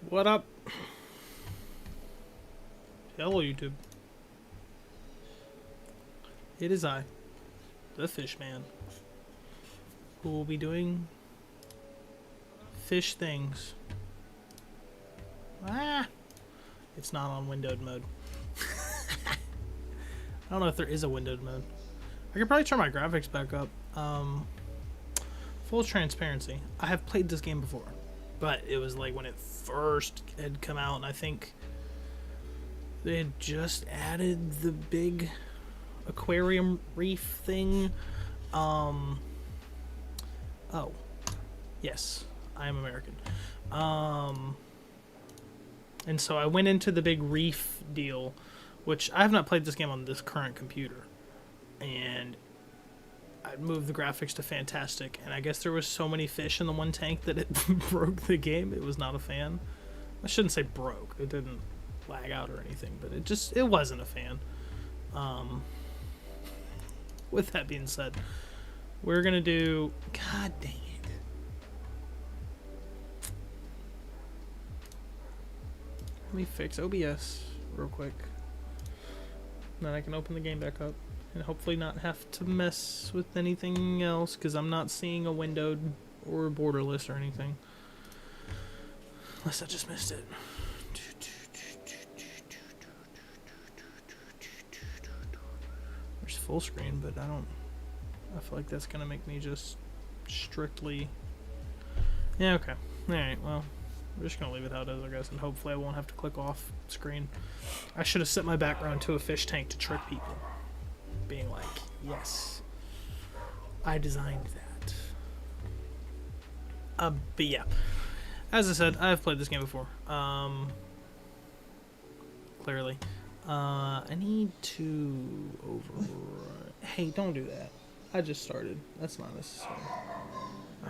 What up? Hello, YouTube. It is I, the Fish Man, who will be doing fish things. Ah! It's not on windowed mode. I don't know if there is a windowed mode. I could probably turn my graphics back up. Full transparency. I have played this game before, but it was like when it first had come out, and I think they had just added the big aquarium reef thing. Oh, yes, I am American. And so I went into the big reef deal, which I have not played this game on this current computer, and I moved the graphics to fantastic, and I guess there was so many fish in the one tank that it broke the game. It was not a fan. I shouldn't say broke. It didn't lag out or anything, but it wasn't a fan. With that being said, we're gonna do, god dang it. Let me fix OBS real quick. Then I can open the game back up and hopefully not have to mess with anything else, because I'm not seeing a windowed or a borderless or anything. Unless I just missed it. There's full screen, but I feel like that's gonna make me just strictly, yeah, okay, alright, well, we're just gonna leave it how it is, I guess, and hopefully I won't have to click off screen. I should have set my background to a fish tank to trick people, being like, yes, I designed that. But yeah, as I said, I've played this game before, clearly. I need to hey, don't do that. I just started. That's not necessary.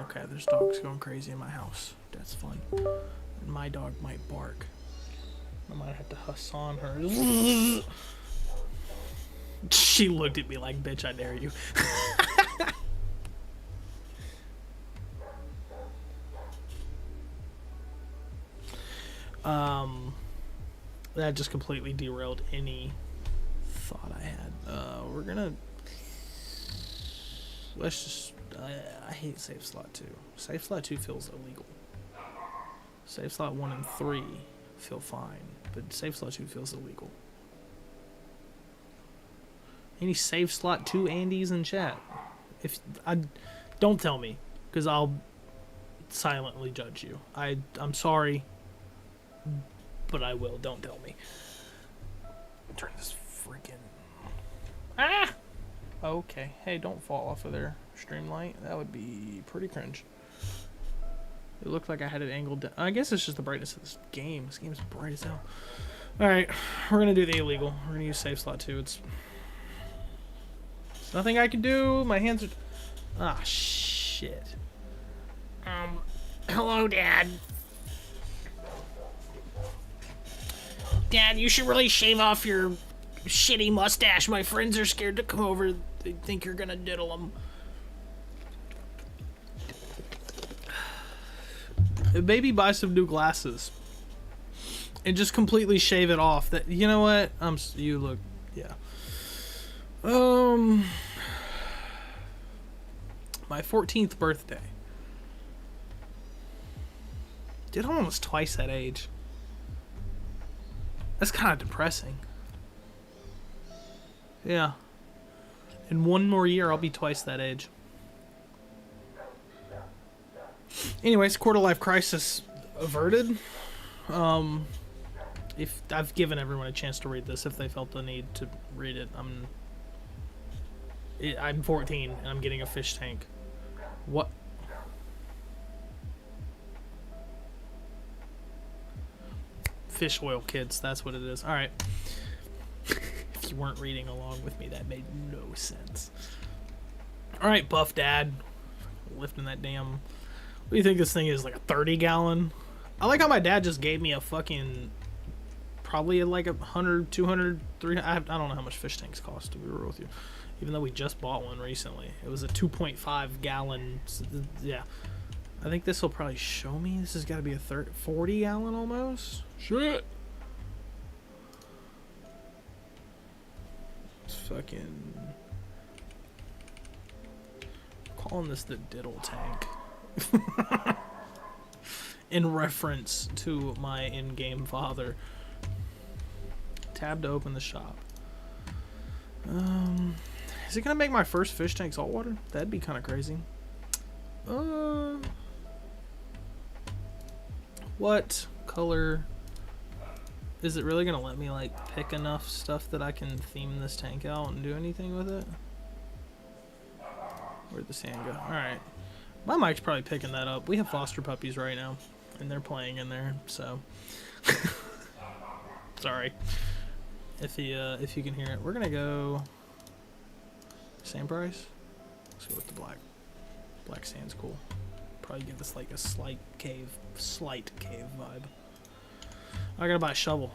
Okay, there's dogs going crazy in my house. That's fun. And my dog might bark. I might have to Hassan her. She looked at me like, bitch, I dare you. That just completely derailed any thought I had. We're gonna, let's just, I hate Save Slot 2. Save Slot 2 feels illegal. Save Slot 1 and 3 feel fine, but Save Slot 2 feels illegal. Any Save Slot 2 Andies in chat? If don't tell me, because I'll silently judge you. I'm sorry, but I will. Don't tell me. Turn this freaking... Ah! Okay. Hey, don't fall off of their streamlight. That would be pretty cringe. It looked like I had it angled down. I guess it's just the brightness of this game. This game's bright as hell. Alright, we're gonna do the illegal. We're gonna use Save Slot 2. It's nothing I can do. My hands are... Ah, shit. Hello, Dad. Dad, you should really shave off your shitty mustache. My friends are scared to come over. They think you're gonna diddle them. Maybe buy some new glasses and just completely shave it off. That, you know what? You look, yeah. My 14th birthday. Dude, I'm almost twice that age. That's kind of depressing. Yeah. In one more year, I'll be twice that age. Anyways, quarter life crisis averted. If I've given everyone a chance to read this, if they felt the need to read it, I'm 14 and I'm getting a fish tank. What? Fish oil, kids. That's what it is. All right. If you weren't reading along with me, that made no sense. All right, Buff Dad, lifting that damn. What do you think this thing is? Like a 30-gallon? I like how my dad just gave me a fucking, probably like 100, 200, 300. I don't know how much fish tanks cost, to be real with you. Even though we just bought one recently, it was a 2.5 gallon. Yeah. I think this will probably show me. This has got to be a 40 gallon almost. Shit. It's fucking... I'm calling this the diddle tank. In reference to my in-game father. Tab to open the shop. Is it gonna make my first fish tank saltwater? That'd be kind of crazy. What color? Is it really gonna let me like pick enough stuff that I can theme this tank out and do anything with it? Where'd the sand go? Alright. My mic's probably picking that up. We have foster puppies right now, and they're playing in there, so... Sorry. If you can hear it. We're gonna go... Same price? Let's go with the black. Black sand's cool. Probably give us like a slight cave vibe. I gotta buy a shovel.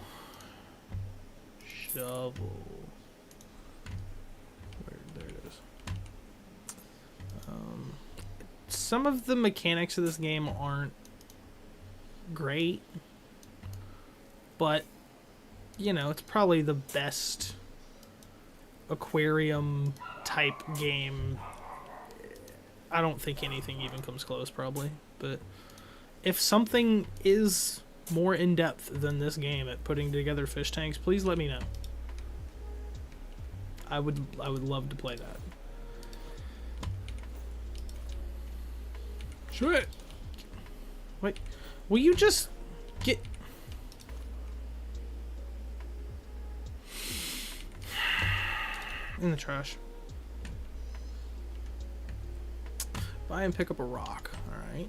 Shovel. There it is. Some of the mechanics of this game aren't great, but you know, it's probably the best aquarium type game. I don't think anything even comes close, probably, but if something is more in-depth than this game at putting together fish tanks, please let me know. I would love to play that. Shit. Wait, will you just get... in the trash. Buy and pick up a rock. Alright.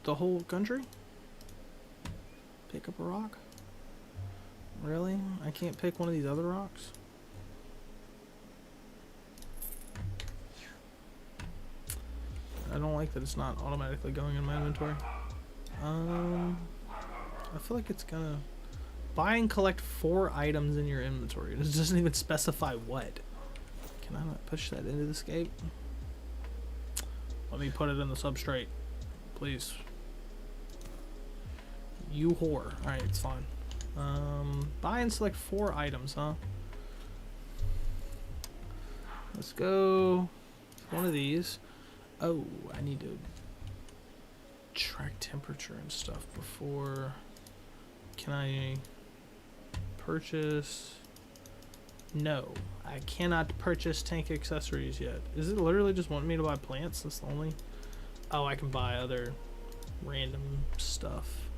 The whole country? Pick up a rock? Really? I can't pick one of these other rocks? I don't like that it's not automatically going in my inventory. I feel like it's gonna... Buy and collect 4 items in your inventory. It doesn't even specify what. Can I not push that into the escape? Let me put it in the substrate. Please. You whore. Alright, it's fine. Buy and select 4 items, huh? Let's go one of these. Oh, I need to track temperature and stuff before... Can I purchase? No, I cannot purchase tank accessories yet. Is it literally just wanting me to buy plants? That's the only... Oh, I can buy other random stuff.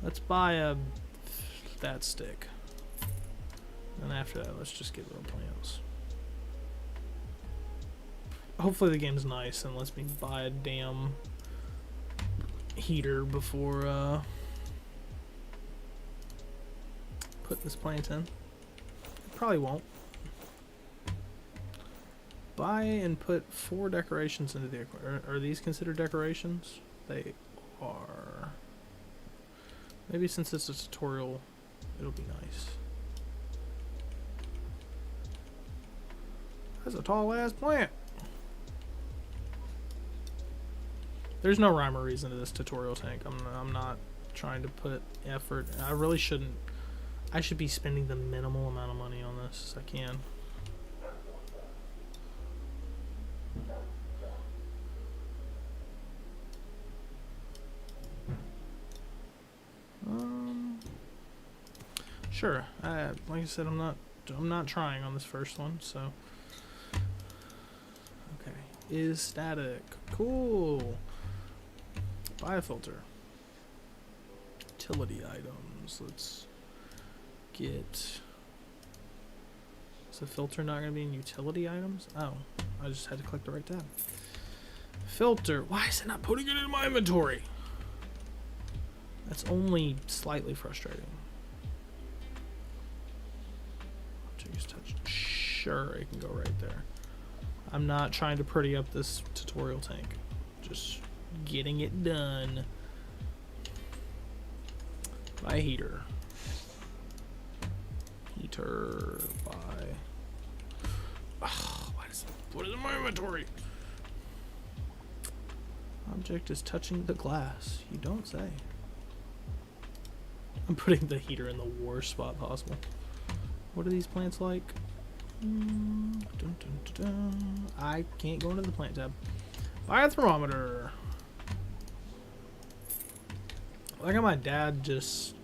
Let's buy that stick. And after that, let's just get real plants. Hopefully the game's nice and lets me buy a damn heater before put this plant in. It probably won't. Buy and put 4 decorations into the aquarium. Are these considered decorations? They are. Maybe since it's a tutorial, it'll be nice. That's a tall ass plant. There's no rhyme or reason to this tutorial tank. I'm not trying to put effort. I really shouldn't. I should be spending the minimal amount of money on this as I can. Sure. Like I said, I'm not trying on this first one, so. Okay. Is static. Cool. Biofilter. Utility items. Let's get... Is the filter not going to be in utility items? Oh, I just had to click the right tab. Filter. Why is it not putting it in my inventory? That's only slightly frustrating. Just touch. Sure, it can go right there. I'm not trying to pretty up this tutorial tank. Just getting it done. Buy heater. Heater. Buy. Oh, why does it put it in my inventory? Object is touching the glass. You don't say. I'm putting the heater in the worst spot possible. What are these plants like? Dun, dun, dun, dun. I can't go into the plant tab. Buy a thermometer. Like how my dad just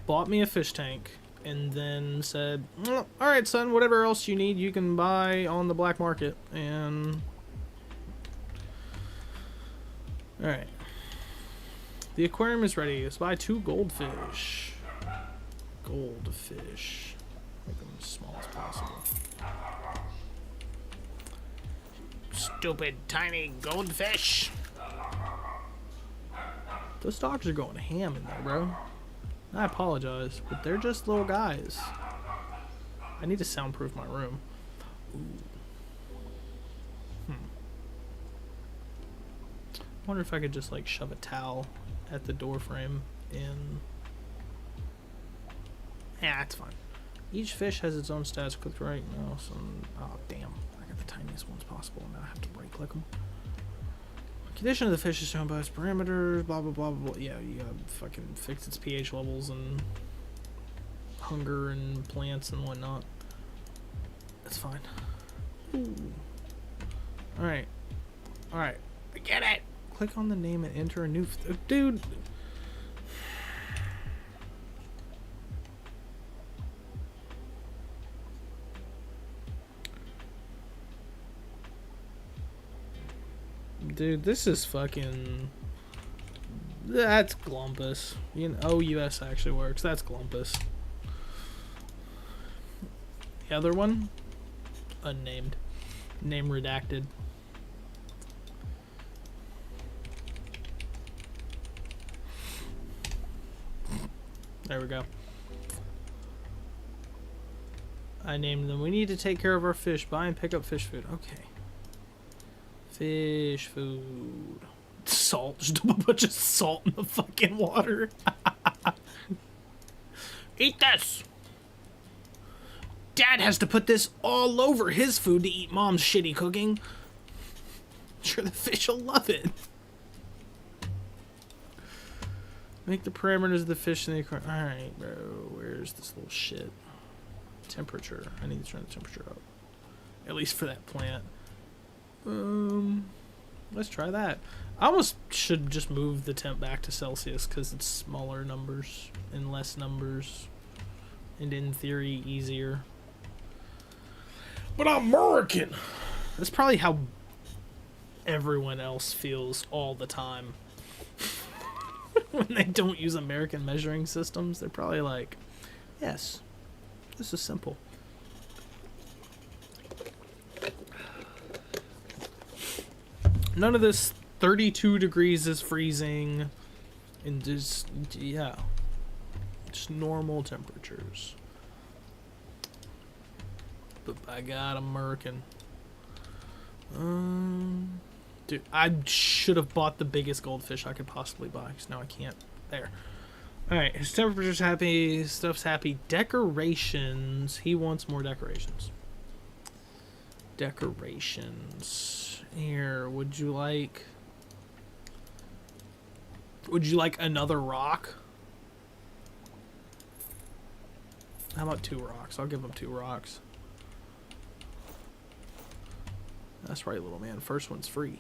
bought me a fish tank and then said, well, alright son, whatever else you need you can buy on the black market. And alright, the aquarium is ready. Let's buy 2 goldfish. Goldfish, make them as small as possible. Stupid tiny goldfish. Those dogs are going ham in there, bro. I apologize, but they're just little guys. I need to soundproof my room. Ooh. I wonder if I could just like shove a towel at the door frame and... Yeah, it's fine. Each fish has its own stats. Click right now. Oh, damn. I got the tiniest ones possible. Now I have to right click them. Condition of the fish is shown by its parameters, blah blah blah blah. Yeah, you gotta fucking fix its pH levels and hunger and plants and whatnot. That's fine. Alright. Alright. I get it! Click on the name and enter a new... Dude! Dude, this is fucking... That's Glumpus. You know, OUS actually works. That's Glumpus. The other one? Unnamed. Name redacted. There we go. I named them. We need to take care of our fish. Buy and pick up fish food. Okay. Fish food. Salt. Just a bunch of salt in the fucking water. Eat this! Dad has to put this all over his food to eat Mom's shitty cooking. I'm sure the fish will love it. Make the parameters of the fish in the aquarium. Alright, bro. Where's this little shit? Temperature. I need to turn the temperature up. At least for that plant. Let's try that. I almost should just move the temp back to Celsius because it's smaller numbers and less numbers. And in theory, easier. But I'm American! That's probably how everyone else feels all the time. When they don't use American measuring systems, they're probably like, yes, this is simple. None of this 32 degrees is freezing. And just, yeah. Just normal temperatures. But by God, American. Dude, I should have bought the biggest goldfish I could possibly buy, because now I can't. There. Alright, his temperature's happy, stuff's happy. Decorations. He wants more decorations. Decorations. Here, would you like another rock? How about 2 rocks? I'll give him 2 rocks. That's right, little man. First one's free.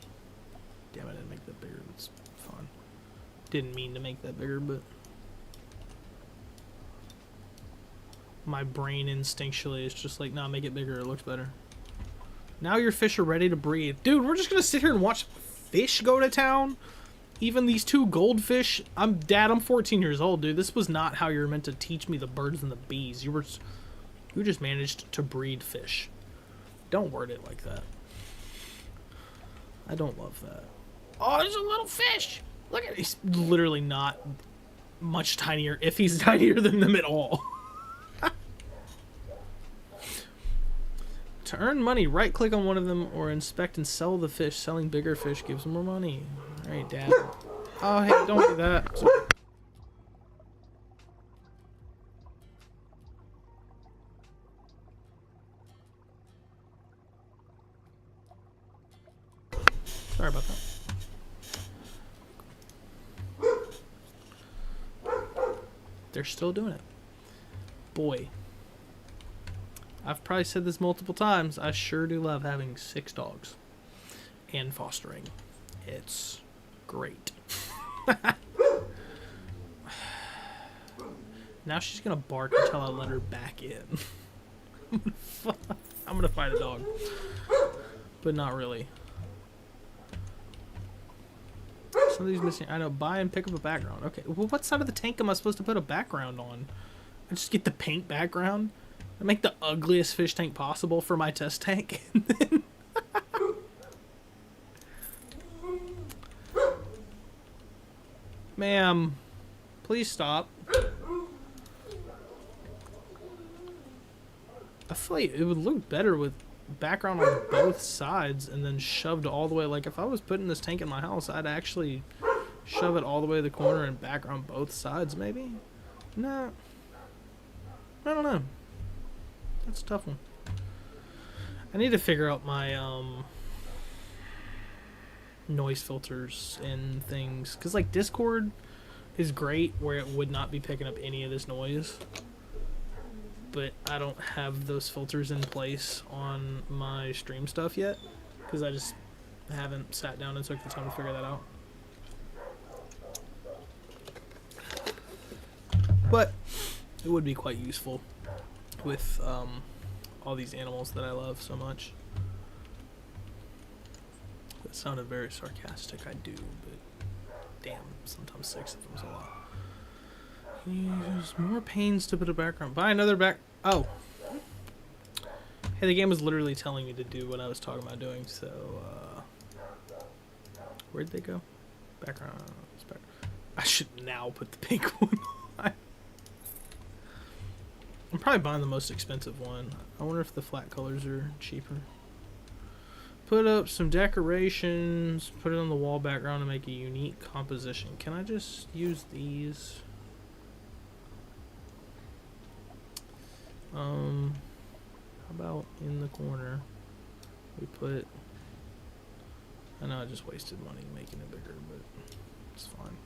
Damn, I didn't make that bigger. That's fun. Didn't mean to make that bigger, but my brain instinctually is just like, nah, make it bigger. It looks better. Now your fish are ready to breathe. Dude, we're just gonna sit here and watch fish go to town? Even these 2 goldfish? Dad, I'm 14 years old, dude. This was not how you were meant to teach me the birds and the bees. You just managed to breed fish. Don't word it like that. I don't love that. Oh, there's a little fish. Look at it. He's literally not much tinier, if he's tinier than them at all. To earn money, right-click on one of them or inspect and sell the fish. Selling bigger fish gives more money. All right, Dad. Oh, hey, don't do that. Sorry about that. they're still doing it. Boy, I've probably said this multiple times. I sure do love having 6 dogs and fostering. It's great. Now she's gonna bark until I let her back in. I'm gonna fight a dog, but not really. Somebody's missing. I know. Buy and pick up a background. Okay. Well, what side of the tank am I supposed to put a background on? I just get the paint background. I make the ugliest fish tank possible for my test tank. And then ma'am, please stop. I feel like it would look better with background on both sides and then shoved all the way. Like, if I was putting this tank in my house, I'd actually shove it all the way to the corner and background both sides, maybe? No. I don't know. That's a tough one. I need to figure out my noise filters and things. Because, like, Discord is great where it would not be picking up any of this noise. But I don't have those filters in place on my stream stuff yet, because I just haven't sat down and took the time to figure that out. But it would be quite useful with all these animals that I love so much. That sounded very sarcastic, I do, but damn, sometimes 6 of them's a lot. Use more pains to put a background. Buy another back. Oh. Hey, the game was literally telling me to do what I was talking about doing, so, where'd they go? Background. I should now put the pink one on. I'm probably buying the most expensive one. I wonder if the flat colors are cheaper. Put up some decorations. Put it on the wall background to make a unique composition. Can I just use these? How about in the corner we put, I know I just wasted money making it bigger, but it's fine.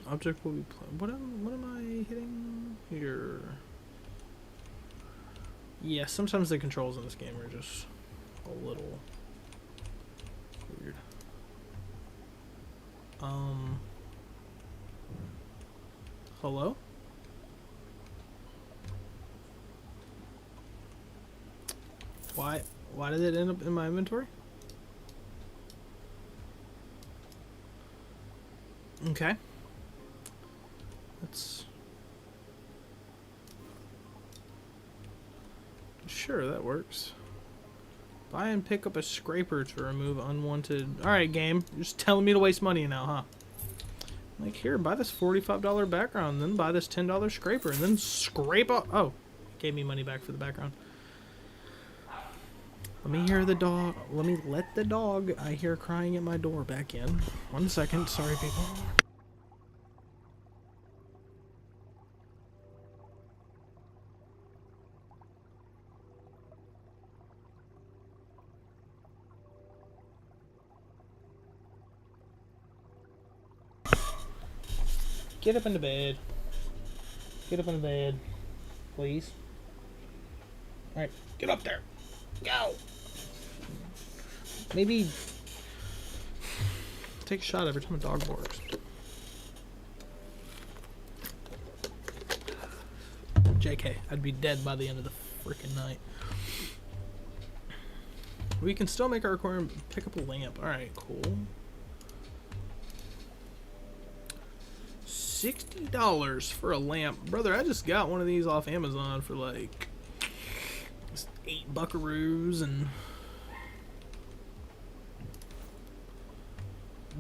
Object will be what am I hitting here? Yeah, sometimes the controls in this game are just a little weird. Hello? Why did it end up in my inventory? Okay. That's sure that works. Buy and pick up a scraper to remove unwanted. Alright, game. You're just telling me to waste money now, huh? Like, here, buy this $45 background, then buy this $10 scraper, and then scrape up. Oh, gave me money back for the background. Let me hear the dog. Let me let the dog I hear crying at my door back in. 1 second. Sorry, people. Get up into bed. Get up into bed. Please. Alright, get up there. Go! Maybe take a shot every time a dog barks. JK, I'd be dead by the end of the freaking night. We can still make our aquarium pick up a lamp. Alright, cool. $60 for a lamp. Brother, I just got one of these off Amazon for like 8 buckaroos and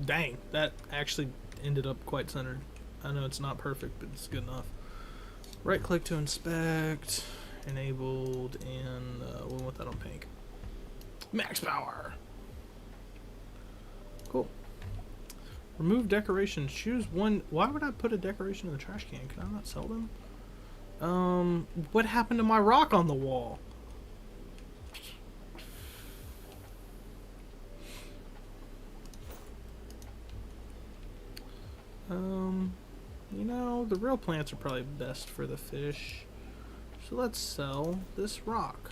dang, that actually ended up quite centered. I know it's not perfect, but it's good enough. Right click to inspect, enabled, and we'll want that on pink. Max power. Cool. Remove decorations. Choose one. Why would I put a decoration in the trash can? Can I not sell them? What happened to my rock on the wall? You know, the real plants are probably best for the fish. So let's sell this rock.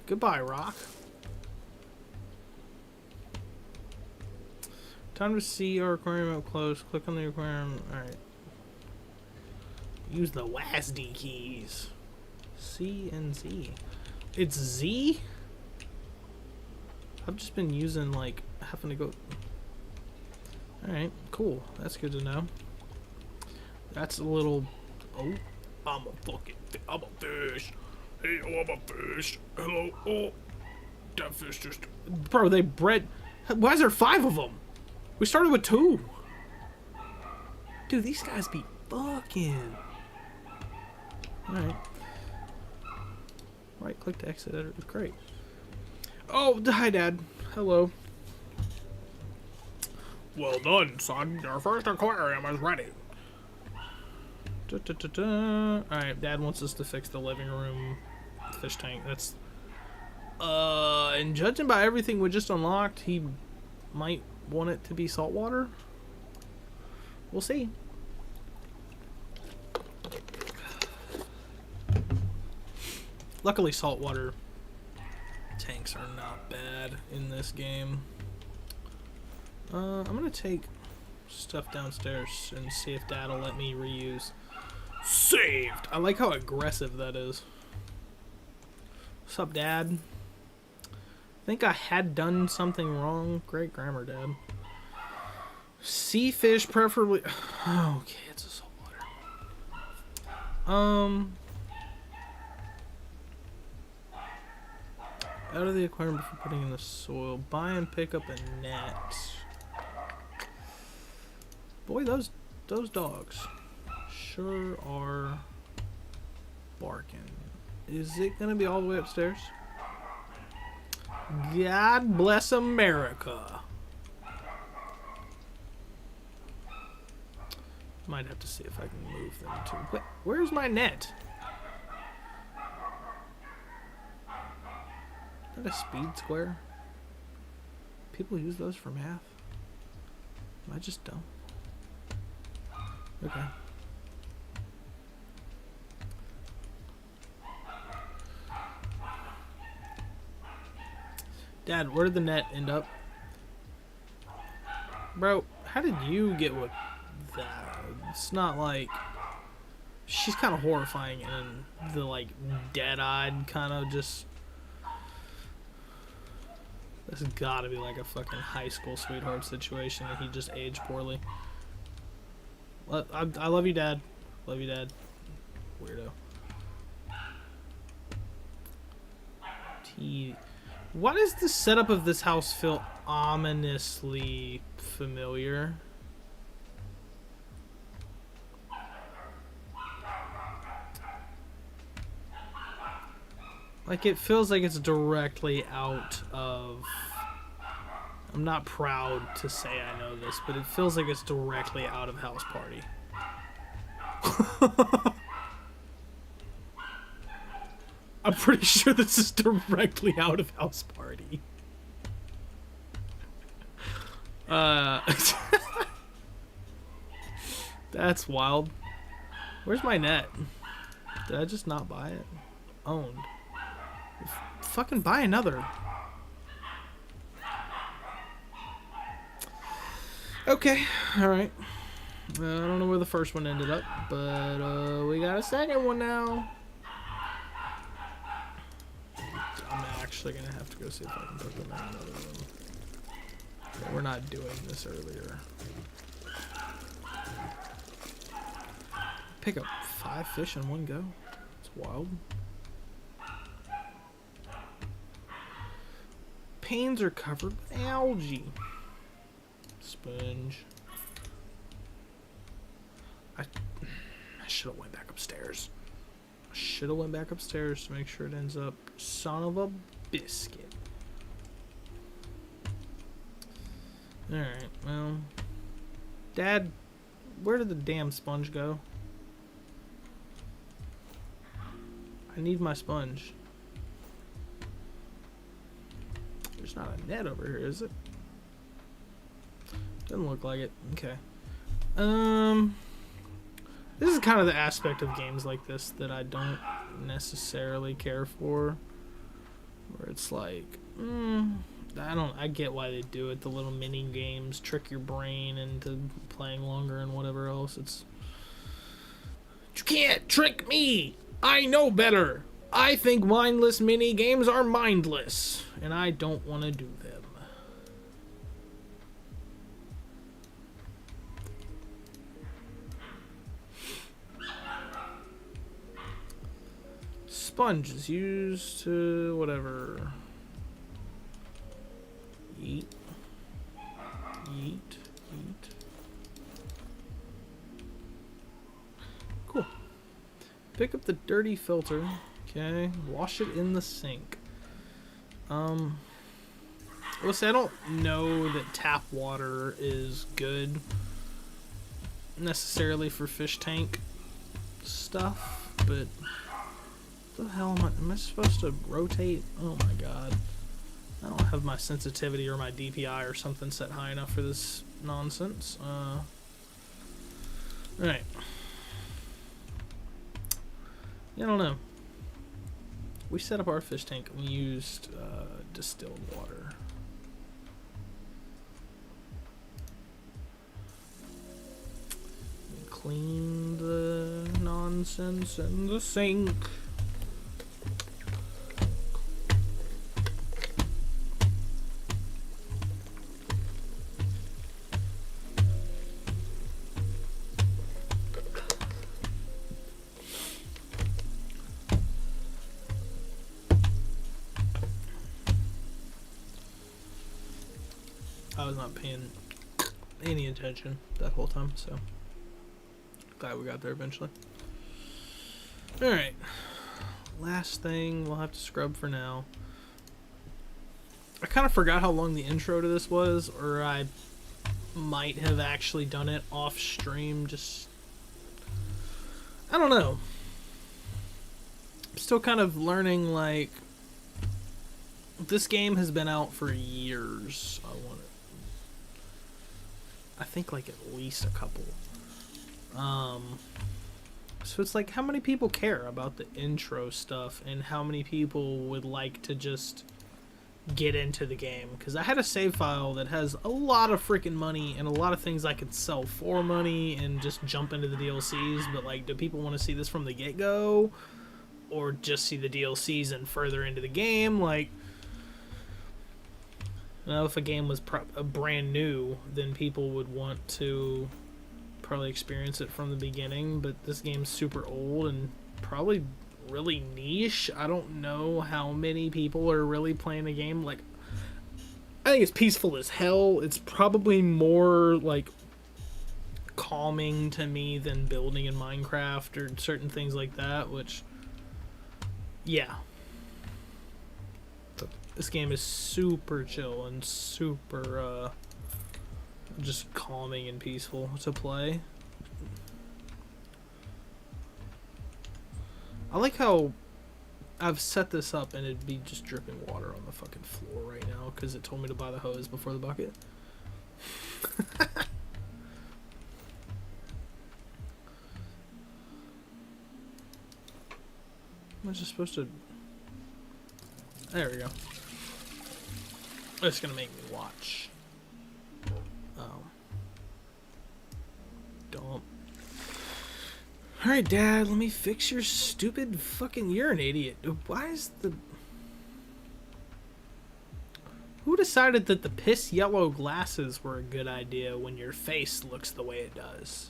Goodbye, rock. Time to see our aquarium up close. Click on the aquarium. Alright. Use the WASD keys. C and Z. It's Z? I've just been using, like, having to go... Alright, cool. That's good to know. That's a little... Oh, I'm a fish. Hey, oh, I'm a fish. Hello, oh. That fish just... Bro, they bred... Why is there 5 of them? We started with 2. Dude, these guys be fucking... Alright. Right click to exit editor. Great. Oh, hi, Dad. Hello. Well done, son. Your first aquarium is ready. Alright, Dad wants us to fix the living room fish tank. That's... and judging by everything we just unlocked, he might want it to be saltwater. We'll see. Luckily, saltwater tanks are not bad in this game. I'm gonna take stuff downstairs and see if Dad will let me reuse. Saved! I like how aggressive that is. What's up, Dad? I think I had done something wrong. Great grammar, Dad. Sea fish, preferably... Okay, it's a saltwater. Out of the aquarium before putting in the soil. Buy and pick up a net. Boy, those dogs sure are barking. Is it gonna be all the way upstairs? God bless America. Might have to see if I can move them too. Wait, where's my net? Is that a speed square? People use those for math? Am I just dumb? Okay. Dad, where did the net end up? Bro, how did you get with that? It's not like... She's kind of horrifying and the, like, dead-eyed kind of just... This has got to be like a fucking high school sweetheart situation and he just aged poorly. I love you, Dad. Love you, Dad. Weirdo. Why does the setup of this house feel ominously familiar? Like, it feels like it's directly out of... I'm not proud to say I know this, but it feels like it's directly out of House Party. I'm pretty sure this is directly out of House Party. That's wild. Where's my net? Did I just not buy it? Owned. Fucking buy another. Okay, alright. I don't know where the first one ended up, but we got a second one now. I'm actually gonna have to go see if I can put them in another room. Yeah, we're not doing this earlier. Pick up 5 fish in one go. It's wild. Panes are covered with algae. Sponge. I should have went back upstairs. I should have went back upstairs to make sure it ends up. Son of a biscuit. Alright, well. Dad, where did the damn sponge go? I need my sponge. There's not a net over here, is it? Doesn't look like it. Okay. This is kind of the aspect of games like this that I don't necessarily care for. Where it's like, I get why they do it. The little mini games trick your brain into playing longer and whatever else. You can't trick me! I know better! I think mindless mini games are mindless, and I don't want to do them. Sponge is used to whatever. Eat. Cool. Pick up the dirty filter. Okay. Wash it in the sink. Well, see, I don't know that tap water is good necessarily for fish tank stuff, but what the hell am I supposed to rotate? Oh my god. I don't have my sensitivity or my DPI or something set high enough for this nonsense. Alright. Yeah, I don't know. We set up our fish tank and we used distilled water. We clean the nonsense in the sink. I was not paying any attention that whole time, so glad we got there eventually. Alright, last thing we'll have to scrub for now. I kind of forgot how long the intro to this was, or I might have actually done it off stream, just I don't know. I'm still kind of learning, like, this game has been out for years. I think like at least a couple. So it's like, how many people care about the intro stuff and how many people would like to just get into the game? Because I had a save file that has a lot of freaking money and a lot of things I could sell for money and just jump into the DLCs, but like, do people want to see this from the get-go or just see the DLCs and further into the game? Like, you know, if a game was brand new, then people would want to probably experience it from the beginning, but this game's super old and probably really niche. I don't know how many people are really playing the game. Like, I think it's peaceful as hell. It's probably more like calming to me than building in Minecraft or certain things like that, which, yeah. This game is super chill and super, just calming and peaceful to play. I like how I've set this up and it'd be just dripping water on the fucking floor right now because it told me to buy the hose before the bucket. Am I just supposed to... There we go. It's gonna make me watch. Oh. Dump. Alright, Dad, let me fix your stupid fucking... You're an idiot. Why is the... Who decided that the piss yellow glasses were a good idea when your face looks the way it does?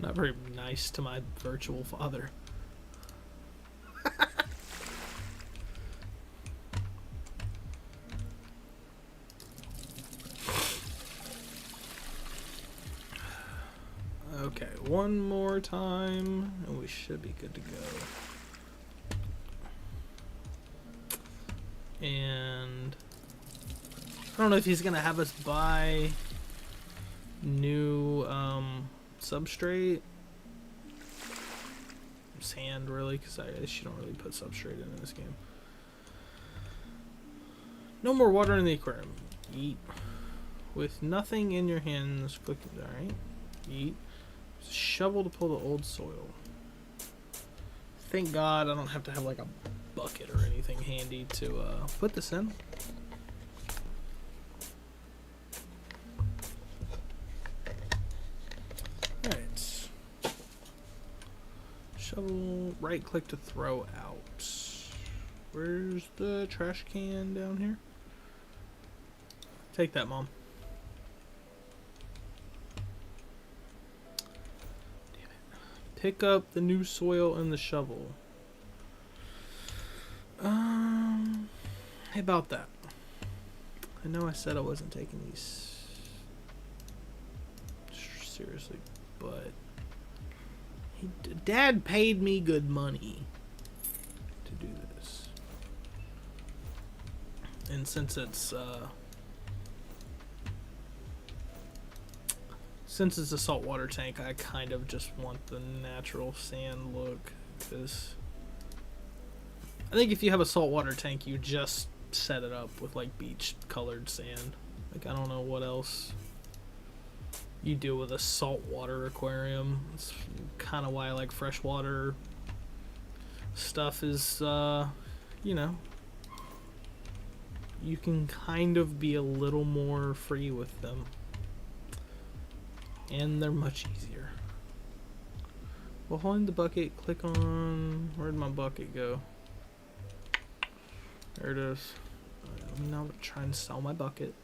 Not very nice to my virtual father. Okay, one more time, and we should be good to go. And I don't know if he's gonna have us buy new substrate, sand, really, because you don't really put substrate in this game. No more water in the aquarium. Yeet. With nothing in your hands, click. Alright. Yeet. Shovel to pull the old soil. Thank God I don't have to have like a bucket or anything handy to put this in. Alright. Shovel, right click to throw out. Where's the trash can down here? Take that, Mom. Damn it. Pick up the new soil and the shovel. How about that? I know I said I wasn't taking these seriously, but Dad paid me good money to do this. And since it's a saltwater tank, I kind of just want the natural sand look, because I think if you have a saltwater tank, you just set it up with like beach colored sand. Like, I don't know what else you do with a saltwater aquarium. It's kind of why I like freshwater stuff is, you know, you can kind of be a little more free with them. And they're much easier. Well, holding the bucket, click on... Where'd my bucket go? There it is. Let me now try and sell my bucket.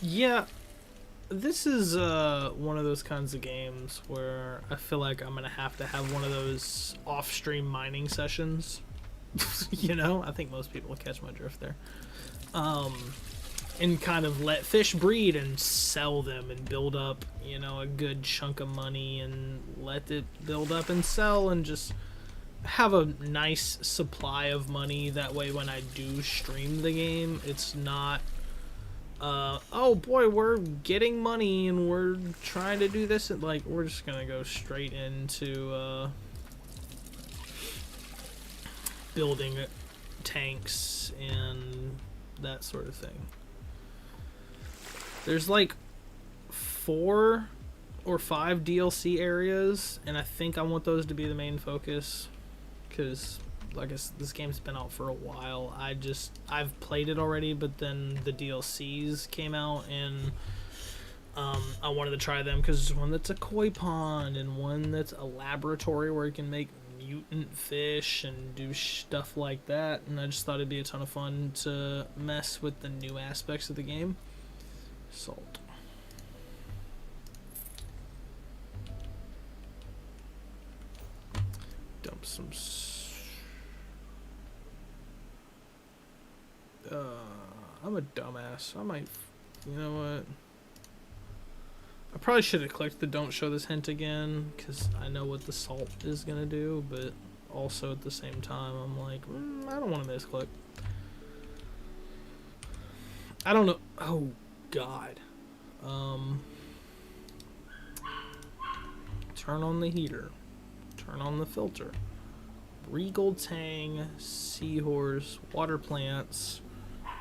Yeah, this is one of those kinds of games where I feel like I'm gonna have to have one of those off-stream mining sessions. You know, I think most people will catch my drift there. And kind of let fish breed and sell them and build up, you know, a good chunk of money, and let it build up and sell, and just have a nice supply of money. That way when I do stream the game, it's not oh boy, we're getting money and we're trying to do this, and like, we're just gonna go straight into building tanks and that sort of thing. There's like 4 or 5 DLC areas, and I think I want those to be the main focus, because like this game's been out for a while. I've played it already, but then the DLCs came out, and I wanted to try them, because there's one that's a koi pond and one that's a laboratory where you can make mutant fish and do stuff like that, and I just thought it'd be a ton of fun to mess with the new aspects of the game. Salt. Dump some. I'm a dumbass. I might. You know what? I probably should have clicked the "Don't show this hint" again, because I know what the salt is gonna do, but also at the same time, I'm like, I don't want to misclick. I don't know. Oh God. Turn on the heater. Turn on the filter. Regal Tang, seahorse, water plants.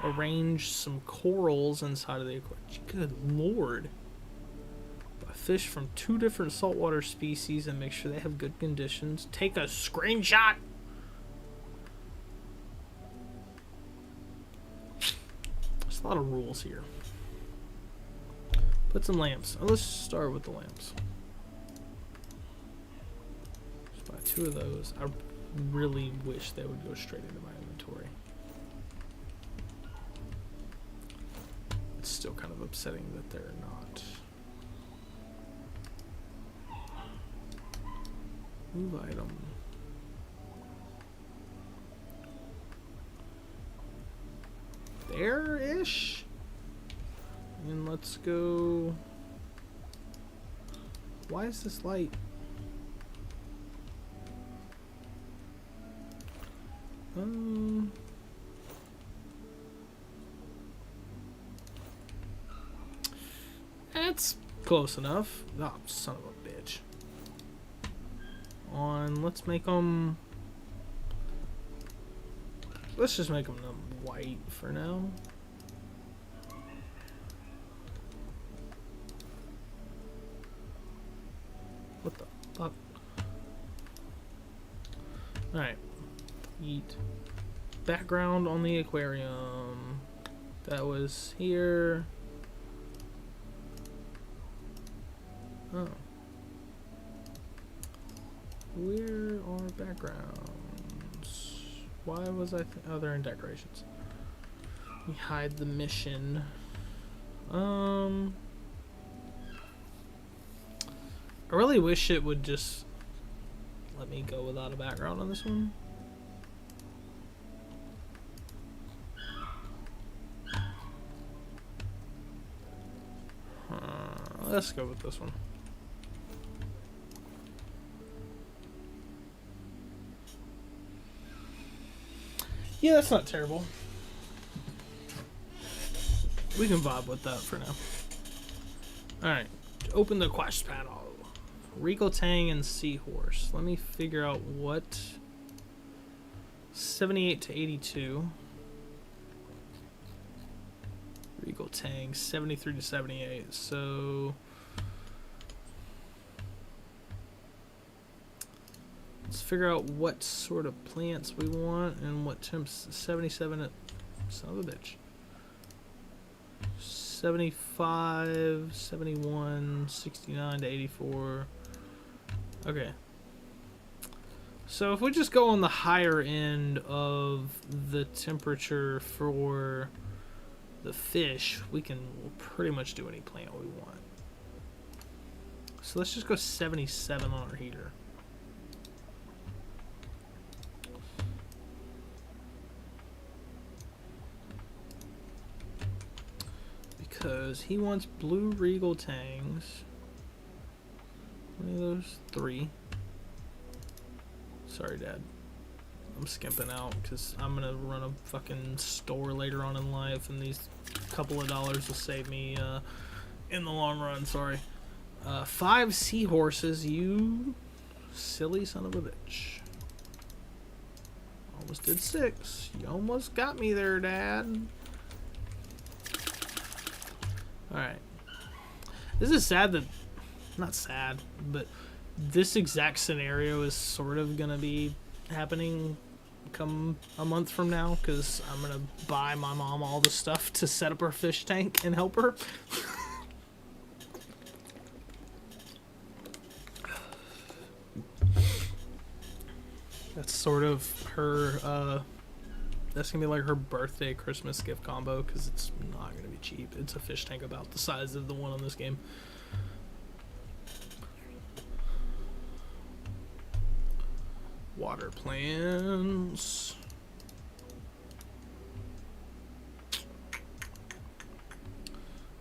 Arrange some corals inside of the aquarium. Good lord. Buy fish from 2 different saltwater species and make sure they have good conditions. Take a screenshot. There's a lot of rules here. Put some lamps. Oh, let's start with the lamps. Just buy 2 of those. I really wish they would go straight into my inventory. It's still kind of upsetting that they're not. Move item. There-ish? And let's go. Why is this light? That's close enough. Oh, son of a bitch. Let's make them. Let's just make them white for now. What the fuck? Alright. Eat. Background on the aquarium. That was here. Oh. Where are backgrounds? Why was I oh, they're in decorations. We hide the mission. I really wish it would just let me go without a background on this one. Let's go with this one. Yeah, that's not terrible. We can vibe with that for now. Alright, open the quest panel. Regal Tang and Seahorse. Let me figure out what... 78 to 82. Regal Tang, 73 to 78. So... let's figure out what sort of plants we want and what temps. 77 at... son of a bitch. 75, 71, 69 to 84. Okay. So if we just go on the higher end of the temperature for the fish, we'll pretty much do any plant we want. So let's just go 77 on our heater. Because he wants blue Regal Tangs. How many of those? 3. Sorry, Dad. I'm skimping out because I'm gonna run a fucking store later on in life, and these couple of dollars will save me in the long run. Sorry. 5 seahorses, you silly son of a bitch. Almost did 6. You almost got me there, Dad. Alright. This is sad that... not sad, but this exact scenario is sort of gonna be happening come a month from now, because I'm gonna buy my mom all the stuff to set up her fish tank and help her. That's sort of her, that's gonna be like her birthday Christmas gift combo, because it's not gonna be cheap. It's a fish tank about the size of the one on this game. Water plants.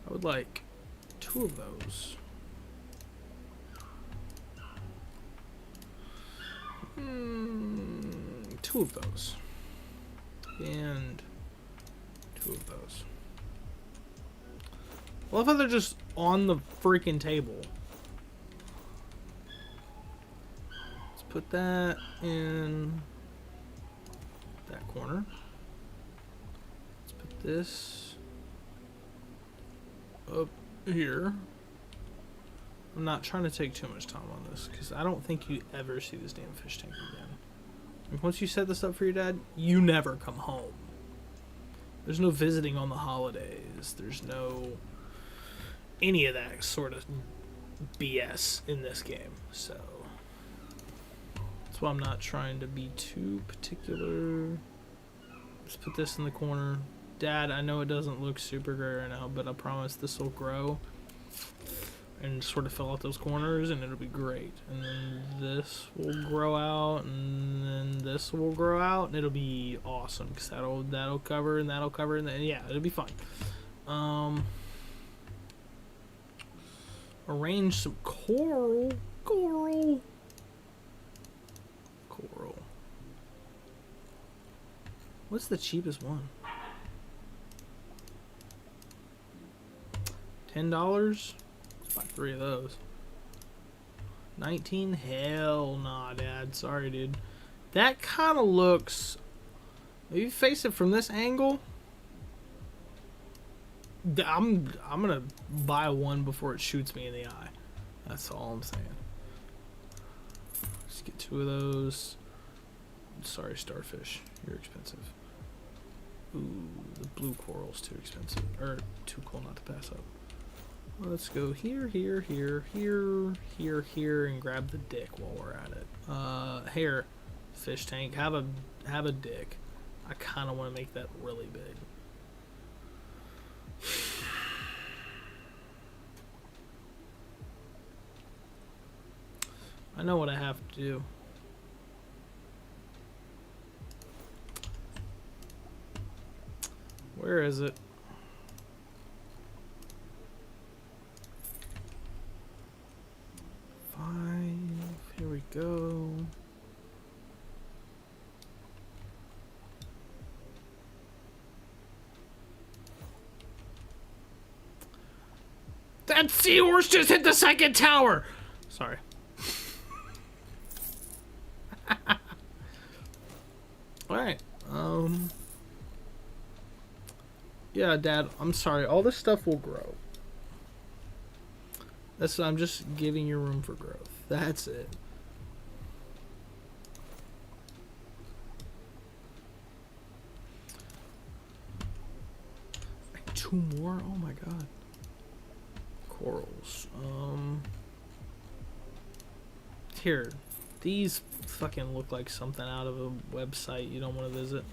I would like 2 of those. 2 of those. And 2 of those. I love how they're just on the freaking table. Let's put that in that corner. Let's put this up here. I'm not trying to take too much time on this because I don't think you ever see this damn fish tank again. And once you set this up for your dad, you never come home. There's no visiting on the holidays. There's no any of that sort of BS in this game. So that's why I'm not trying to be too particular. Let's put this in the corner. Dad, I know it doesn't look super great right now, but I promise this will grow and sort of fill out those corners, and it'll be great. And then this will grow out, and then this will grow out, and it'll be awesome because that'll cover, and that'll cover, and then yeah, it'll be fine. Arrange some coral. What's the cheapest one? $10? Buy 3 of those. 19? Hell nah, Dad. Sorry, dude. That kind of looks If you face it from this angle, I'm gonna buy one before it shoots me in the eye. That's all I'm saying. Let's get 2 of those. Sorry, starfish. You're expensive. Ooh, the blue coral's too expensive. Or too cool not to pass up. Let's go here, here, here, here, here, here, and grab the dick while we're at it. Here, fish tank, have a dick. I kind of want to make that really big. I know what I have to do. Where is it? Here we go. That seahorse just hit the second tower! Sorry. Alright, yeah, Dad, I'm sorry. All this stuff will grow. I'm just giving you room for growth. That's it. Like 2 more? Oh my god. Corals. Here. These fucking look like something out of a website you don't want to visit.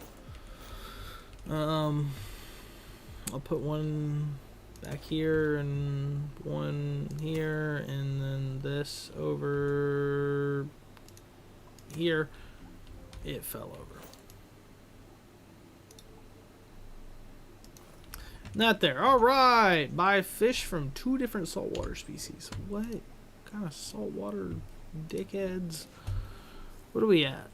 I'll put one back here and one here, and then this over here. It fell over. Not there. Alright! Buy fish from 2 different saltwater species. What kind of saltwater dickheads? What are we at?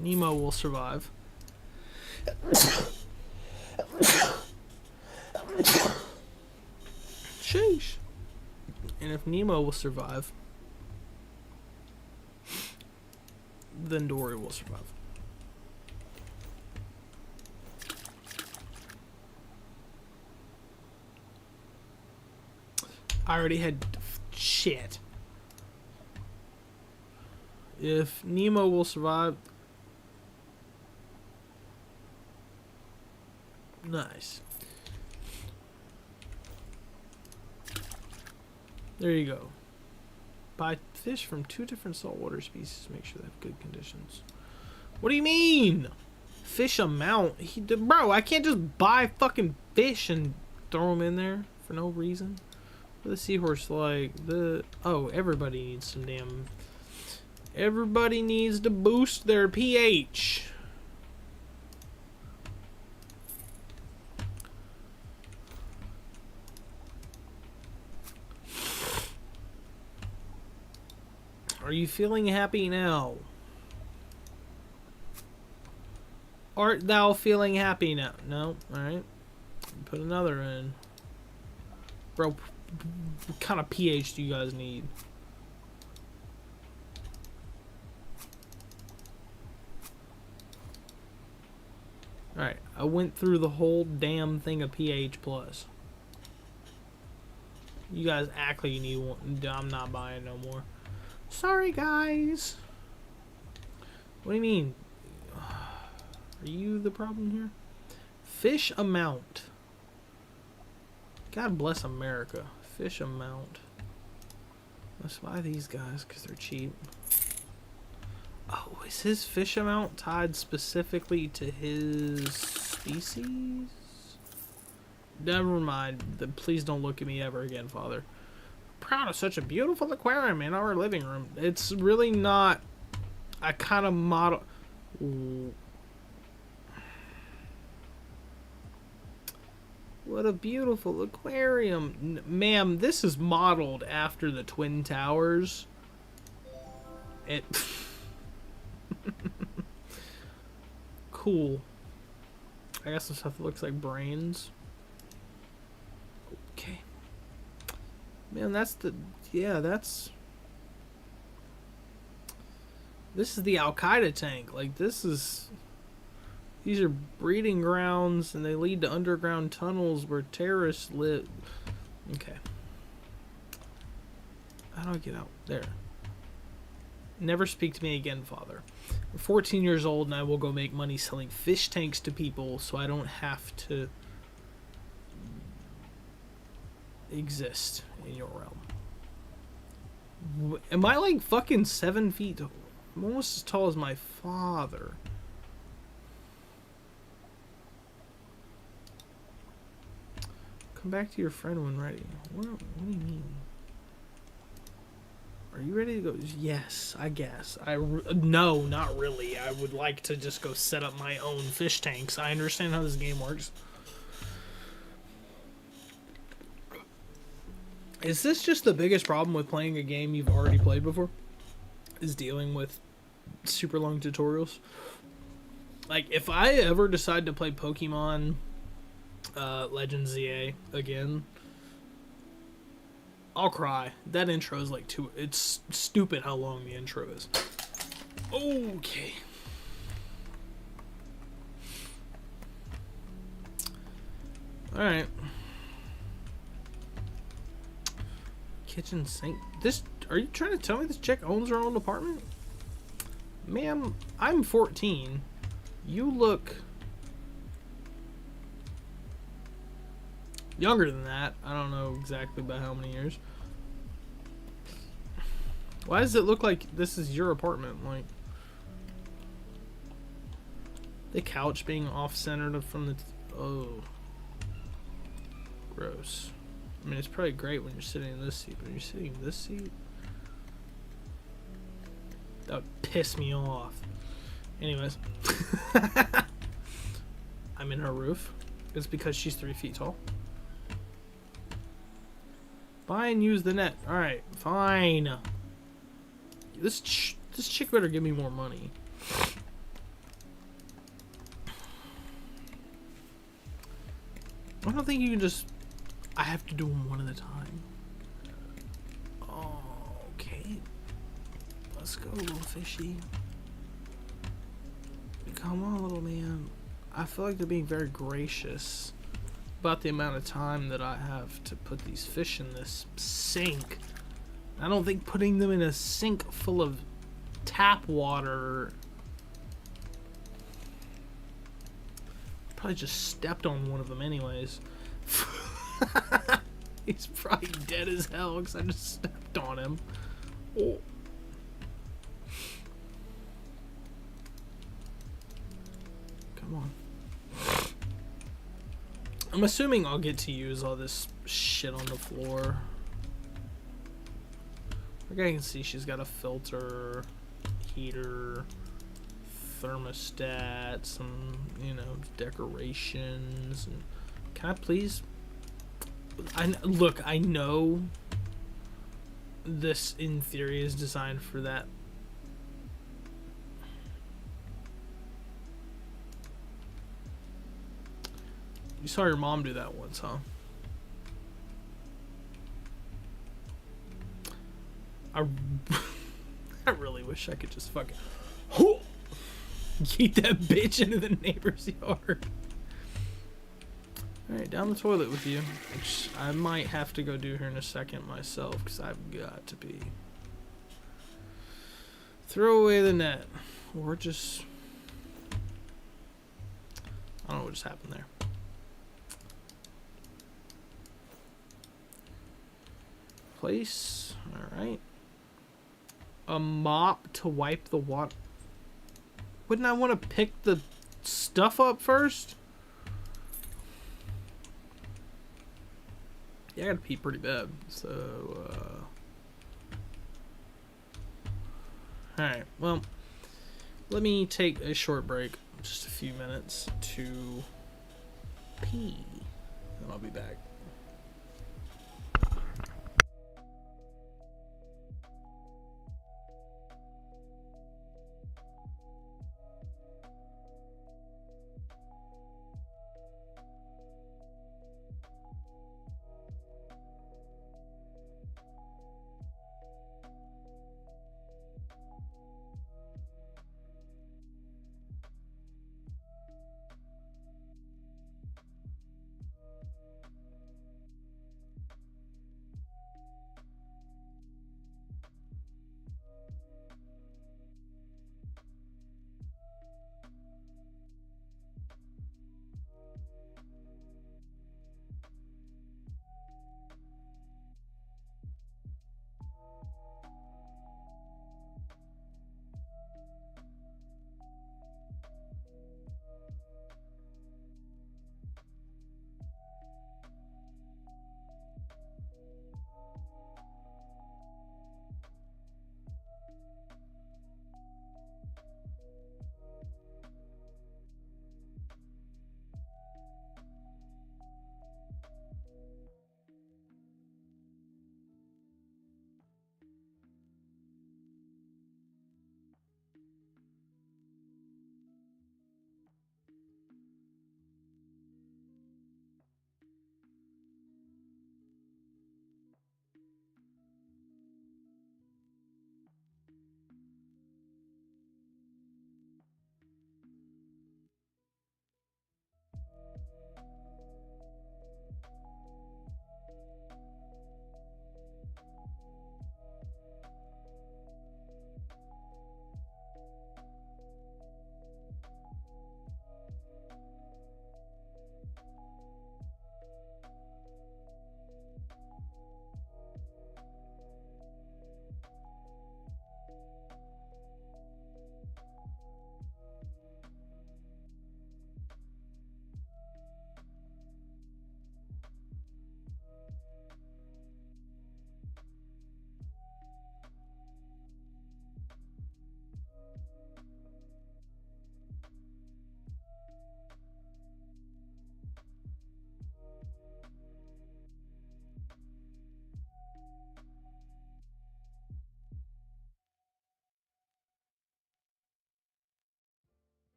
Nemo will survive. Sheesh. And if Nemo will survive, then Dory will survive. I already had shit. If Nemo will survive, nice. There you go. Buy fish from 2 different saltwater species. Make sure they have good conditions. What do you mean? Fish amount? Bro, I can't just buy fucking fish and throw them in there for no reason. The seahorse like the... Oh, everybody needs some damn... Everybody needs to boost their pH. Are you feeling happy now? Art thou feeling happy now? No? Alright. Put another in. Bro, what kind of pH do you guys need? Alright, I went through the whole damn thing of pH plus. You guys act like you need one. I'm not buying no more. Sorry, guys. What do you mean? Are you the problem here? Fish amount. God bless America. Fish amount. Let's buy these guys because they're cheap. Oh, is his fish amount tied specifically to his species? Never mind. Please don't look at me ever again, Father. Proud of such a beautiful aquarium in our living room. It's really not. I kind of model. What a beautiful aquarium. Ma'am, this is modeled after the Twin Towers. It. Cool. I got some stuff that looks like brains. Okay. Man, that's the... Yeah, that's... This is the Al Qaeda tank. Like, this is. These are breeding grounds, and they lead to underground tunnels where terrorists live. Okay. How do I get out? There. Never speak to me again, father. I'm 14 years old, and I will go make money selling fish tanks to people so I don't have to exist in your realm. Am I like fucking 7 feet tall? I'm almost as tall as my father. Come back to your friend when ready. What do you mean? Are you ready to go? Yes, I guess. No, not really. I would like to just go set up my own fish tanks. I understand how this game works. Is this just the biggest problem with playing a game you've already played before? Is dealing with super long tutorials? Like, if I ever decide to play Pokemon Legends ZA again, I'll cry. That intro is like too... It's stupid how long the intro is. Okay. Alright. Kitchen sink. This... Are you trying to tell me this chick owns her own apartment? Ma'am, I'm 14. You look... younger than that. I don't know exactly by how many years. Why does it look like this is your apartment? Like, the couch being off-centered from the... oh. Gross. I mean, it's probably great when you're sitting in this seat, but when you're sitting in this seat... that would piss me off. Anyways. I'm in her roof. It's because she's 3 feet tall. Fine, use the net. Alright, fine. This chick better give me more money. I don't think you can just... I have to do them one at a time. Okay. Let's go, little fishy. Come on, little man. I feel like they're being very gracious about the amount of time that I have to put these fish in this sink. I don't think putting them in a sink full of tap water... probably just stepped on one of them anyways. He's probably dead as hell because I just stepped on him. Oh. Come on. I'm assuming I'll get to use all this shit on the floor. Like, I can see she's got a filter, heater, thermostat, some, you know, decorations. And can I please... look, I know this in theory is designed for that. You saw your mom do that once, huh? I really wish I could just fucking yeet that bitch into the neighbor's yard. Alright, down the toilet with you. Which I might have to go do here in a second myself, because I've got to pee. Throw away the net. Or just... I don't know what just happened there. Place. Alright. A mop to wipe the water. Wouldn't I want to pick the stuff up first? Yeah, I gotta pee pretty bad. So, alright, well, let me take a short break, just a few minutes, to pee. And I'll be back.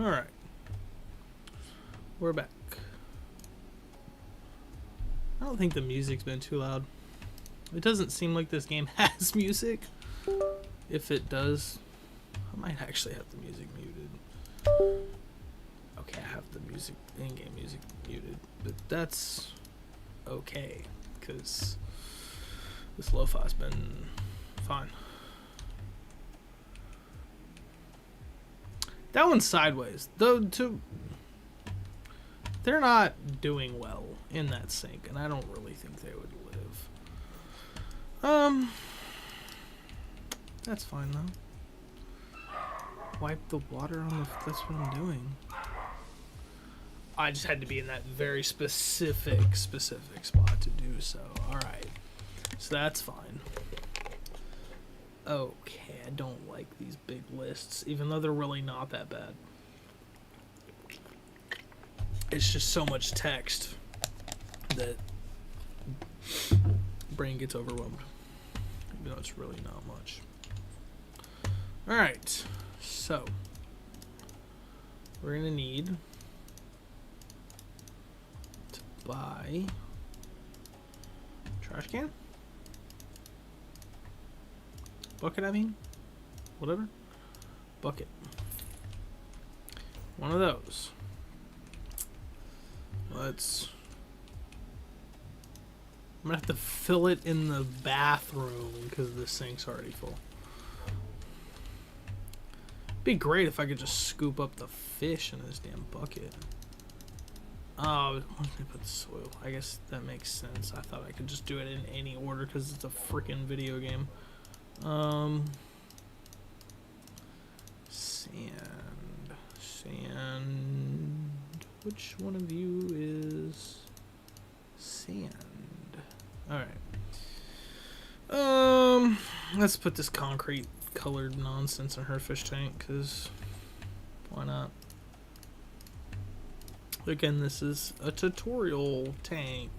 Alright. We're back. I don't think the music's been too loud. It doesn't seem like this game has music. If it does, I might actually have the music muted. Okay, I have the music, in-game music muted, but that's okay, because this lo-fi's been fine. That one's sideways, though. They're not doing well in that sink, and I don't really think they would live. That's fine though. Wipe the water on the. That's what I'm doing. I just had to be in that very specific spot to do so. All right, so that's fine. Okay, I don't like these big lists, even though they're really not that bad. It's just so much text that brain gets overwhelmed. Even though it's really not much. Alright, so we're gonna need to buy trash can? Bucket, I mean? Whatever. Bucket. One of those. I'm gonna have to fill it in the bathroom because the sink's already full. Be great if I could just scoop up the fish in this damn bucket. Oh, let me put the soil. I guess that makes sense. I thought I could just do it in any order because it's a freaking video game. Sand. Which one of you is sand? Alright. Let's put this concrete colored nonsense in her fish tank, because why not? Again, this is a tutorial tank,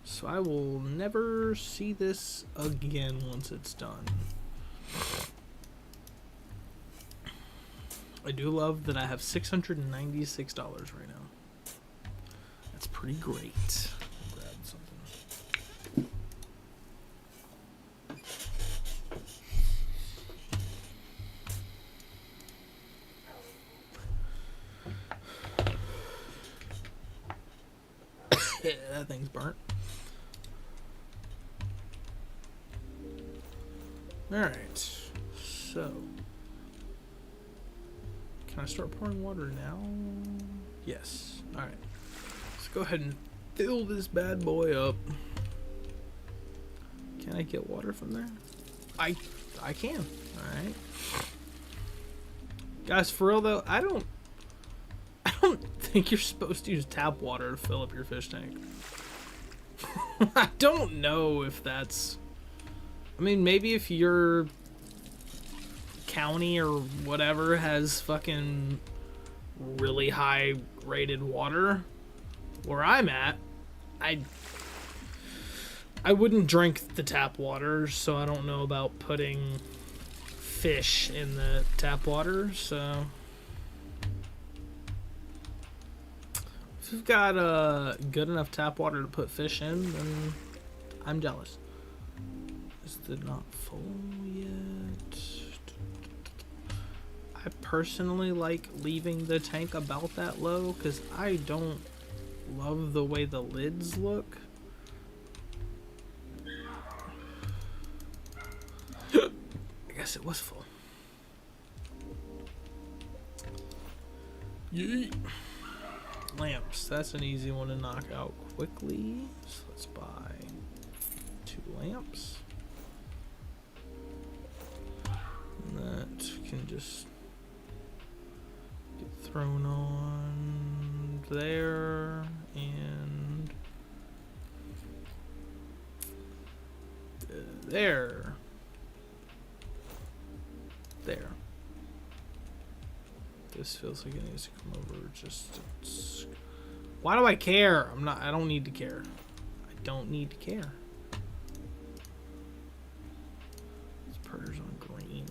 so I will never see this again once it's done. I do love that I have $696 right now. That's pretty great. I'll grab something. Yeah, that thing's burnt. Alright, so can I start pouring water now? Yes. Alright. Let's go ahead and fill this bad boy up. Can I get water from there? I can. Alright. Guys, for real though, I don't think you're supposed to use tap water to fill up your fish tank. I don't know if that's... I mean, maybe if your county or whatever has fucking really high rated water, where I'm at, I wouldn't drink the tap water, so I don't know about putting fish in the tap water. So if you've got good enough tap water to put fish in, then I'm jealous. Is it not full yet? I personally like leaving the tank about that low because I don't love the way the lids look. I guess it was full. Yeet. Lamps. That's an easy one to knock out quickly. So let's buy 2 lamps. And that can just get thrown on there and there. There. This feels like it needs to come over just... Why do I care? I don't need to care. I don't need to care. This purr's on green.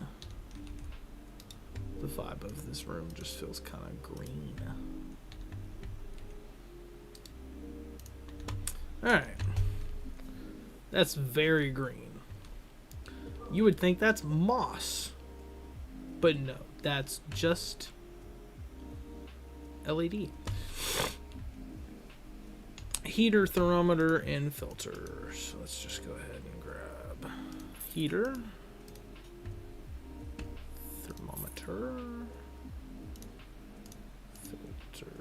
The vibe of this room just feels kind of green. Alright. That's very green. You would think that's moss. But no, that's just LED. Heater, thermometer, and filter. So let's just go ahead and grab heater, thermometer, filter.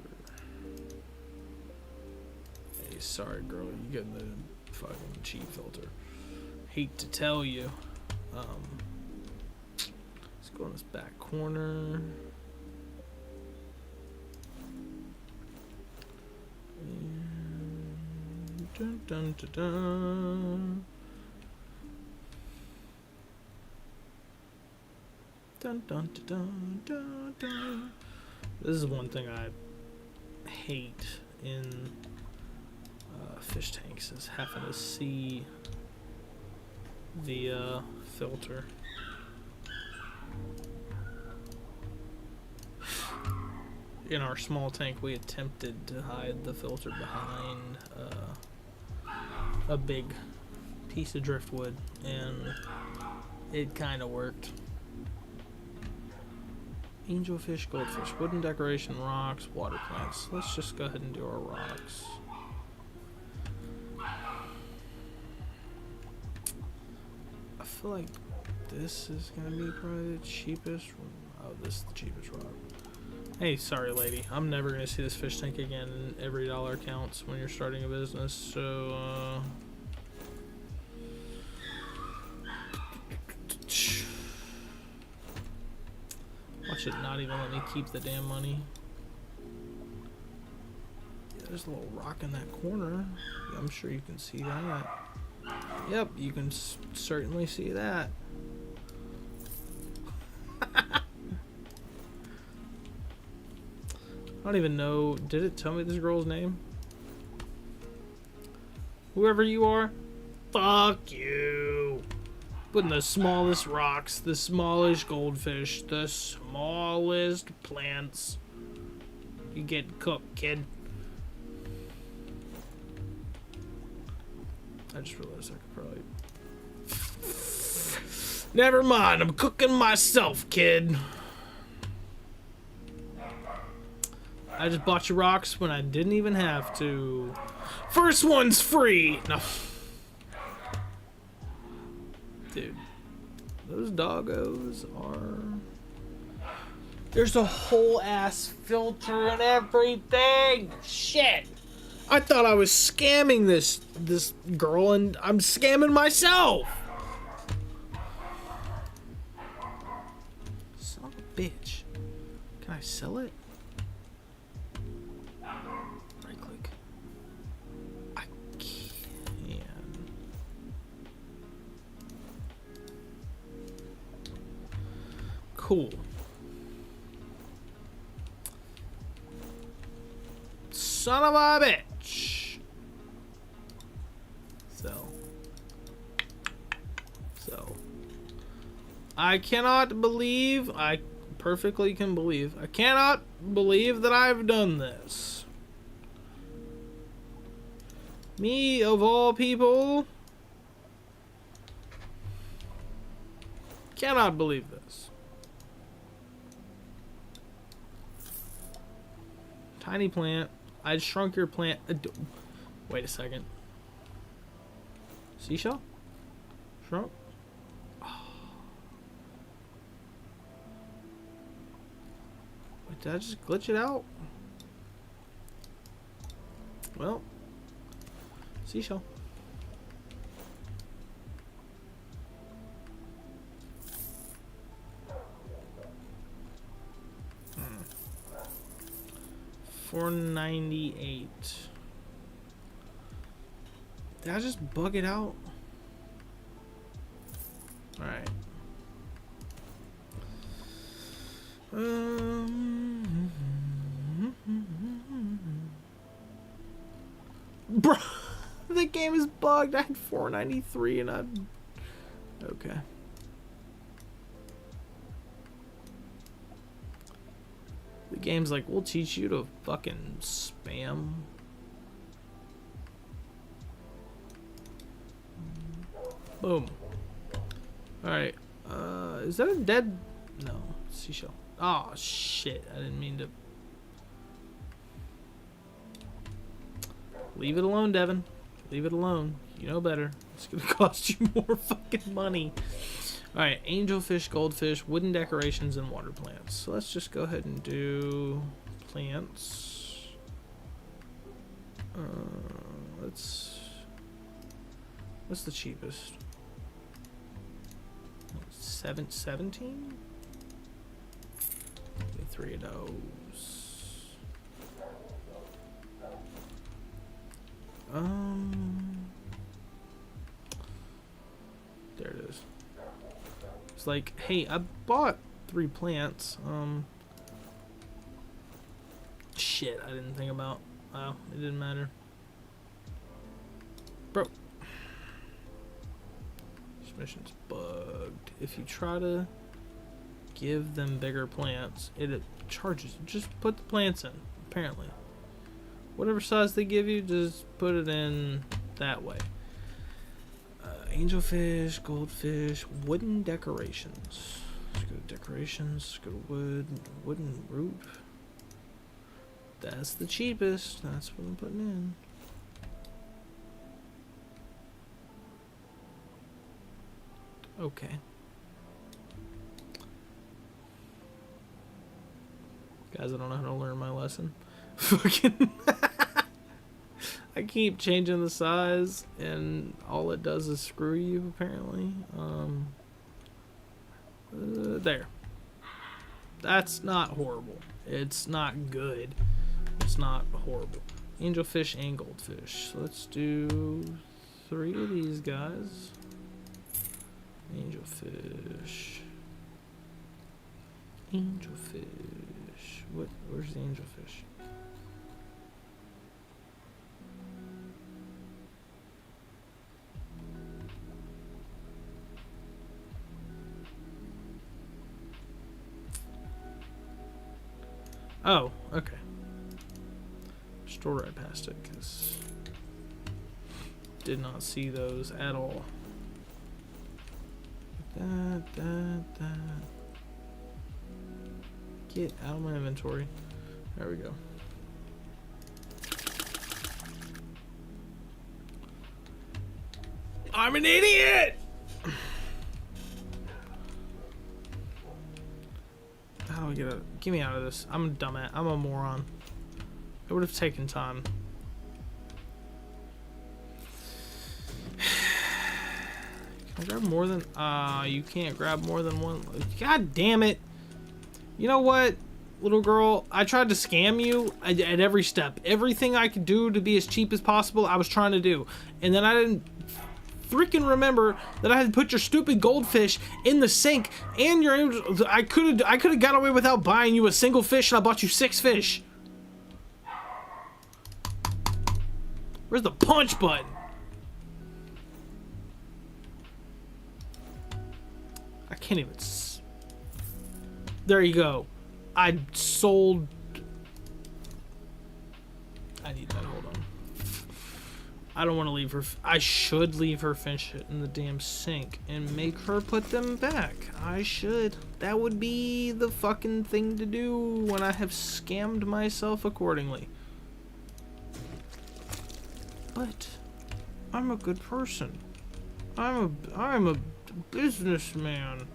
Hey, sorry girl, you getting the fucking cheap filter. Hate to tell you. Let's go in this back corner. Dun, dun, dun, dun. Dun, dun, dun, dun, dun. This is one thing I hate in fish tanks, is having to see the filter. In our small tank, we attempted to hide the filter behind a big piece of driftwood, and it kind of worked. Angelfish, goldfish, wooden decoration, rocks, water plants. Let's just go ahead and do our rocks. I feel like this is gonna be probably the cheapest. Oh, this is the cheapest rock. Hey, sorry lady, I'm never gonna see this fish tank again, and every dollar counts when you're starting a business, so watch it not even let me keep the damn money. Yeah, there's a little rock in that corner. Yeah, I'm sure you can see that. Yep, you can certainly see that. I don't even know. Did it tell me this girl's name? Whoever you are, fuck you. Putting the smallest rocks, the smallest goldfish, the smallest plants. You get cooked, kid. I just realized I could probably... Never mind, I'm cooking myself, kid. I just bought you rocks when I didn't even have to. First one's free! No. Dude. Those doggos are... There's a whole ass filter and everything! Shit! I thought I was scamming this girl, and I'm scamming myself! Son of a bitch. Can I sell it? Right click. I can. Cool. Son of a bitch. So. I cannot believe, I perfectly can believe, I cannot believe that I've done this. Me, of all people, cannot believe this. Tiny plant. I shrunk your plant. Wait a second. Seashell? Shrunk? Oh. Wait, did I just glitch it out? Well, seashell. $4.98. Did I just bug it out? All right. Bro, the game is bugged. I had $4.93 and I... Okay. game's like, we'll teach you to fucking spam. Boom. Alright. Is that a dead? No. Seashell. Oh, shit. I didn't mean to. Leave it alone, Devin. Leave it alone. You know better. It's gonna cost you more fucking money. Alright, angelfish, goldfish, wooden decorations, and water plants. So let's just go ahead and do plants. What's the cheapest? 17? Get 3 of those. There it is. It's like, hey, I bought 3 plants. Shit, I didn't think about. Wow, it didn't matter. Bro. This mission's bugged. If you try to give them bigger plants, it charges. Just put the plants in, apparently. Whatever size they give you, just put it in that way. Angelfish, goldfish, wooden decorations. Let's go to decorations, go to wood, wooden roof. That's the cheapest. That's what I'm putting in. Okay. Guys, I don't know how to learn my lesson. Fucking I keep changing the size and all it does is screw you, apparently. There. That's not horrible. It's not good. It's not horrible. Angelfish and goldfish. So let's do 3 of these guys. Angelfish. Angelfish. Where's the angelfish? Oh, okay. Strolled right past it because did not see those at all. Get out of my inventory. There we go. I'm an idiot! How do I get out? Get me out of this. I'm a dumbass. I'm a moron. It would have taken time. Can I grab more than... you can't grab more than one. God damn it. You know what, little girl? I tried to scam you at every step. Everything I could do to be as cheap as possible, I was trying to do. And then I didn't freaking remember that I had to put your stupid goldfish in the sink and your... I could have got away without buying you a single fish, and I bought you 6 fish. Where's the punch button? I can't even... There you go. I sold... I need that. Hold on. I don't want to leave her... I should leave her fish in the damn sink and make her put them back. I should. That would be the fucking thing to do when I have scammed myself accordingly. But I'm a good person. I'm a businessman.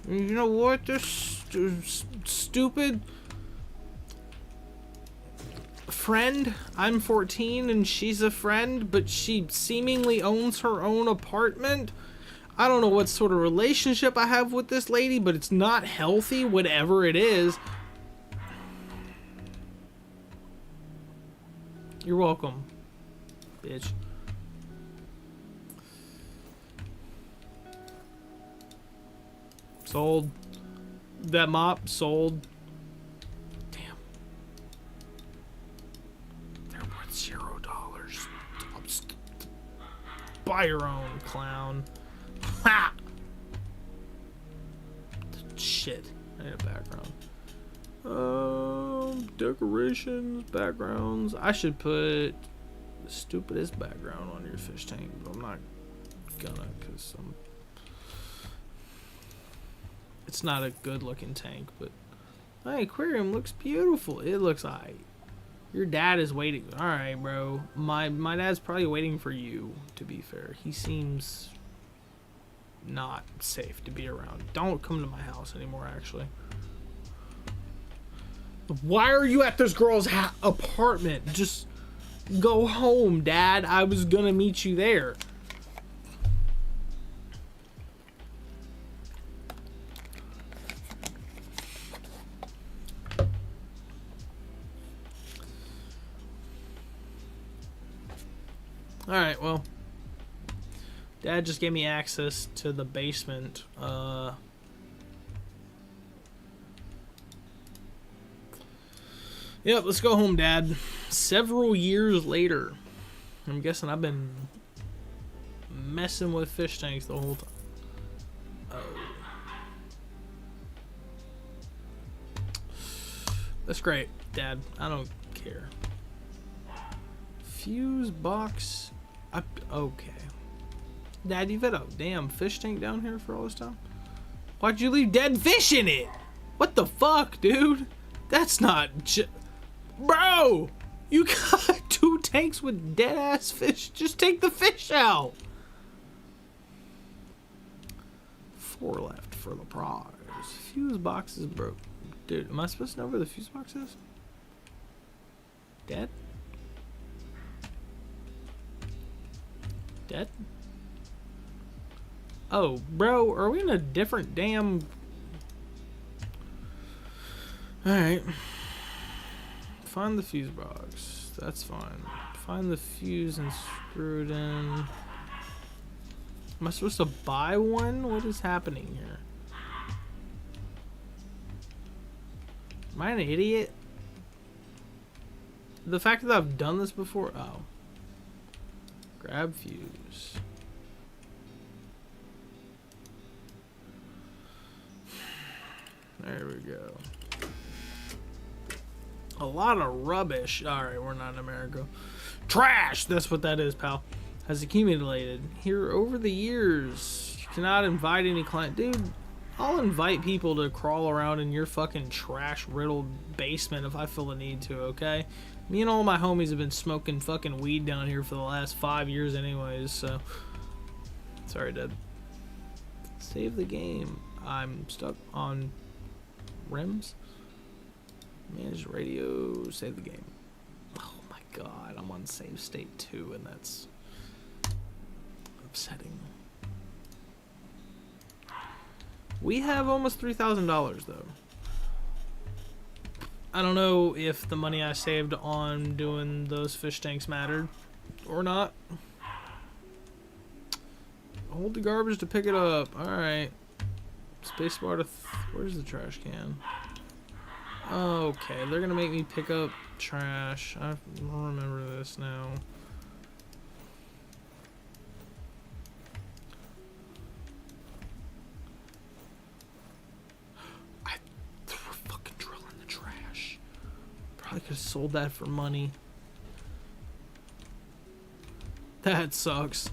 You know what? This stupid friend. I'm 14 and she's a friend, but she seemingly owns her own apartment. I don't know what sort of relationship I have with this lady, but it's not healthy, whatever it is. You're welcome, bitch. Sold. That mop sold. Damn. They're worth $0. Buy your own, clown. Ha! Shit. I need a background. Decorations, backgrounds. I should put the stupidest background on your fish tank, but I'm not gonna, because it's not a good looking tank. But my aquarium looks beautiful. It looks alright. Your dad is waiting. Alright, bro. My dad's probably waiting for you, to be fair. He seems not safe to be around. Don't come to my house anymore, actually. Why are you at this girl's apartment? Just go home, Dad. I was gonna meet you there. Alright, well. Dad just gave me access to the basement. Yep, let's go home, Dad. Several years later. I'm guessing I've been messing with fish tanks the whole time. Oh. That's great, Dad. I don't care. Fuse box. Okay. Dad, you've had a damn fish tank down here for all this time? Why'd you leave dead fish in it? What the fuck, dude? That's not Bro! You got 2 tanks with dead ass fish. Just take the fish out. 4 left for the prize. Fuse box is broke. Dude, am I supposed to know where the fuse box is? Dead? Dead? Oh, bro, are we in a different damn... Alright. Find the fuse box. That's fine. Find the fuse and screw it in. Am I supposed to buy one? What is happening here? Am I an idiot? The fact that I've done this before... Oh. Grab fuse. There we go. A lot of rubbish. Alright, we're not in America. Trash! That's what that is, pal. Has accumulated. Here over the years. You cannot invite any client. Dude, I'll invite people to crawl around in your fucking trash-riddled basement if I feel the need to, okay? Me and all my homies have been smoking fucking weed down here for the last 5 years anyways, so... Sorry, Dad. Save the game. I'm stuck on... rims? Manage radio, save the game. Oh my god, I'm on save state 2 and that's upsetting. We have almost $3,000 though. I don't know if the money I saved on doing those fish tanks mattered or not. Hold the garbage to pick it up. Alright. Spacebar to... where's the trash can? Okay, they're gonna make me pick up trash. I remember this now. I threw a fucking drill in the trash. Probably could have sold that for money. That sucks.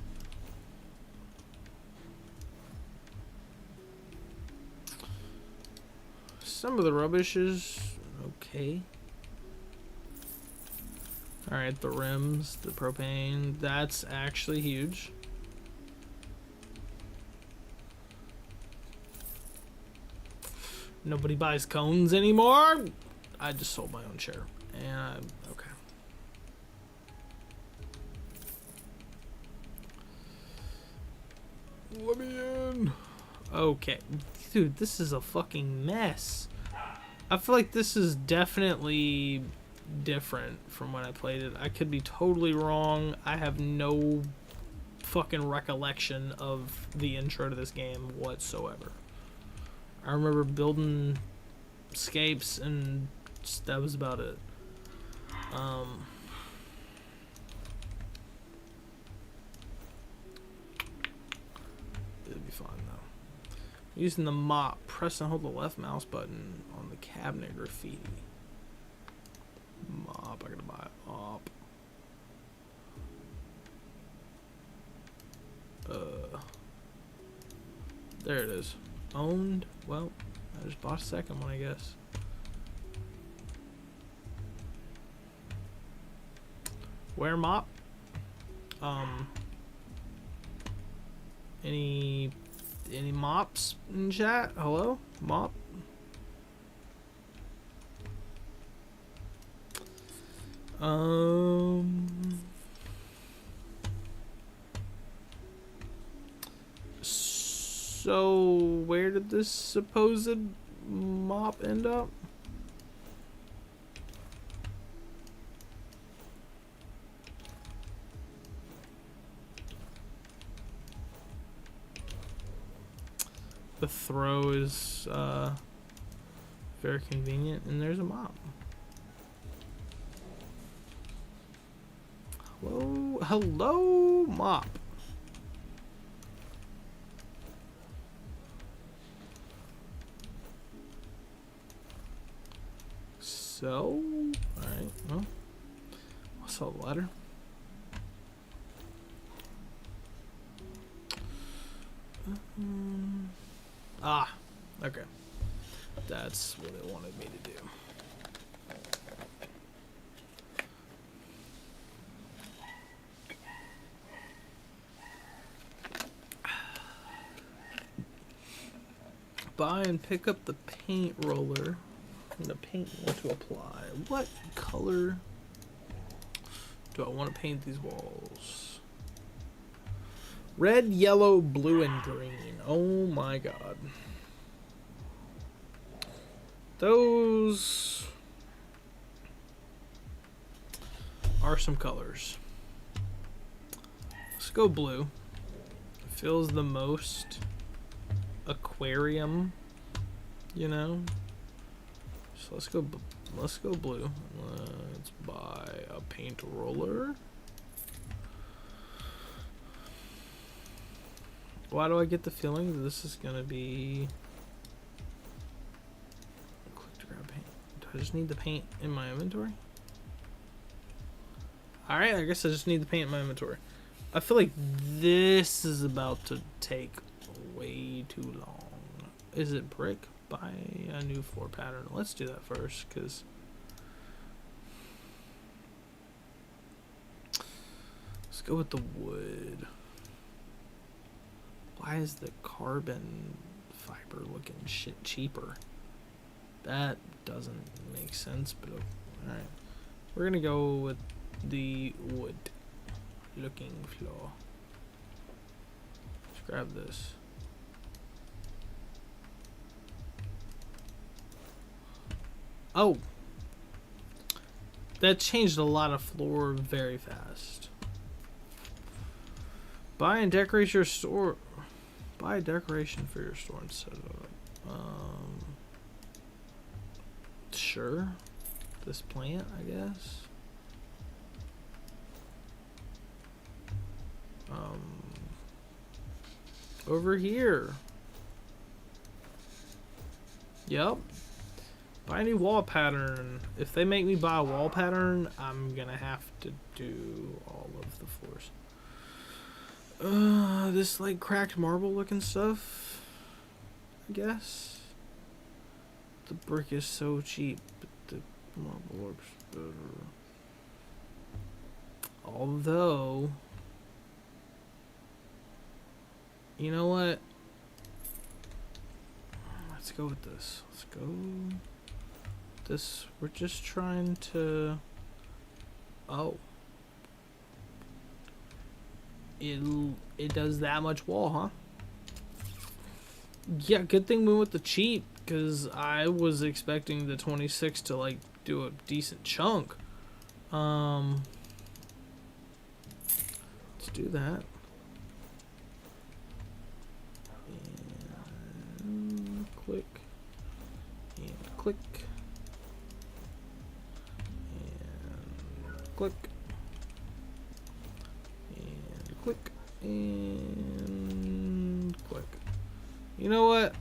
Some of the rubbish is okay. Alright, the rims, the propane, that's actually huge. Nobody buys cones anymore. I just sold my own share. And okay. Let me in. Okay. Dude, this is a fucking mess. I feel like this is definitely different from when I played it. I could be totally wrong. I have no fucking recollection of the intro to this game whatsoever. I remember building escapes and that was about it. It'll be fine though. Using the mop, press and hold the left mouse button on the cabinet graffiti. mop. I gotta buy a mop. There it is. Owned. Well, I just bought a second one, I guess. Where mop? Any mops in chat? Hello? Mop? So where did this supposed mop end up? The throw is very convenient, and there's a mop. Hello, mop. So, alright, well, what's the ladder? Okay. That's what it wanted me to do. Buy and pick up the paint roller and the paint you want to apply. What color do I want to paint these walls? Red, yellow, blue, and green. Oh my god. Those are some colors. Let's go blue. It feels the most aquarium, you know. So let's go blue. Let's buy a paint roller. Why do I get the feeling that this is gonna be... Click to grab paint. Do I just need the paint in my inventory? Alright, I guess I just need the paint in my inventory. I feel like this is about to take way too long. Is it brick? Buy a new floor pattern. Let's do that first, because let's go with the wood. Why is the carbon fiber looking shit cheaper? That doesn't make sense, but alright. We're gonna go with the wood looking floor. Let's grab this. Oh! That changed a lot of floor very fast. Buy and decorate your store. Buy a decoration for your store and set it up. Sure. This plant, I guess. Over here. Yep. Buy a new wall pattern. If they make me buy a wall pattern, I'm gonna have to do all of the floors. This like cracked marble looking stuff, I guess. The brick is so cheap, but the marble looks better. Although, you know what? Let's go with this. Let's go this. We're just trying to... Oh. It does that much wall, huh? Yeah, good thing we went with the cheap, because I was expecting the 26 to like do a decent chunk. Let's do that. And click. And click. And click. Click and click. You know what?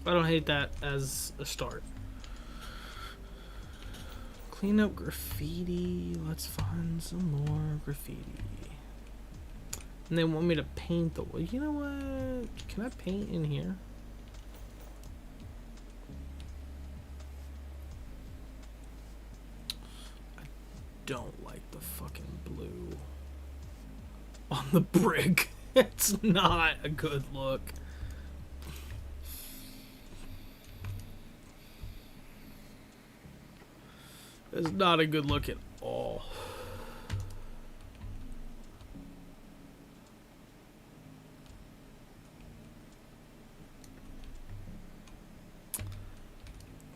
I don't hate that as a start. Clean up graffiti. Let's find some more graffiti. And they want me to paint the wall. You know what? Can I paint in here? I don't like the fucking blue on the brick. It's not a good look. It's not a good look at all.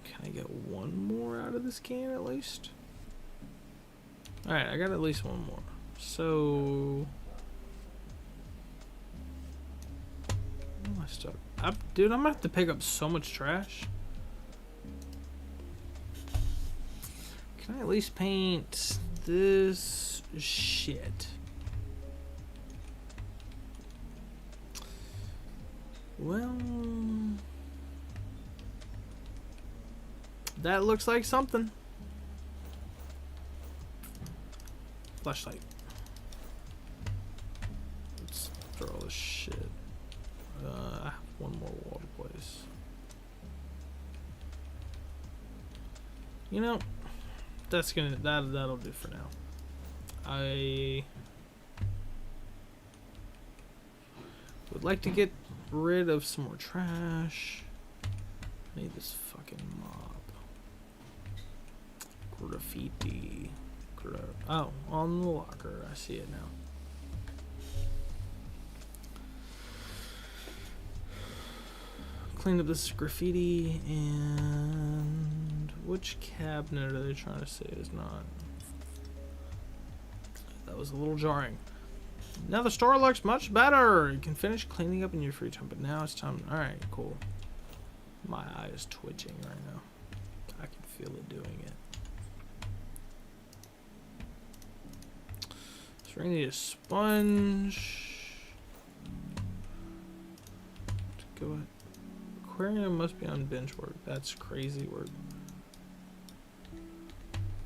Can I get one more out of this can at least? Alright, I got at least one more. So... where am I stuck? Dude, I'm gonna have to pick up so much trash. Can I at least paint this shit? Well, that looks like something. Flashlight. Let's throw all this shit. I have one more wall to place. You know, that'll do for now. I would like to get rid of some more trash. I need this fucking mop. Graffiti. Oh, on the locker. I see it now. Clean up this graffiti, and which cabinet are they trying to say is not? That was a little jarring. Now the store looks much better. You can finish cleaning up in your free time, but now it's time. Alright, cool. My eye is twitching right now. I can feel it doing it. So we need a sponge. Go ahead. Aquarium must be on bench work. That's crazy work.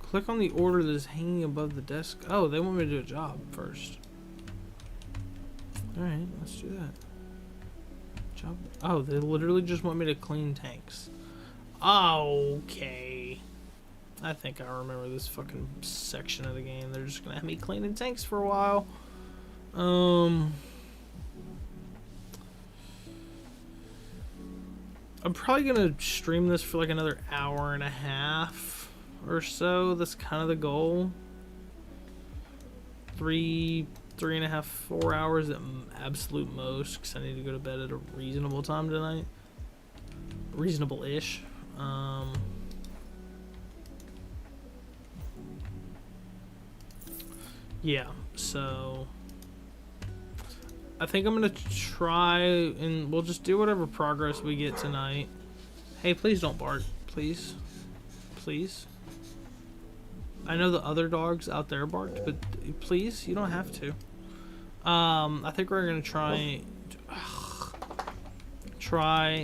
Click on the order that is hanging above the desk. Oh, they want me to do a job first. Alright, let's do that. Job. Oh, they literally just want me to clean tanks. Okay. I think I remember this fucking section of the game. They're just gonna have me cleaning tanks for a while. I'm probably gonna stream this for like another hour and a half or so. That's kind of the goal. 3.5, 4 hours at absolute most, because I need to go to bed at a reasonable time tonight. Reasonable-ish. Yeah, so I think I'm gonna try, and we'll just do whatever progress we get tonight. Hey, please don't bark, please, please. I know the other dogs out there barked, but please, you don't have to. I think we're gonna try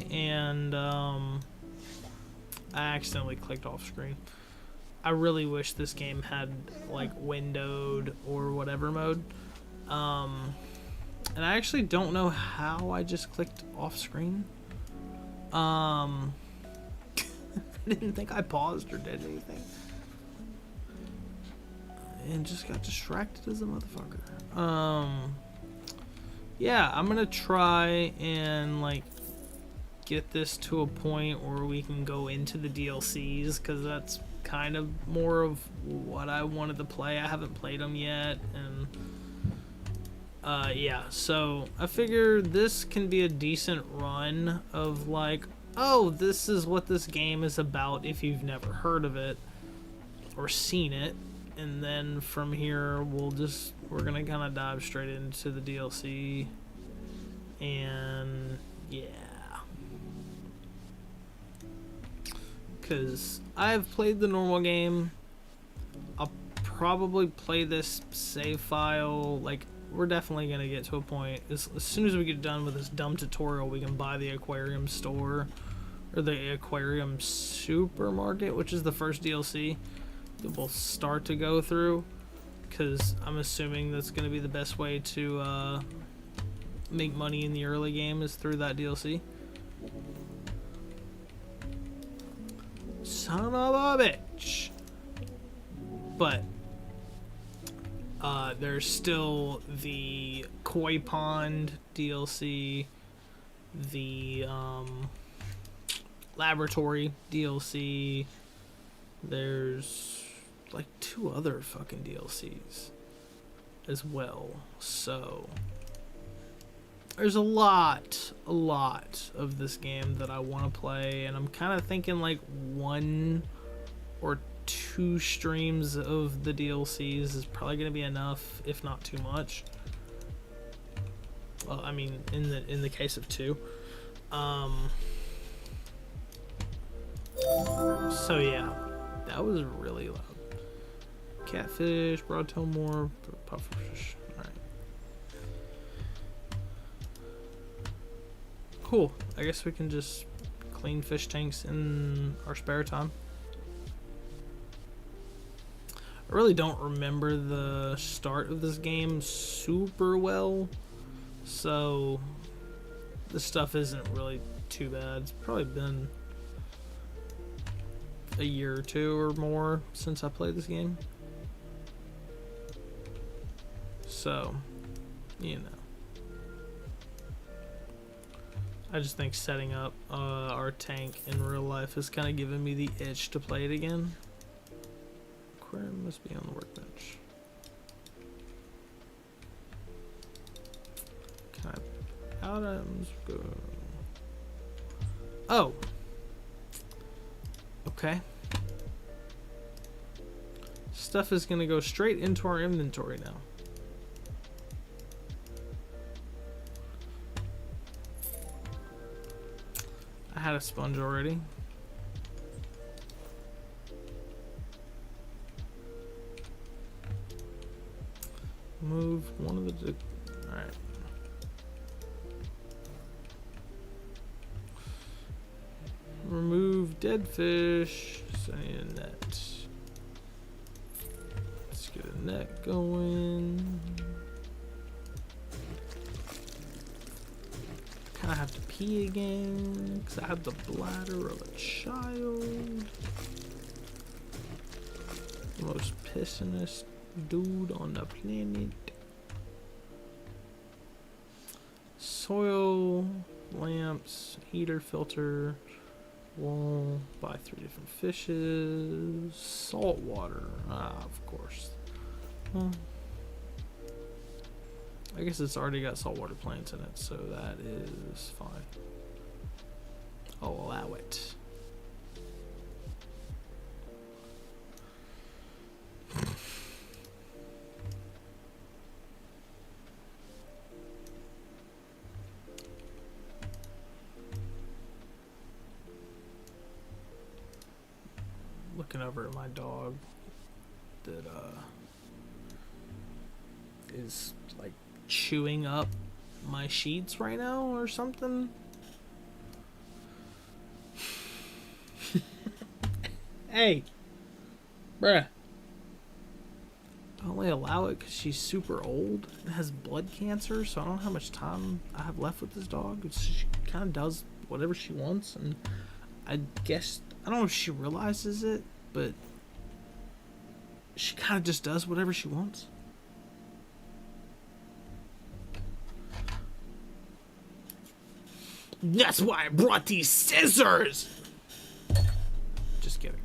and I accidentally clicked off screen. I really wish this game had like windowed or whatever mode. And I actually don't know how I just clicked off screen. I didn't think I paused or did anything. And just got distracted as a motherfucker. Yeah, I'm gonna try and like get this to a point where we can go into the DLCs, because that's kind of more of what I wanted to play. I haven't played them yet, and yeah, so I figure this can be a decent run of like, oh, this is what this game is about if you've never heard of it or seen it. And then from here we're gonna kind of dive straight into the DLC, and yeah, because I've played the normal game. I'll probably play this save file. Like, we're definitely gonna get to a point as soon as we get done with this dumb tutorial, we can buy the aquarium store or the aquarium supermarket, which is the first DLC. that we'll start to go through, because I'm assuming that's going to be the best way to make money in the early game is through that DLC. Son of a bitch. But there's still the Koi Pond DLC, the Laboratory DLC. There's like 2 other fucking DLCs as well. So there's a lot of this game that I want to play, and I'm kind of thinking like 1 or 2 streams of the DLCs is probably going to be enough, if not too much. Well, I mean, in the case of 2. So yeah, that was really loud. Catfish, broadtail moor, pufferfish. All right. Cool. I guess we can just clean fish tanks in our spare time. I really don't remember the start of this game super well, so this stuff isn't really too bad. It's probably been a year or 2 or more since I played this game. So, you know. I just think setting up our tank in real life has kind of given me the itch to play it again. Aquarium must be on the workbench. Can I items go? Oh. Okay. Stuff is gonna go straight into our inventory now. I had a sponge already. Move one of the... Alright. Remove dead fish. Send a net. Let's get a net going. Kinda have to pee again because I have the bladder of a child. The most pissinest dude on the planet. Soil, lamps, heater, filter, wall, buy 3 different fishes, salt water, of course. Well, I guess it's already got saltwater plants in it, so that is fine. I'll allow it. Looking over at my dog that is like chewing up my sheets right now or something. Hey, bruh. I only allow it because she's super old and has blood cancer, so I don't know how much time I have left with this dog. She kind of does whatever she wants, and I guess, I don't know if she realizes it, but she kind of just does whatever she wants. That's why I brought these scissors! Just kidding.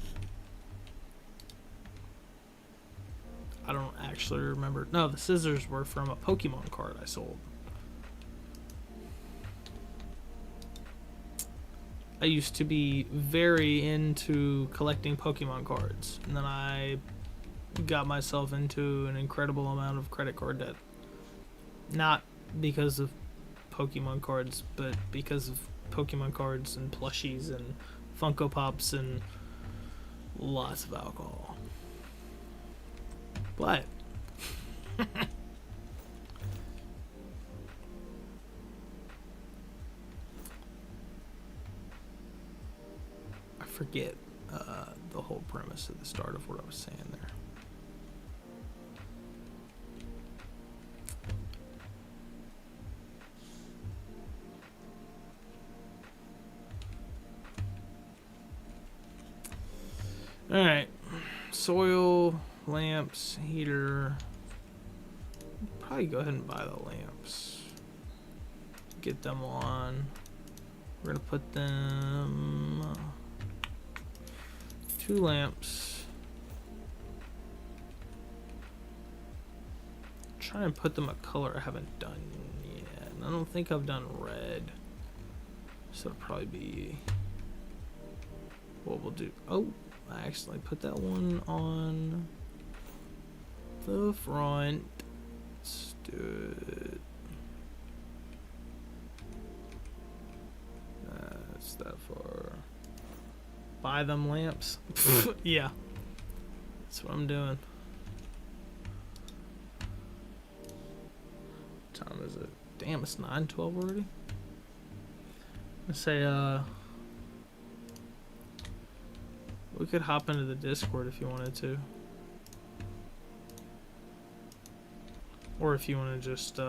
I don't actually remember. No, the scissors were from a Pokemon card I sold. I used to be very into collecting Pokemon cards, and then I got myself into an incredible amount of credit card debt. Not because of Pokemon cards, but because of Pokemon cards and plushies and Funko Pops and lots of alcohol. But I forget the the whole premise at the start of what I was saying there. Alright, soil, lamps, heater. Probably go ahead and buy the lamps. Get them on. We're gonna put them 2 lamps. Try and put them a color I haven't done yet. I don't think I've done red. So it'll probably be what we'll do. Oh, I accidentally put that one on the front. Let's do it. That's that far. Buy them lamps. Yeah, that's what I'm doing. What time is it? Damn, it's 9:12 already. Let's say we could hop into the Discord if you wanted to. Or if you want to just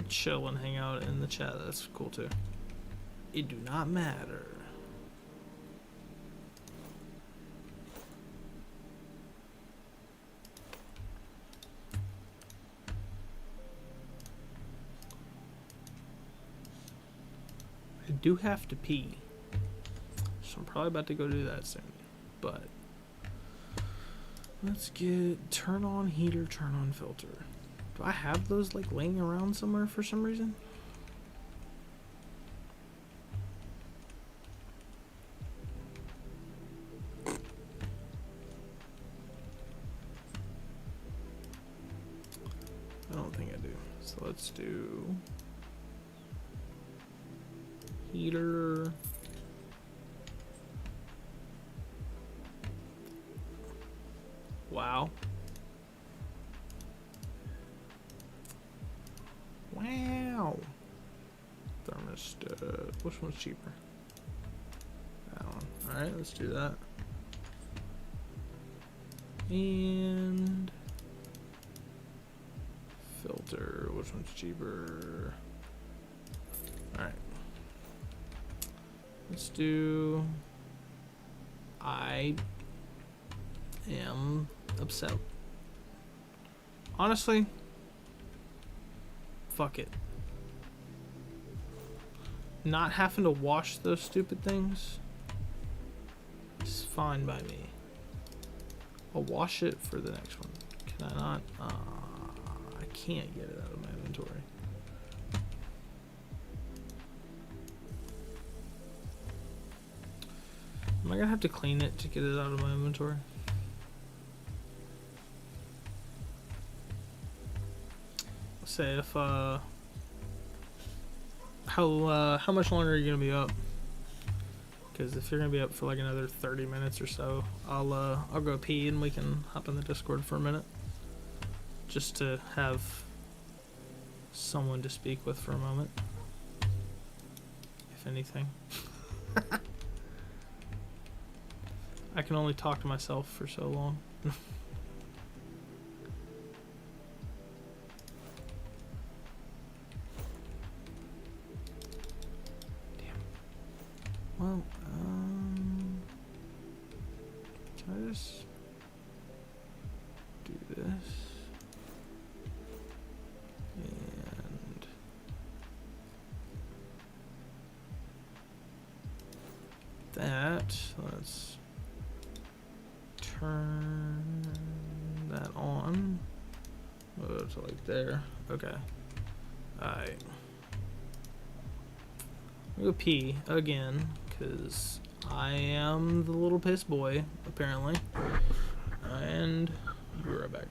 chill and hang out in the chat, that's cool too. It do not matter. I do have to pee. So I'm probably about to go do that soon. But let's get turn on heater, turn on filter. Do I have those like laying around somewhere for some reason? I don't think I do. So let's do heater. Wow. Wow. Thermostat. Which one's cheaper? That one. Alright, let's do that. And filter. Which one's cheaper? Alright. Let's do I am upset. Honestly, fuck it. Not having to wash those stupid things is fine by me. I'll wash it for the next one. Can I not? I can't get it out of my inventory. Am I gonna have to clean it to get it out of my inventory? Say if how much longer are you gonna be up? Because if you're gonna be up for like another 30 minutes or so, I'll go pee and we can hop in the Discord for a minute, just to have someone to speak with for a moment, if anything. I can only talk to myself for so long. Well, can I just do this? And that, let's turn that on. Oh, to like there. Okay. Alright. I'm gonna go pee again, because I am the little piss boy, apparently. And I'll be right back.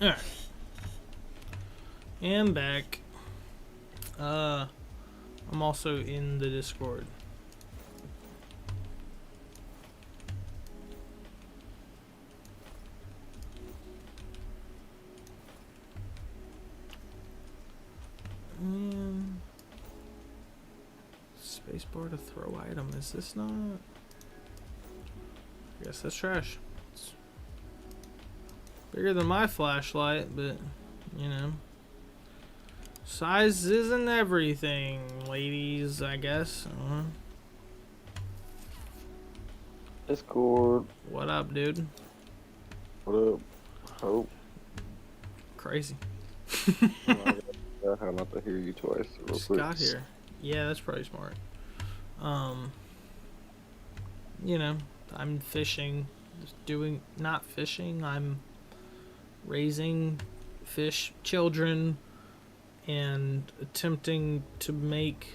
Alright. And back. I'm also in the Discord. Spacebar to throw item. Is this not? I guess that's trash. It's bigger than my flashlight, but you know. Size isn't everything, ladies, I guess. Discord. What up, dude? What up? Hope. Crazy. I'm about to hear you twice. Just got here. Yeah, that's probably smart. You know, I'm fishing. Just not fishing. I'm raising fish children and attempting to make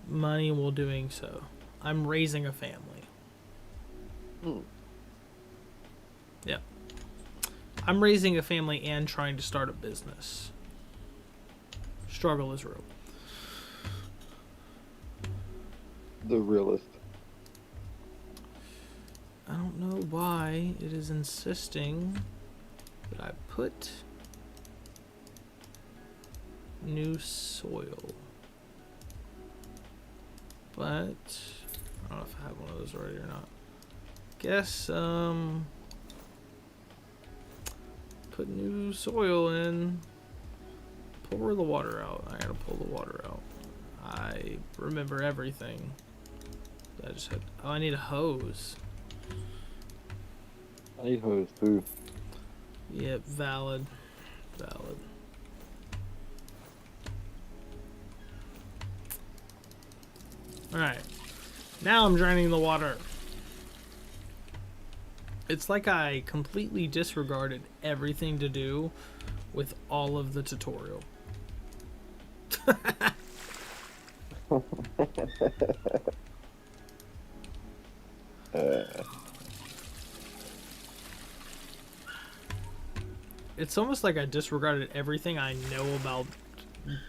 money while doing so. I'm raising a family. Yeah. I'm raising a family and trying to start a business. Struggle is real. The realist. I don't know why it is insisting that I put new soil. But I don't know if I have one of those already or not. Guess put new soil in. Pour the water out. I gotta pull the water out. I remember everything. I just had. Oh, I need a hose. I need hose too. Yep, valid. Valid. Alright. Now I'm draining the water. It's like I completely disregarded everything to do with all of the tutorial. It's almost like I disregarded everything I know about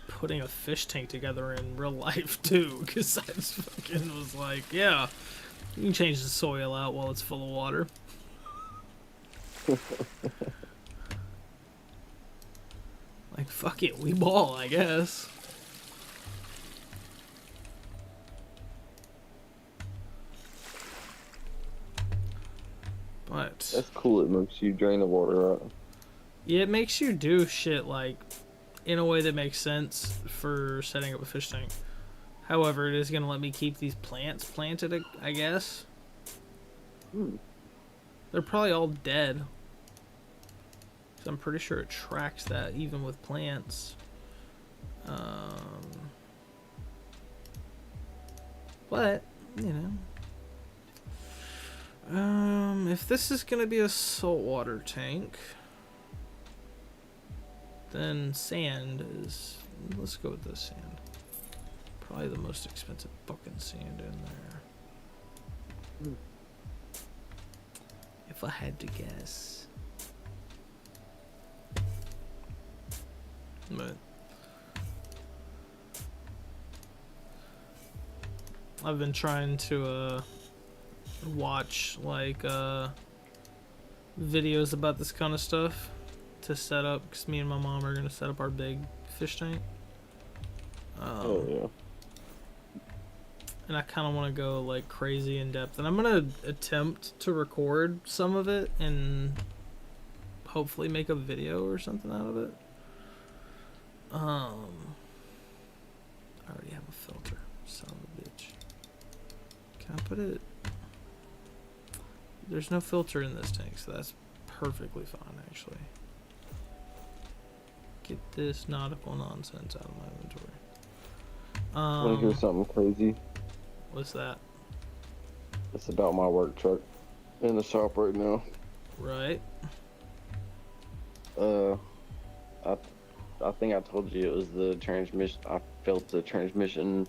putting a fish tank together in real life too, because I just fucking was like, yeah, you can change the soil out while it's full of water. Like, fuck it, we ball, I guess. But that's cool. It makes you drain the water out. Yeah, it makes you do shit like in a way that makes sense for setting up a fish tank. However, it is gonna let me keep these plants planted, I guess. They're probably all dead. So I'm pretty sure it tracks that even with plants. But, you know. If this is gonna be a saltwater tank, then sand is... Let's go with this sand. Probably the most expensive fucking sand in there. If I had to guess. But I've been trying to watch like videos about this kind of stuff to set up, because me and my mom are gonna set up our big fish tank. Oh yeah. And I kind of want to go like crazy in depth, and I'm gonna attempt to record some of it and hopefully make a video or something out of it. I already have a filter, son of a bitch. Can I put it? There's no filter in this tank, so that's perfectly fine, actually. Get this nautical nonsense out of my inventory. Want to hear something crazy? What's that? It's about my work truck in the shop right now. Right. I think I told you it was the transmission. I felt the transmission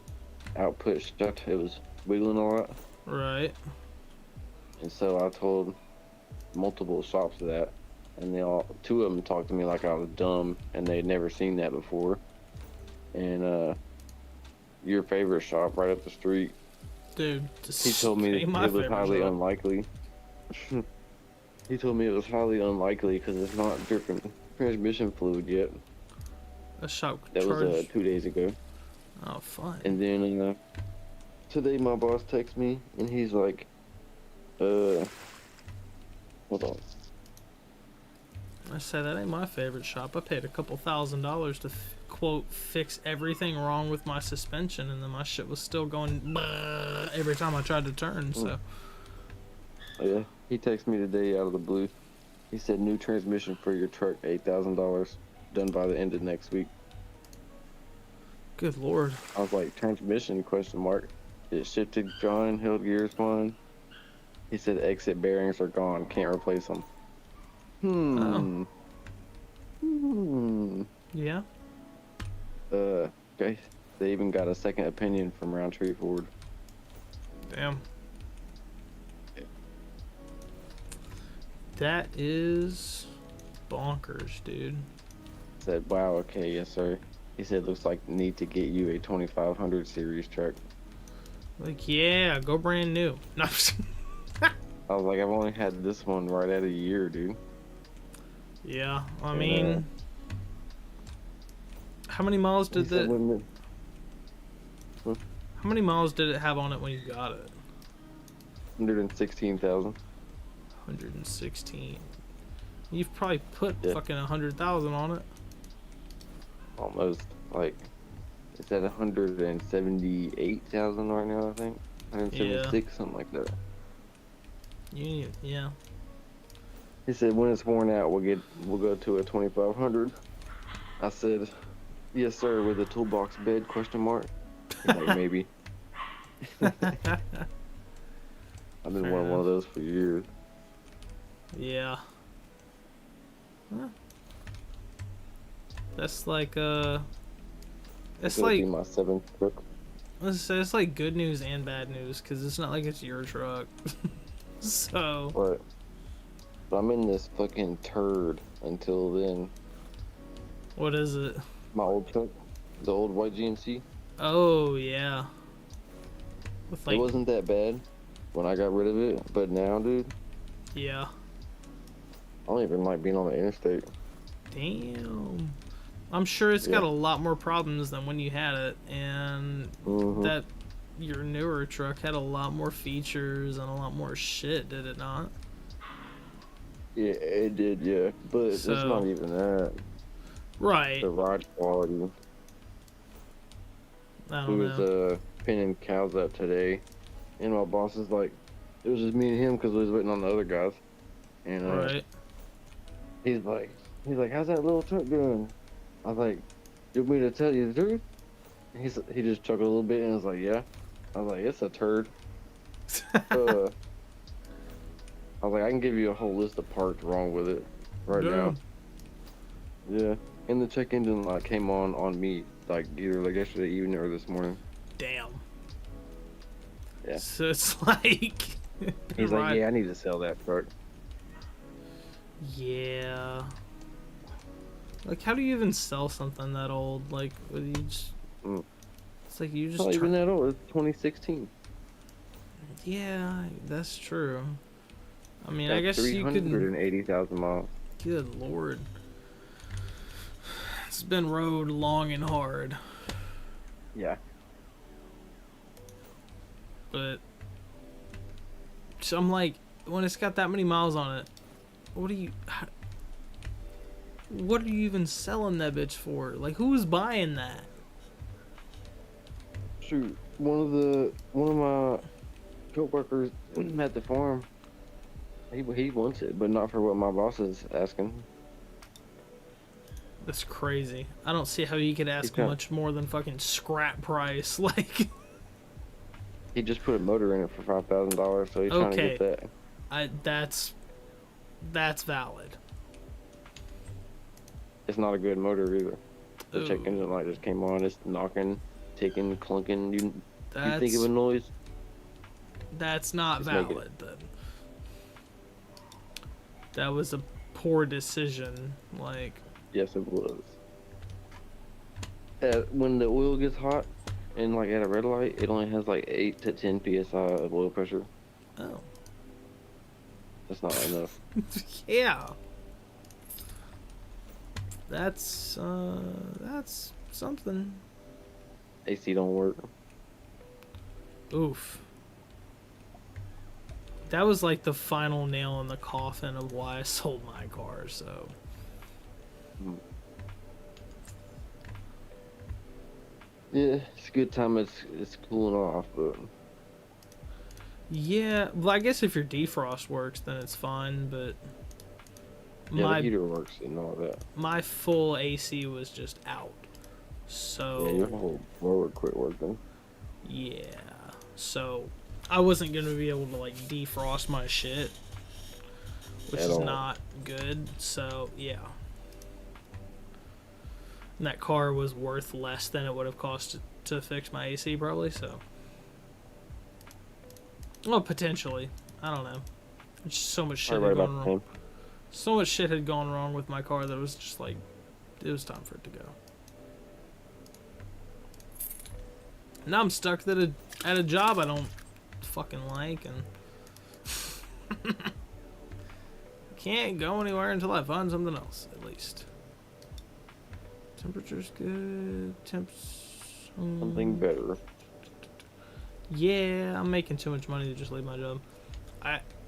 output stuck. It was wiggling a lot. Right. And so I told multiple shops that. and two of them talked to me like I was dumb, and they'd never seen that before. And your favorite shop right up the street, Dude, he told me ain't my it was favorite highly shop. unlikely. He told me it was highly unlikely because it's not dripping transmission fluid yet. A shop That was charge. 2 days ago. Oh, fun. And then today my boss texts me and he's like, hold on. I said that ain't my favorite shop. I paid a couple $1,000 to quote fix everything wrong with my suspension, and then my shit was still going every time I tried to turn. So Yeah, he texted me today out of the blue. He said new transmission for your truck, $8,000, done by the end of next week. good lord. I was like, transmission? Question mark. It shifted fine, held gears fine. He said exit bearings are gone, can't replace them. Oh, Hmm. yeah. Okay. They even got a second opinion from Roundtree Ford. Damn. That is bonkers, dude. Said, wow, okay, yes, sir. He said, looks like need to get you a 2500 series truck. Like, yeah, go brand new. No. I was like, I've only had this one right at a year, dude. Yeah, I And, mean, how many miles he did said, the? How many miles did it have on it when you got it? 116,000. 116. You've probably put Yeah. fucking 100,000 on it. Almost. Like, it's at 178,000 right now, I think. 176, something like that. Yeah. He said, when it's worn out, we'll go to a 2500. I said, yes, sir, with a toolbox bed, question mark. He's like, maybe. I've been Fair wanting one of enough. those for years. Yeah. Huh. That's like it's It'll be like my 7th truck. let's say it's like good news and bad news because it's not like it's your truck. So But I'm in this fucking turd until then. what is it? My old truck, the old white GMC. Oh yeah. With It like wasn't that bad when I got rid of it, but now, dude, yeah. I don't even like being on the interstate. Damn. I'm sure it's got Yeah. a lot more problems than when you had it, and Mm-hmm. that your newer truck had a lot more features and a lot more shit, did it not? Yeah, it did, yeah. But it's So not even that. right. The ride quality. I We don't was know. pinning cows up today, and my boss is like, it was just me and him because we was waiting on the other guys, and Right. he's like, how's that little truck doing? I was like, you want me to tell you the truth? He just chuckled a little bit and was like, yeah. I was like, it's a turd. I was like, I can give you a whole list of parts wrong with it right now. Yeah. And the check engine light came on me like either like yesterday evening or this morning. Damn. Yeah. So it's like He's like, right. yeah, I need to sell that truck. Yeah. Like, how do you even sell something that old? Like, you just, Mm. it's like you It's just not even that old. It's 2016. Yeah, that's true. I mean, Got I guess you could. 380,000 miles. Good lord. It's been rode long and hard, Yeah. but so I'm like, when it's got that many miles on it, what are you even selling that bitch for? Like, who's buying that? Shoot, one of my coworkers at the farm, he wants it, but not for what my boss is asking. That's crazy. I don't see how you could ask trying- much more than fucking scrap price. Like, He just put a motor in it for $5,000, so he's trying to get that. that's valid. It's not a good motor either. The check Ooh. engine light just came on. It's knocking, ticking, clunking. You think of That's a noise? that's not Just make it. valid then. That was a poor decision. Like, Yes, it was. When the oil gets hot and like at a red light, it only has like 8 to 10 psi of oil pressure. oh, That's not enough. yeah. That's something. AC don't work. Oof. That was like the final nail in the coffin of why I sold my car, so. Mm. Yeah, it's a good time. It's cooling off, but Yeah, well, I guess if your defrost works, then it's fine, but yeah, the my heater works and all that. my full AC was just out. Yeah, your So, whole blower quit working. yeah. So, I wasn't going to be able to like defrost my shit, which At is all. not good. So, yeah. And that car was worth less than it would have cost to fix my AC, probably, so. Well, potentially. I don't know. Just so much shit Right had about gone the wrong. same. So much shit had gone wrong with my car that it was just like, it was time for it to go. Now I'm stuck at a job I don't fucking like, and can't go anywhere until I find something else, at least. Temperature's good. Temps. Something better. Yeah, I'm making too much money to just leave my job.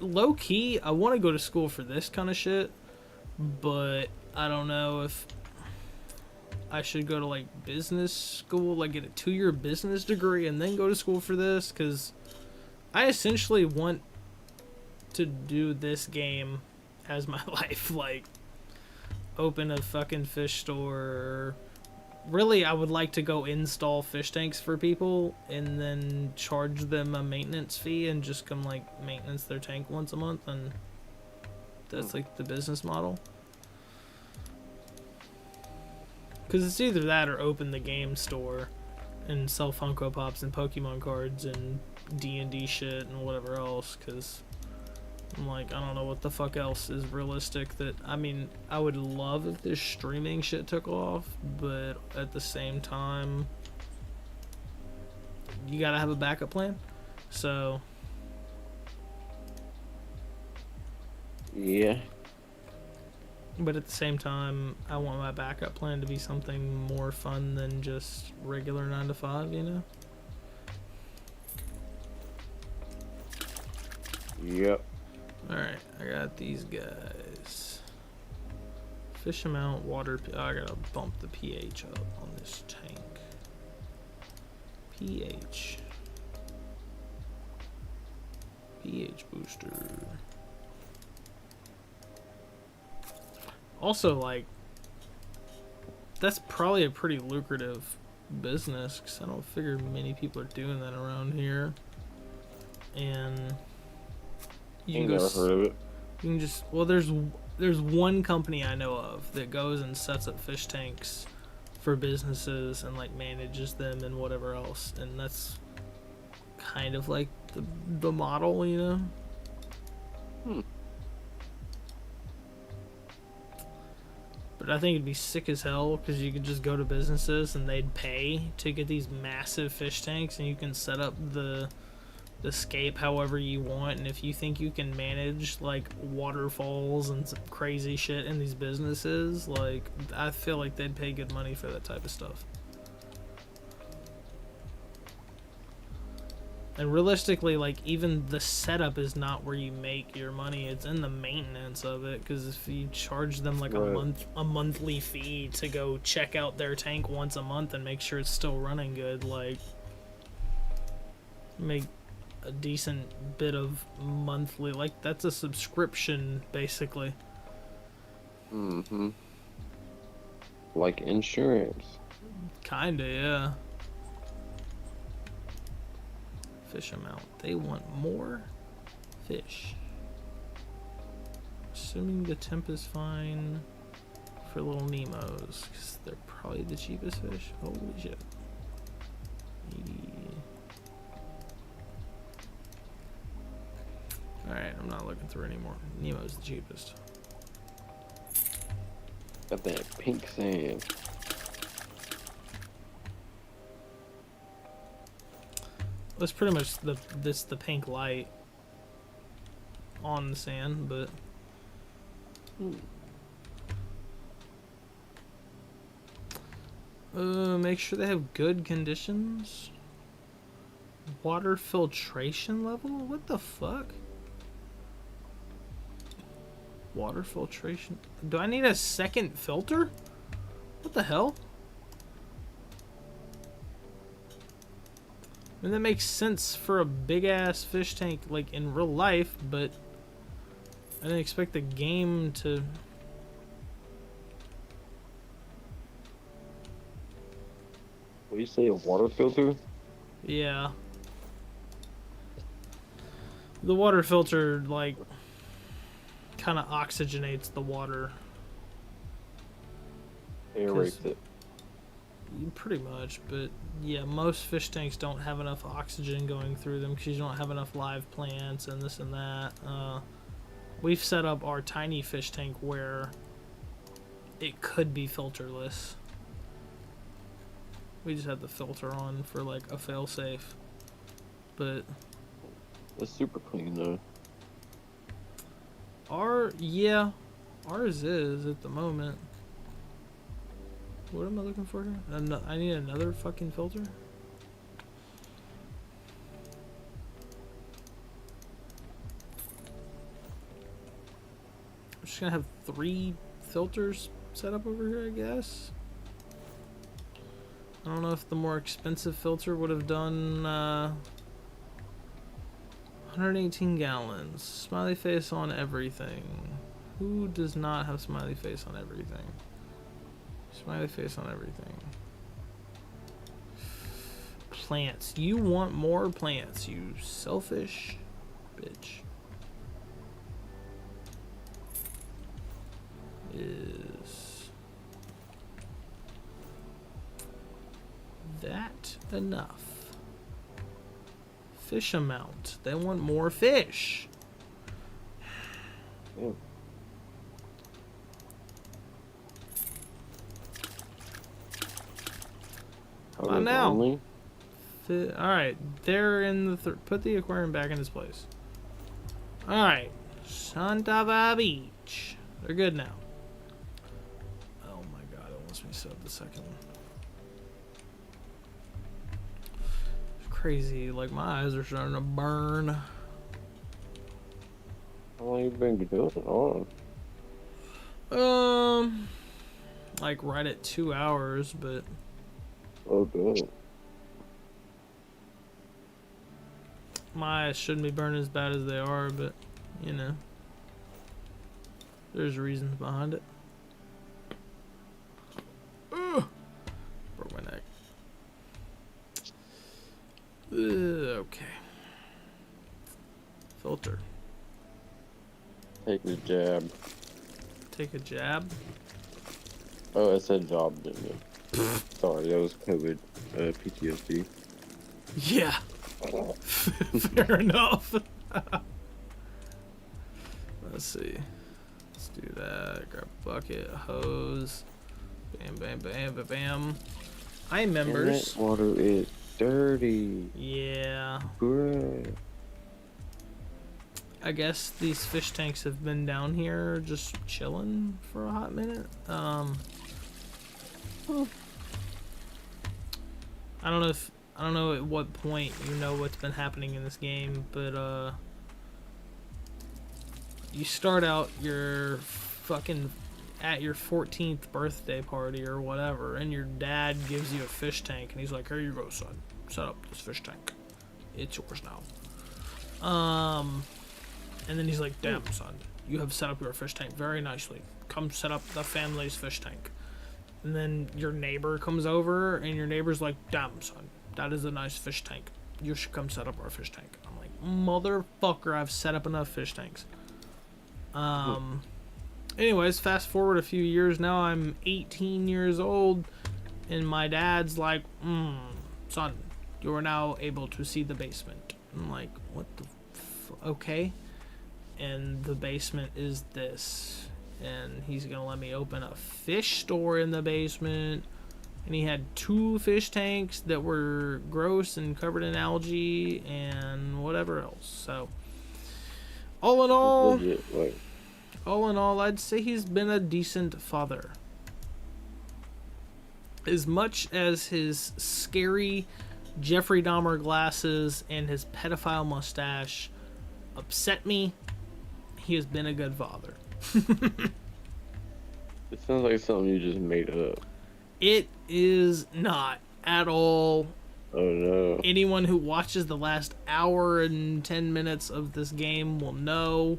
Low key, I want to go to school for this kind of shit, but I don't know if I should go to like business school, like get a 2-year business degree and then go to school for this, because I essentially want to do this game as my life, like open a fucking fish store. Really, I would like to go install fish tanks for people and then charge them a maintenance fee and just come like maintenance their tank once a month, and that's like the business model. Because it's either that or open the game store and sell Funko Pops and Pokemon cards and D&D shit and whatever else, because I'm like, I don't know what the fuck else is realistic that, I mean, I would love if this streaming shit took off, but at the same time, you gotta have a backup plan. So, Yeah. but at the same time, I want my backup plan to be something more fun than just regular 9 to 5, you know? Yep. Alright, I got these guys. Fish amount, water. I gotta bump the pH up on this tank. pH. pH booster. Also, like, that's probably a pretty lucrative business, because I don't figure many people are doing that around here. And you Ain't can go. never heard of it. You can just, well, there's one company I know of that goes and sets up fish tanks for businesses and like manages them and whatever else, and that's kind of like the model, you know. But I think it'd be sick as hell because you could just go to businesses and they'd pay to get these massive fish tanks, and you can set up the scape however you want, and if you think you can manage like waterfalls and some crazy shit in these businesses, like, I feel like they'd pay good money for that type of stuff. And realistically, like, even the setup is not where you make your money, it's in the maintenance of it, because if you charge them like Right. a monthly fee to go check out their tank once a month and make sure it's still running good, like, make a decent bit of monthly, like, that's a subscription basically. Mm-hmm. Like insurance. Kinda, yeah. Fish amount, they want more fish, assuming the temp is fine for little Nemos, because they're probably the cheapest fish. Holy shit. 80. Alright, I'm not looking through anymore. Nemo's the cheapest. Got that pink sand. It's pretty much the pink light on the sand, but make sure they have good conditions. Water filtration level? What the fuck? Water filtration. Do I need a second filter? What the hell? I mean, that makes sense for a big ass fish tank, like in real life, but I didn't expect the game to. What do you say, a water filter? Yeah. The water filter, like, kind of oxygenates the water. Aerates it. Pretty much, but yeah, most fish tanks don't have enough oxygen going through them because you don't have enough live plants and this and that. We've set up our tiny fish tank where it could be filterless. We just had the filter on for like a failsafe, but it's super clean though. ours is at the moment. What am I looking for here? I need another fucking filter. I'm just gonna have 3 filters set up over here, I guess. I don't know if the more expensive filter would have done 118 gallons. Smiley face on everything. Who does not have smiley face on everything? Smiley face on everything. Plants. You want more plants, you selfish bitch. Is that enough? Fish amount. They want more fish. Yeah. Come on now. Alright, they're in the put the aquarium back in its place. Alright, Santa Beach. They're good now. Oh my god, it wants me to set up the second one. It's crazy, like my eyes are starting to burn. How long you been doing it on? Like right at 2 hours, but Oh good. my eyes shouldn't be burning as bad as they are, but you know, there's reasons behind it. Ugh. Broke my neck. Okay. Filter. Take the jab. Take a jab. Oh, I said job, didn't it? Sorry, that was COVID. PTSD. Yeah. Fair enough. Let's see. Let's do that. Grab a bucket, a hose. Bam, bam, bam, bam, bam. Hi, members. That water is dirty. Yeah. Great. I guess these fish tanks have been down here just chilling for a hot minute. I don't know at what point you know what's been happening in this game, but you start out your fucking at your 14th birthday party or whatever, and your dad gives you a fish tank, and he's like, "Here you go, son. Set up this fish tank. It's yours now." And then he's like, "Damn, son, you have set up your fish tank very nicely. Come set up the family's fish tank." And then your neighbor comes over, and your neighbor's like, "Damn, son, that is a nice fish tank. You should come set up our fish tank." I'm like, "Motherfucker, I've set up enough fish tanks." Anyways, fast forward a few years now, I'm 18 years old, and my dad's like, "Son, you are now able to see the basement." I'm like, "What the okay." And the basement is this. and he's gonna let me open a fish store in the basement. And he had 2 fish tanks that were gross and covered in algae and whatever else. So, all in all, Legit, like, I'd say he's been a decent father. As much as his scary Jeffrey Dahmer glasses and his pedophile mustache upset me, he has been a good father. it sounds like something you just made up. It is not at all. Oh no. Anyone who watches the last hour and 10 minutes of this game will know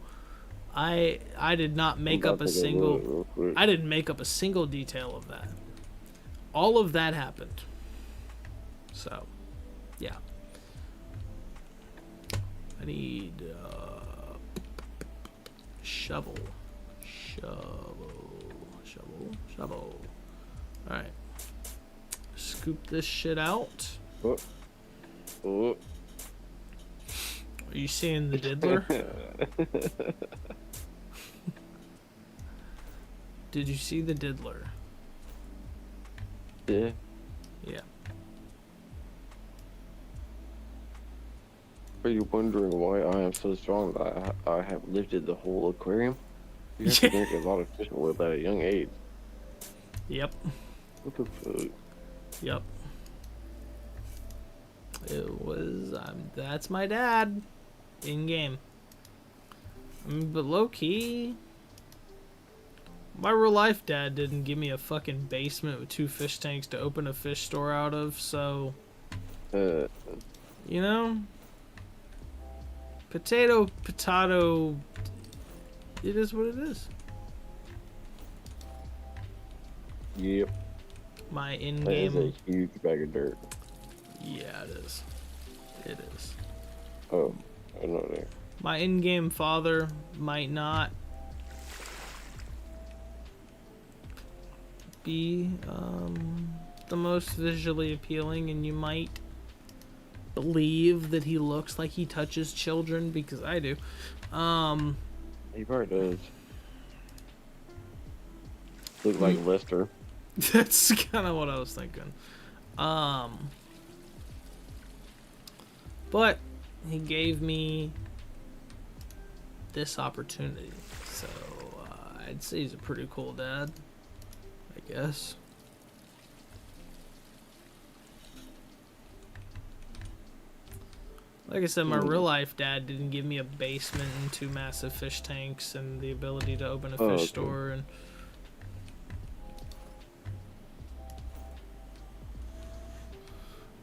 I did not make up a single I didn't make up a single detail of that. All of that happened. So, yeah. I need shovel. Alright. Scoop this shit out. Oh. Oh. Are you seeing the diddler? Did you see the diddler? Yeah. Yeah. Are you wondering why I am so strong that I have lifted the whole aquarium? You have to drink a lot of fish oil at a young age. Yep. What the fuck? Yep. It was, that's my dad. In game. But low key, my real life dad didn't give me a fucking basement with 2 fish tanks to open a fish store out of, so. You know? Potato, it is what it is. Yep. My That is in-game. a huge bag of dirt. Yeah, it is. It is. Oh, I know that. My in-game father might not be the most visually appealing, and you might believe that he looks like he touches children, because I do. He probably does. Look like Lester. That's kind of what I was thinking. But he gave me this opportunity, so I'd say he's a pretty cool dad, I guess. Like I said, my real life dad didn't give me a basement and 2 massive fish tanks and the ability to open a fish store and.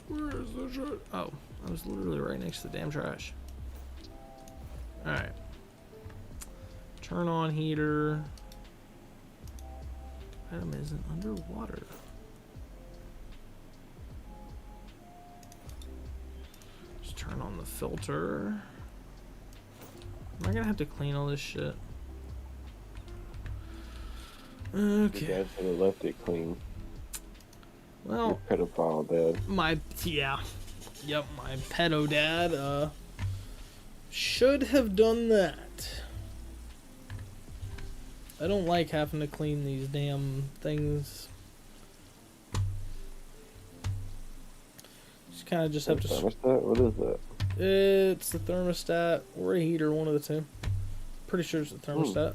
Where is the trash? Oh, I was literally right next to the damn trash. Alright. Turn on heater. Item isn't underwater. Just turn on the filter. Am I gonna have to clean all this shit? Okay. Your dad should have left it clean. Well, Your pedophile dad. my pedo dad should have done that. I don't like having to clean these damn things. Just kind of just have to. Thermostat? What is that? It's the thermostat or a heater, one of the two. Pretty sure it's the thermostat.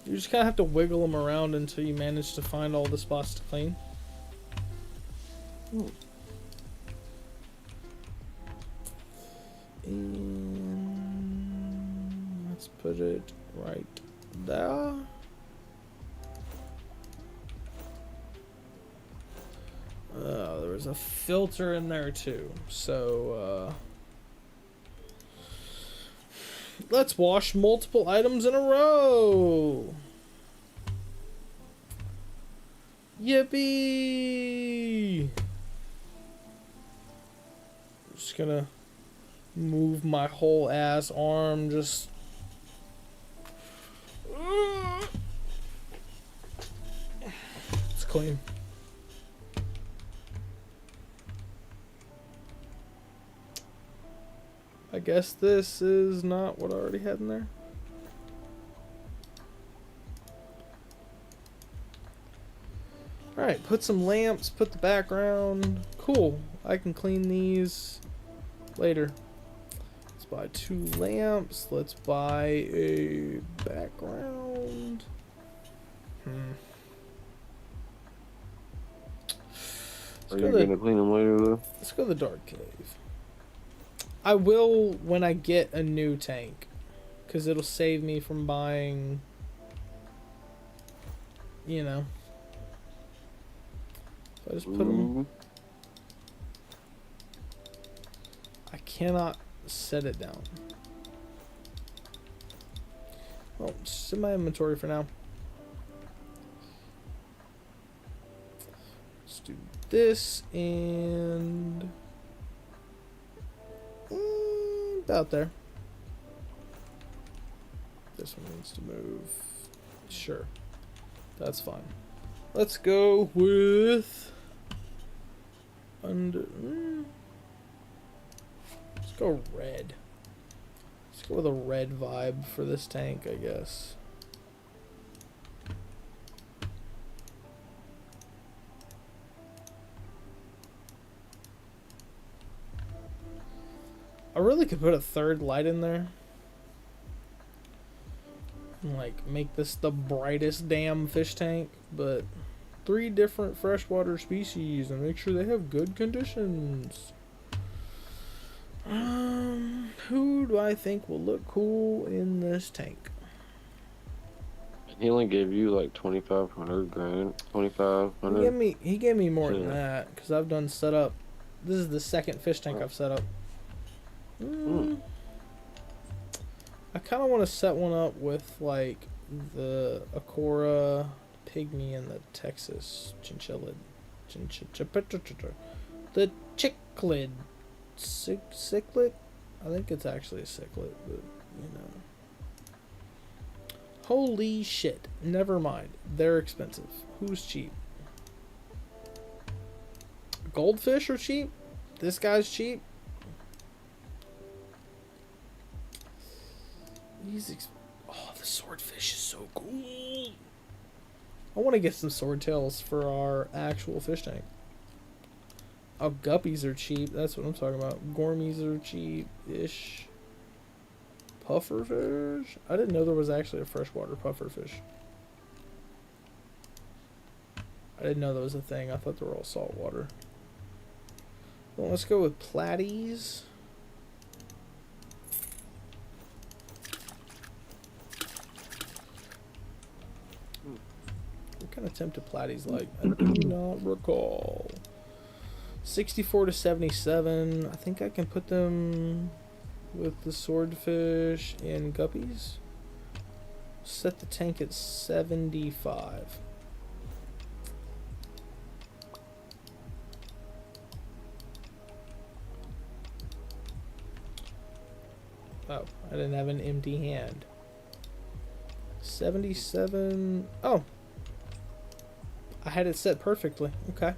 You just kind of have to wiggle them around until you manage to find all the spots to clean. And let's put it right there. There was a filter in there too. So, let's wash multiple items in a row. Yippee! Just gonna move my whole ass arm, just. It's clean. I guess this is not what I already had in there. Alright, put some lamps, put the background. Cool. I can clean these later. Let's buy 2 lamps. Let's buy a background. Are you gonna clean them later though? Let's go to the dark cave. I will when I get a new tank, because it'll save me from buying, you know. So I just put them. I cannot set it down. Well, it's just in my inventory for now. Let's do this and about there. This one needs to move. Sure, that's fine. Let's go with under. Let's go red. Let's go with a red vibe for this tank, I guess. I really could put a 3rd light in there. And like make this the brightest damn fish tank, but 3 different freshwater species and make sure they have good conditions. Who do I think will look cool in this tank? He only gave you like 2,500 grand, 2,500. He gave me more than that because I've done setup. This is the 2nd fish tank I've set up. I kind of want to set one up with like the Aquara pygmy and the Texas chinchilla, the cichlid, cichlid. I think it's actually a cichlid, but you know. Holy shit! Never mind. They're expensive. Who's cheap? Goldfish are cheap. This guy's cheap. Oh, the swordfish is so cool. I want to get some swordtails for our actual fish tank. Oh, guppies are cheap. That's what I'm talking about. Gourmies are cheap-ish. Pufferfish? I didn't know there was actually a freshwater pufferfish. I didn't know that was a thing. I thought they were all saltwater. Well, let's go with platies. What kind of tempted platies like? I do not recall. 64 to 77. I think I can put them with the swordfish and guppies. Set the tank at 75. Oh, I didn't have an empty hand. 77. Oh, I had it set perfectly. Okay.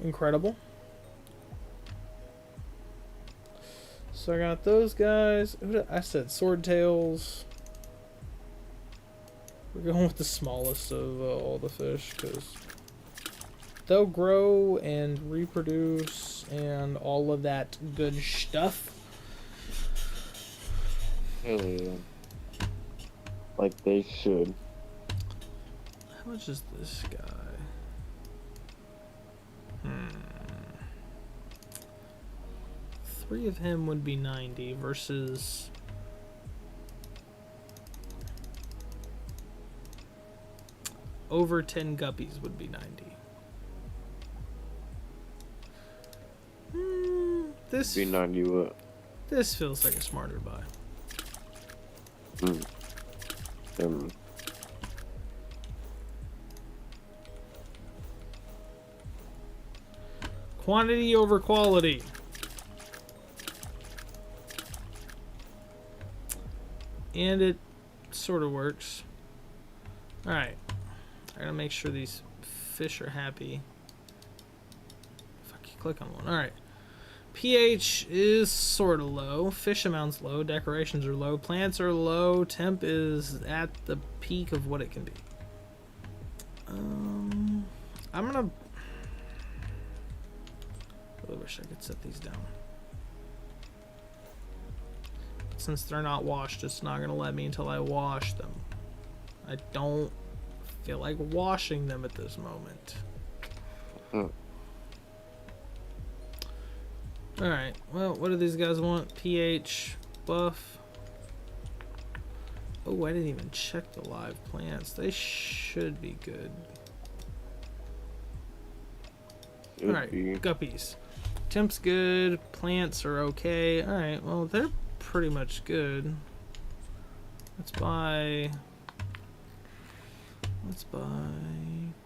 Incredible. So I got those guys. I said swordtails. We're going with the smallest of all the fish because they'll grow and reproduce and all of that good stuff. Hell yeah. Like they should. How much is this guy? 3 of him would be 90 versus over 10 guppies would be 90. This be 90 what? This feels like a smarter buy. Quantity over quality. And it sort of works. Alright. I gotta make sure these fish are happy. If I can click on one. Alright. pH is sort of low. Fish amount's low. Decorations are low. Plants are low. Temp is at the peak of what it can be. I'm gonna... I really wish I could set these down. Since they're not washed, it's not gonna let me until I wash them. I don't feel like washing them at this moment. Alright, well, what do these guys want? pH, buff. Oh, I didn't even check the live plants. They should be good. Alright, guppies. Temp's good, plants are okay. Alright, well, they're pretty much good. Let's buy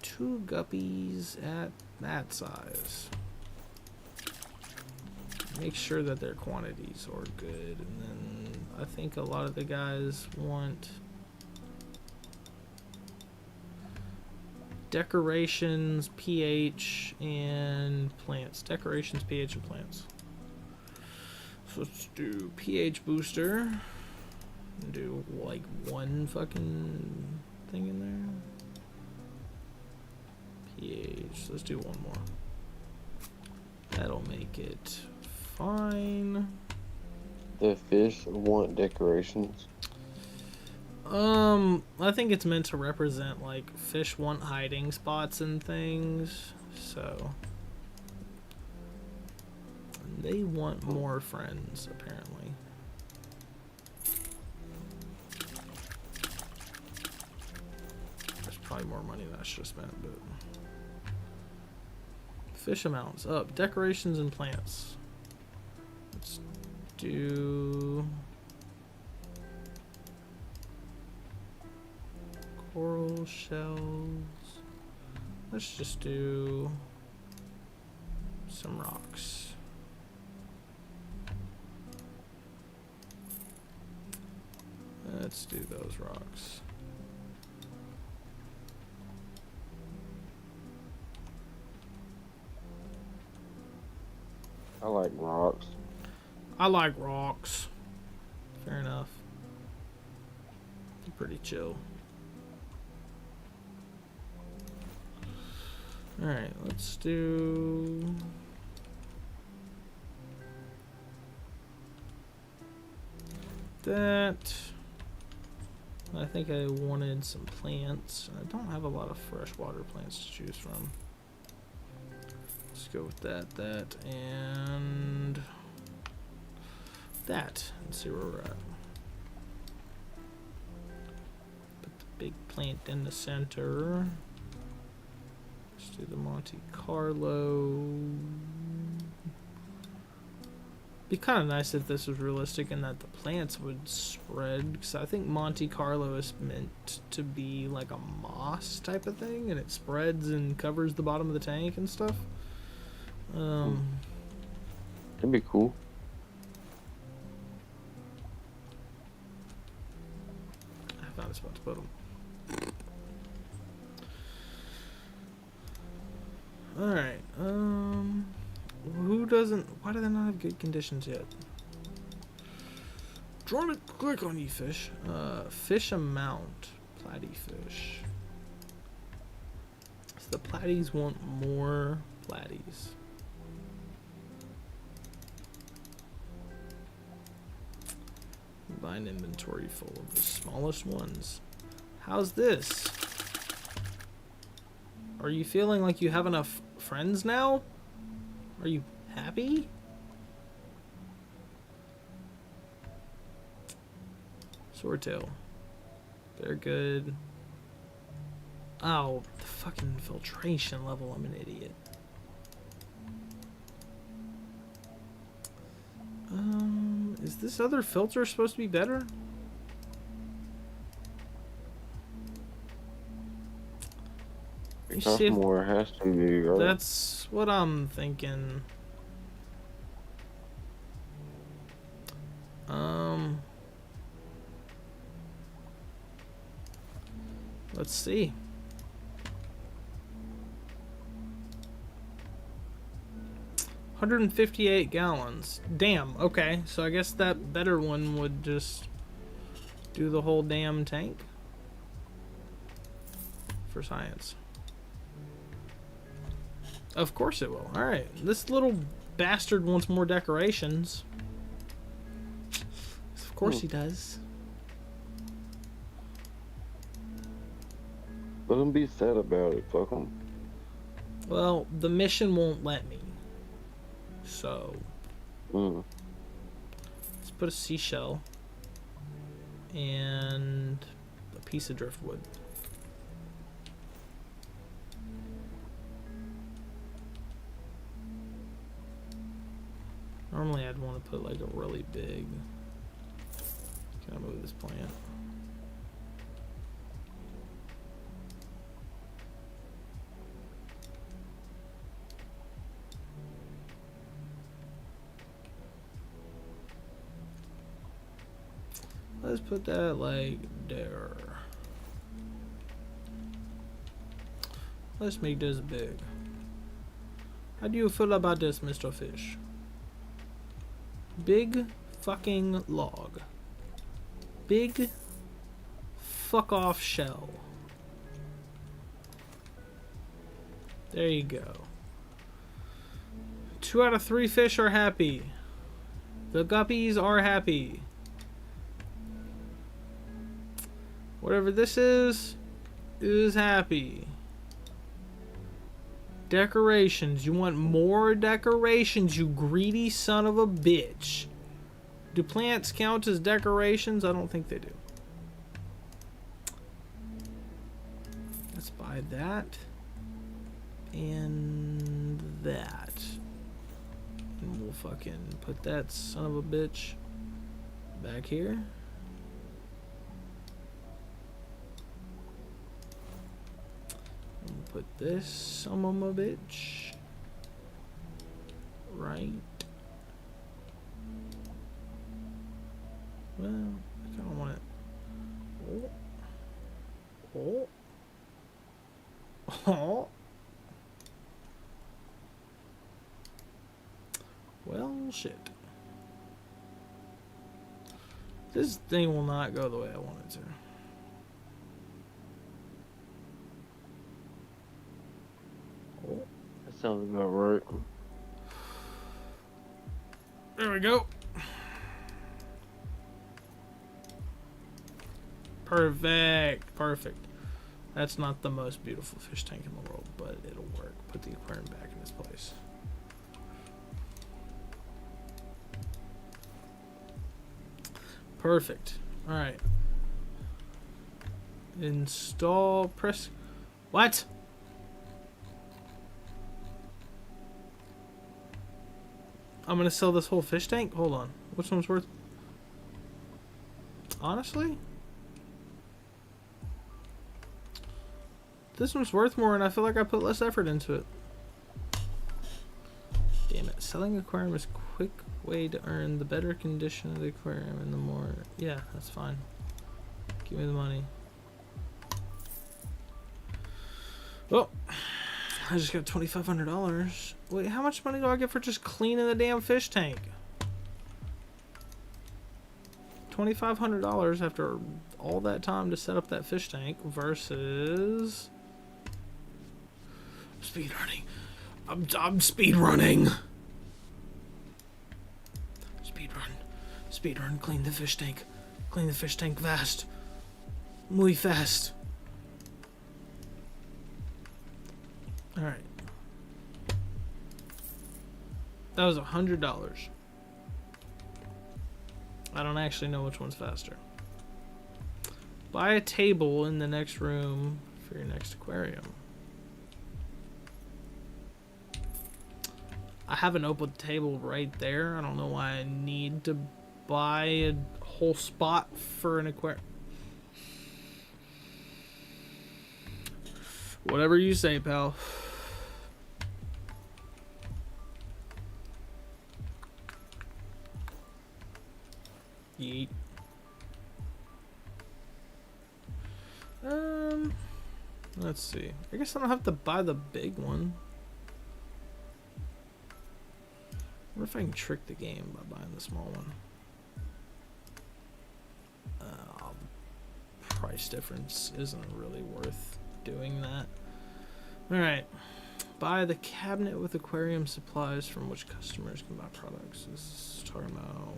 2 guppies at that size. Make sure that their quantities are good, and then I think a lot of the guys want decorations, pH, and plants. Decorations, pH, and plants. So let's do pH booster. And do like 1 fucking thing in there. pH. Let's do 1 more. That'll make it fine. The fish want decorations. I think it's meant to represent like fish want hiding spots and things. So they want more friends, apparently. There's probably more money than I should have spent, but fish amounts up. Decorations and plants. Let's do coral shells. Let's just do some rocks. Let's do those rocks. I like rocks. I like rocks. Fair enough. They're pretty chill. Alright, let's do... that. I think I wanted some plants. I don't have a lot of freshwater plants to choose from. Let's go with that, and that, and see where we're at. Put the big plant in the center. Let's do the Monte Carlo. Be kind of nice if this was realistic and that the plants would spread, because I think Monte Carlo is meant to be like a moss type of thing, and it spreads and covers the bottom of the tank and stuff. That'd be cool. I found a spot to put them. Alright, who doesn't... why do they not have good conditions yet? Trying to click on you, fish. Fish amount. Platyfish. So the platies want more platies. Buy an inventory full of the smallest ones. How's this? Are you feeling like you have enough friends now? Are you happy? Swordtail. They're good. Oh, the fucking filtration level. I'm an idiot. Is this other filter supposed to be better? It costs more, it has to be, right? That's what I'm thinking. Let's see. $158 gallons. Damn, okay. So I guess that better one would just do the whole damn tank. For science. Of course it will. Alright, this little bastard wants more decorations. Of course he does. Let him be sad about it. Fuck him. Well, the mission won't let me. So, let's put a seashell and a piece of driftwood. Normally I'd want to put like a really big... Can I move this plant? Let's put that like there. Let's make this big. How do you feel about this, Mr. Fish? Big fucking log. Big fuck off shell. There you go. 2 out of 3 fish are happy. The guppies are happy. Whatever this is happy. Decorations. You want more decorations, you greedy son of a bitch. Do plants count as decorations? I don't think they do. Let's buy that. And that. And we'll fucking put that son of a bitch back here. And put this son of a bitch right. Well, I kind of want it. Oh. Oh. Oh. Well, shit. This thing will not go the way I want it to. Oh. That sounds about right. There we go. Perfect. Perfect. That's not the most beautiful fish tank in the world, but it'll work. Put the aquarium back in its place. Perfect. Alright. Install, press... What? I'm gonna sell this whole fish tank? Hold on. Which one's worth... Honestly? This one's worth more, and I feel like I put less effort into it. Damn it. Selling aquarium is a quick way to earn the better condition of the aquarium and the more... Yeah, that's fine. Give me the money. Well, I just got $2,500. Wait, how much money do I get for just cleaning the damn fish tank? $2,500 after all that time to set up that fish tank versus... Speed running. I'm speed running. Speed run. Speed run. Clean the fish tank. Clean the fish tank fast. Muy fast. Alright. That was $100. I don't actually know which one's faster. Buy a table in the next room for your next aquarium. I have an open table right there. I don't know why I need to buy a whole spot for an aquarium. Whatever you say, pal. Yeet. Let's see. I guess I don't have to buy the big one. I wonder if I can trick the game by buying the small one. Price difference isn't really worth doing that. Alright. Buy the cabinet with aquarium supplies from which customers can buy products. This is talking about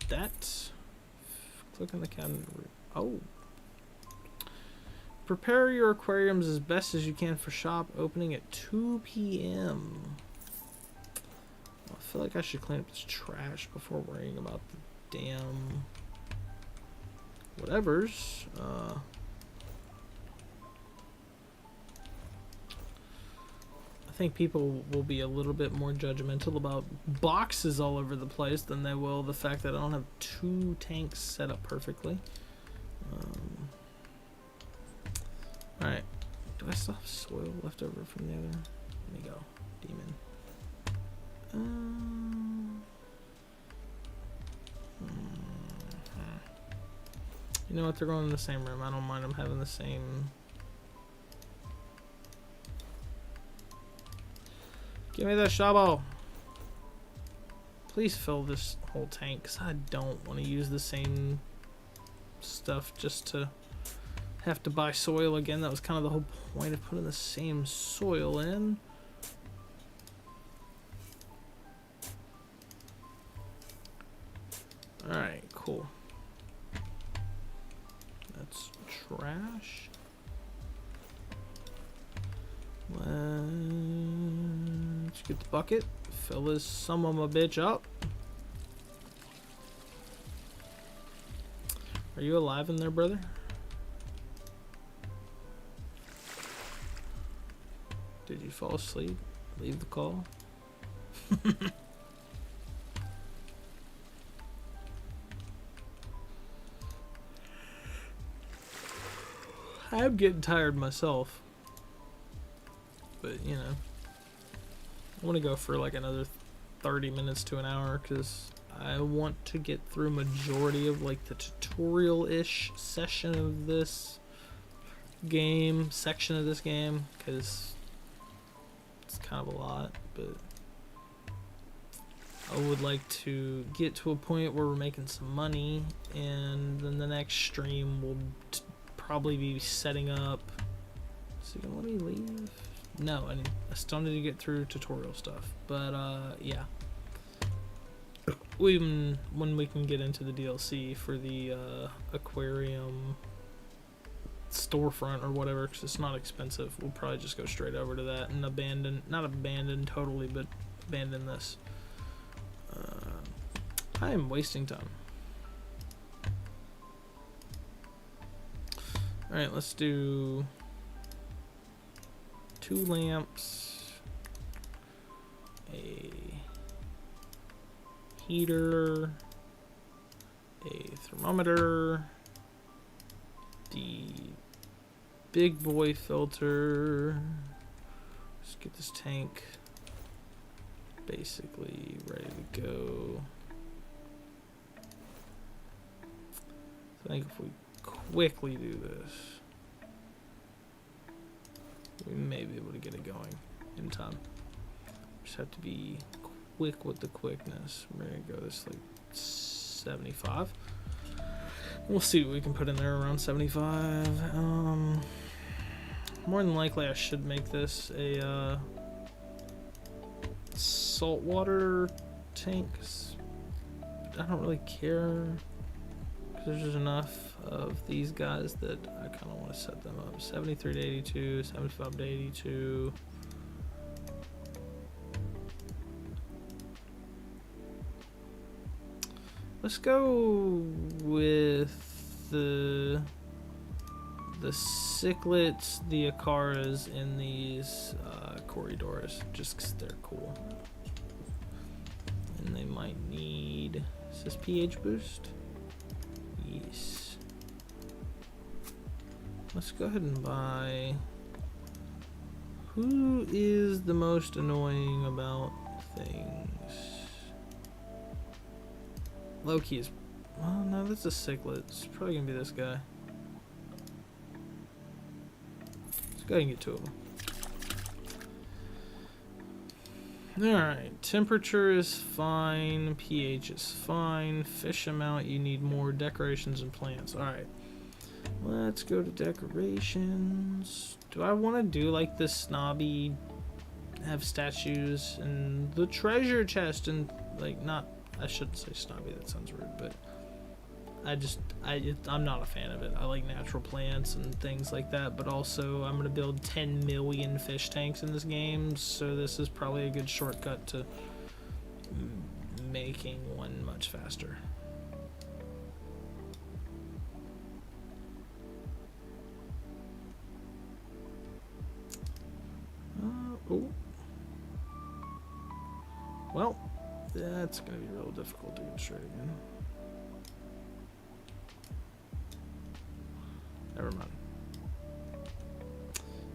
that. Click on the cabinet. Oh. Prepare your aquariums as best as you can for shop opening at 2 p.m. I feel like I should clean up this trash before worrying about the damn whatevers. I think people will be a little bit more judgmental about boxes all over the place than they will the fact that I don't have 2 tanks set up perfectly. Alright. Do I still have soil left over from the other? Let me go. Demon. You know what? They're going in the same room. I don't mind them having the same. Give me that shovel. Please fill this whole tank, because I don't want to use the same stuff just to have to buy soil again. That was kind of the whole point of putting the same soil in. Alright, cool. That's trash. Let's get the bucket. Fill this some of my bitch up. Are you alive in there, brother? Did you fall asleep? Leave the call? I'm getting tired myself. But, you know. I want to go for like another 30 minutes to an hour because I want to get through majority of like the tutorial-ish session of this game, section of this game, because it's kind of a lot, but I would like to get to a point where we're making some money, and then the next stream will probably be setting up. Is he gonna let me leave? No, I still need to get through tutorial stuff, but yeah. When we can get into the DLC for the aquarium storefront or whatever, because it's not expensive, we'll probably just go straight over to that and not abandon totally, but abandon this. I am wasting time. Alright, let's do 2 lamps, a heater, a thermometer, the big boy filter. Let's get this tank basically ready to go. So I think if we quickly do this, we may be able to get it going in time. Just have to be quick with the quickness. We're gonna go this like 75. We'll see what we can put in there around 75. More than likely I should make this a saltwater tank. I don't really care because there's just enough of these guys that I kind of want to set them up. 73 to 82, 75 to 82. Let's go with the cichlids, the acaras in these corridors, just because they're cool. And they might need, is this pH boost? Yes. Let's go ahead and buy. Who is the most annoying about things? Loki is. Oh no, that's a cichlid. It's probably gonna be this guy. Let's go ahead and get 2 of them. Alright, temperature is fine, pH is fine, fish amount, you need more decorations and plants. Alright, Let's go to decorations. Do I want to do like this snobby, have statues and the treasure chest and like not, I shouldn't say snobby, that sounds rude, but I'm not a fan of it. I like natural plants and things like that, but also I'm gonna build 10 million fish tanks in this game, so this is probably a good shortcut to making one much faster. Oh. Well, that's gonna be real difficult to get straight again. Never mind.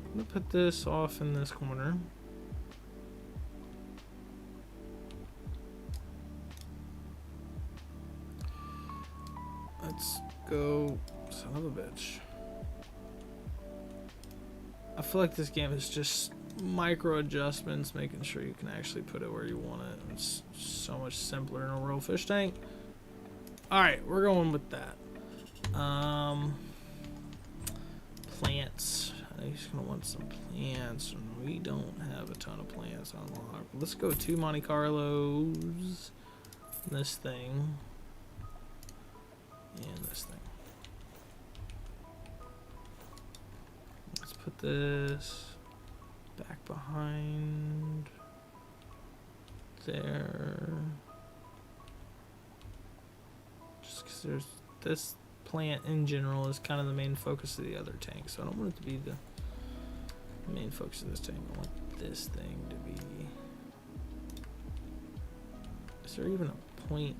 I'm gonna put this off in this corner. Let's go, son of a bitch. I feel like this game is just micro adjustments, making sure you can actually put it where you want it. It's so much simpler in a real fish tank. Alright, we're going with that. Plants. I think he's gonna want some plants, and we don't have a ton of plants unlocked. Let's go 2 Monte Carlos. This thing. And this thing. Let's put this back behind there. Just because there's this plant in general is kind of the main focus of the other tank, so I don't want it to be the main focus of this tank. I want this thing to be. Is there even a point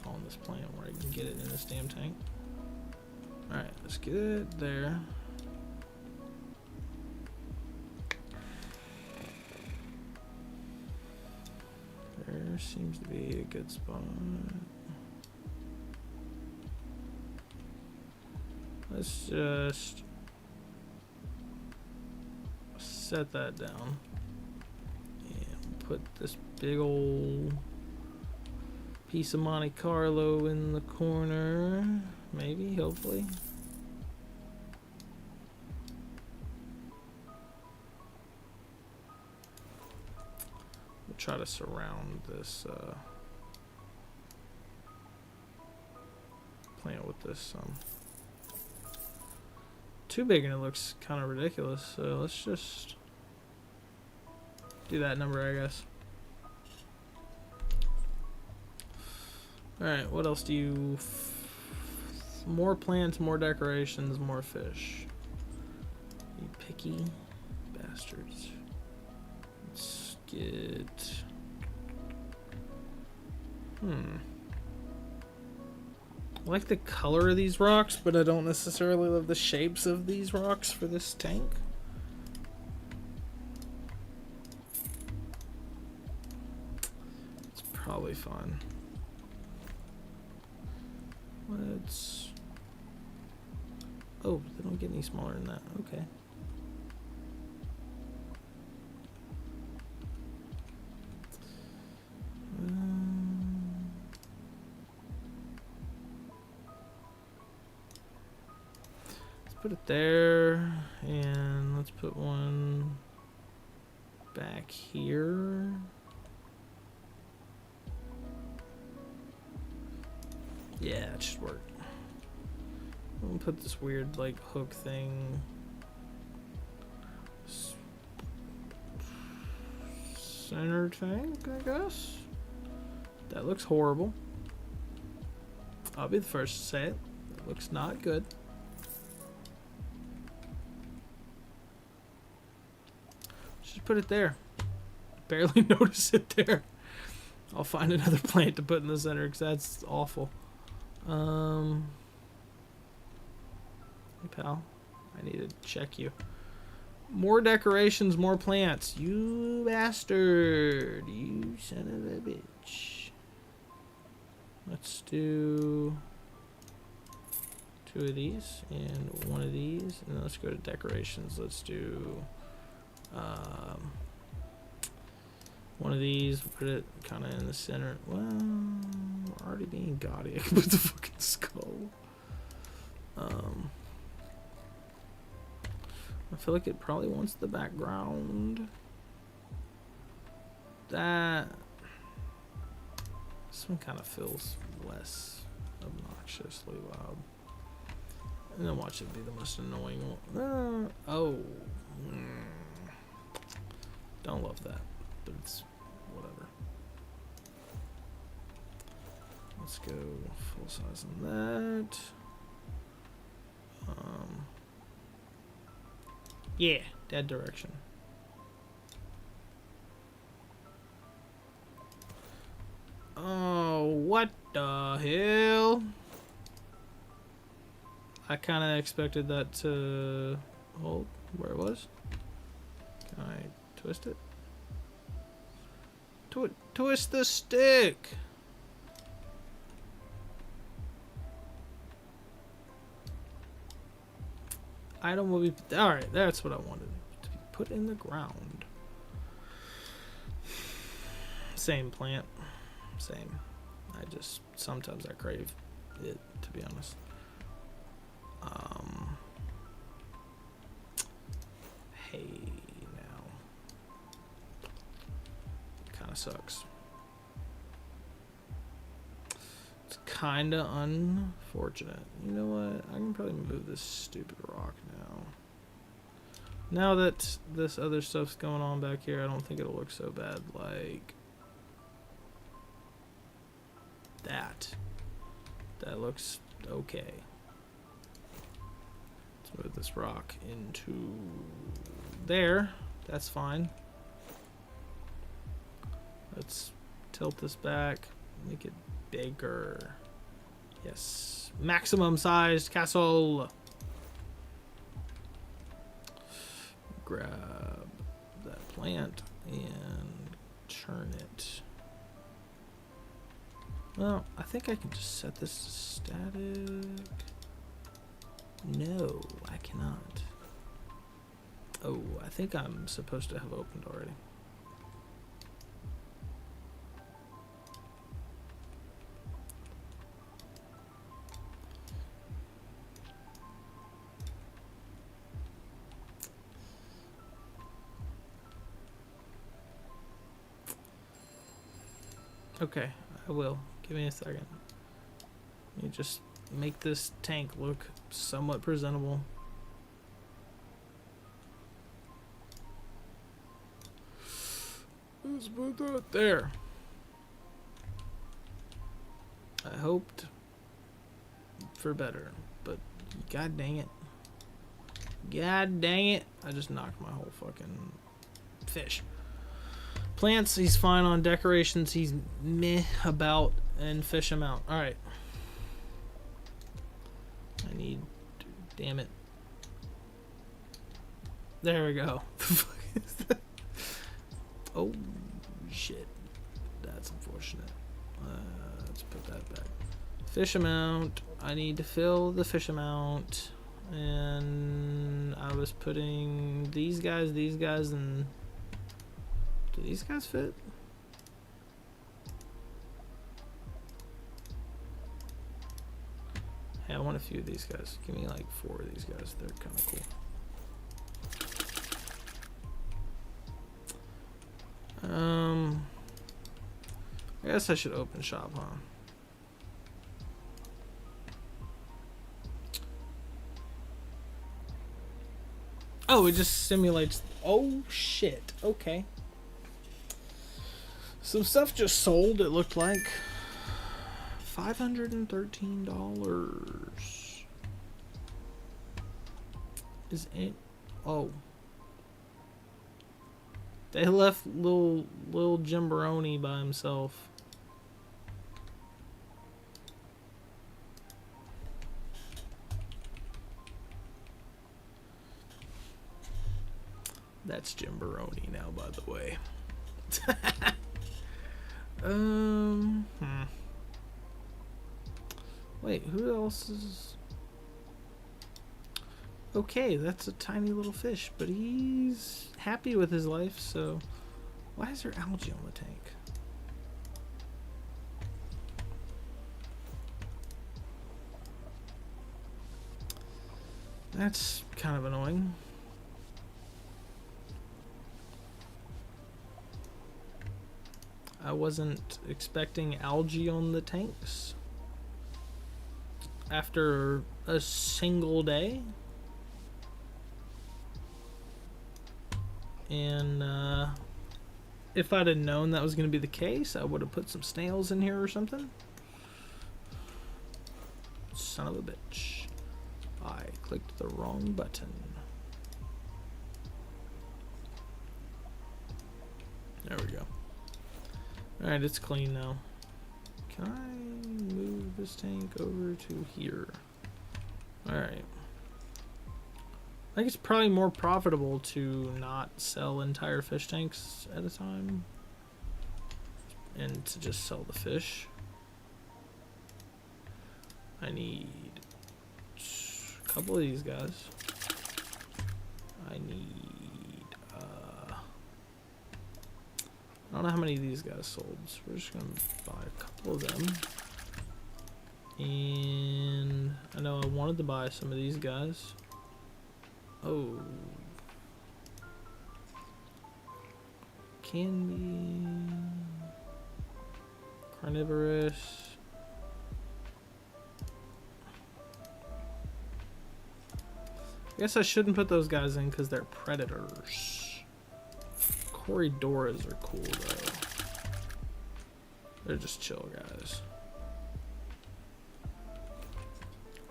on this plant where I can get it in this damn tank? Alright, let's get it there. There seems to be a good spot. Let's just set that down and put this big old piece of Monte Carlo in the corner, maybe, hopefully. We'll try to surround this plant with this too big and it looks kind of ridiculous, so let's just do that number, I guess. Alright, what else do you... more plants, more decorations, more fish. You picky bastards. Let's get... I like the color of these rocks, but I don't necessarily love the shapes of these rocks for this tank. It's probably fine. Let's... oh, they don't get any smaller than that. Okay. Put it there, and let's put one back here. Yeah, it should work. I'm gonna put this weird like hook thing. Center tank, I guess. That looks horrible. I'll be the first to say it. It looks not good. Just put it there. Barely notice it there. I'll find another plant to put in the center because that's awful. Hey pal, I need to check you. More decorations, more plants. You bastard. You son of a bitch. Let's do 2 of these and 1 of these. And then let's go to decorations. Let's do 1 of these, put it kind of in the center. Well, we're already being gaudy. I can put the fucking skull. I feel like it probably wants the background. This one kind of feels less obnoxiously loud. And then watch it be the most annoying one. Don't love that, but it's whatever. Let's go full size on that. Yeah, that direction. Oh, what the hell? I kind of expected that to hold where it was. Can I twist it? Twist the stick! Item will be... Alright, that's what I wanted. To be put in the ground. Same plant. Same. Sometimes I crave it, to be honest. Hey, now. Kinda sucks. It's kinda unfortunate. You know what? I can probably move this stupid rock now. Now that this other stuff's going on back here, I don't think it'll look so bad like that. That looks okay. Let's move this rock into there. That's fine. Let's tilt this back, make it bigger. Yes, maximum sized castle. Grab that plant and turn it. Well, I think I can just set this to static. No, I cannot. Oh, I think I'm supposed to have opened already. Okay, I will. Give me a second. Let me just make this tank look somewhat presentable. Let's put that there. I hoped for better, but god dang it. God dang it. I just knocked my whole fucking fish. Plants, he's fine on. Decorations, he's meh about. And fish amount. Alright. I need... Damn it. There we go. Oh, shit. That's unfortunate. Let's put that back. Fish amount. I need to fill the fish amount. And I was putting these guys, and... Do these guys fit? Hey, I want a few of these guys. Give me like 4 of these guys. They're kind of cool. I guess I should open shop, huh? Oh, it just simulates. Oh shit. Okay. Some stuff just sold, it looked like. $513. Is it? Oh. They left little Jimbaroni by himself. That's Jimbaroni now, by the way. Wait, who else is... Okay, that's a tiny little fish, but he's happy with his life, so... Why is there algae on the tank? That's kind of annoying. I wasn't expecting algae on the tanks after a single day. And if I'd have known that was going to be the case, I would have put some snails in here or something. Son of a bitch. I clicked the wrong button. There we go. Alright, it's clean now. Can I move this tank over to here? Alright. I think it's probably more profitable to not sell entire fish tanks at a time and to just sell the fish. I need a couple of these guys. I need I don't know how many of these guys sold, so we're just gonna buy a couple of them. And I know I wanted to buy some of these guys. Oh. Can be carnivorous. I guess I shouldn't put those guys in because they're predators. Corridoras are cool though. They're just chill guys.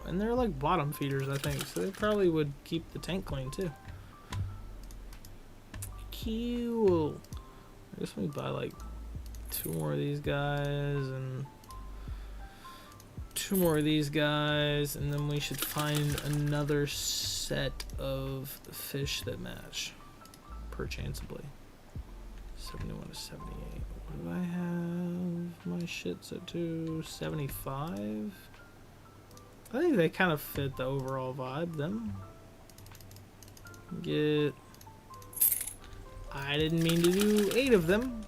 And they're like bottom feeders, I think, so they probably would keep the tank clean too. Cool. I guess we buy like 2 more of these guys and 2 more of these guys, and then we should find another set of fish that match, perchancebly. 71 to 78. What do I have my shit set to? 75? I think they kind of fit the overall vibe, them. Get... I didn't mean to do 8 of them.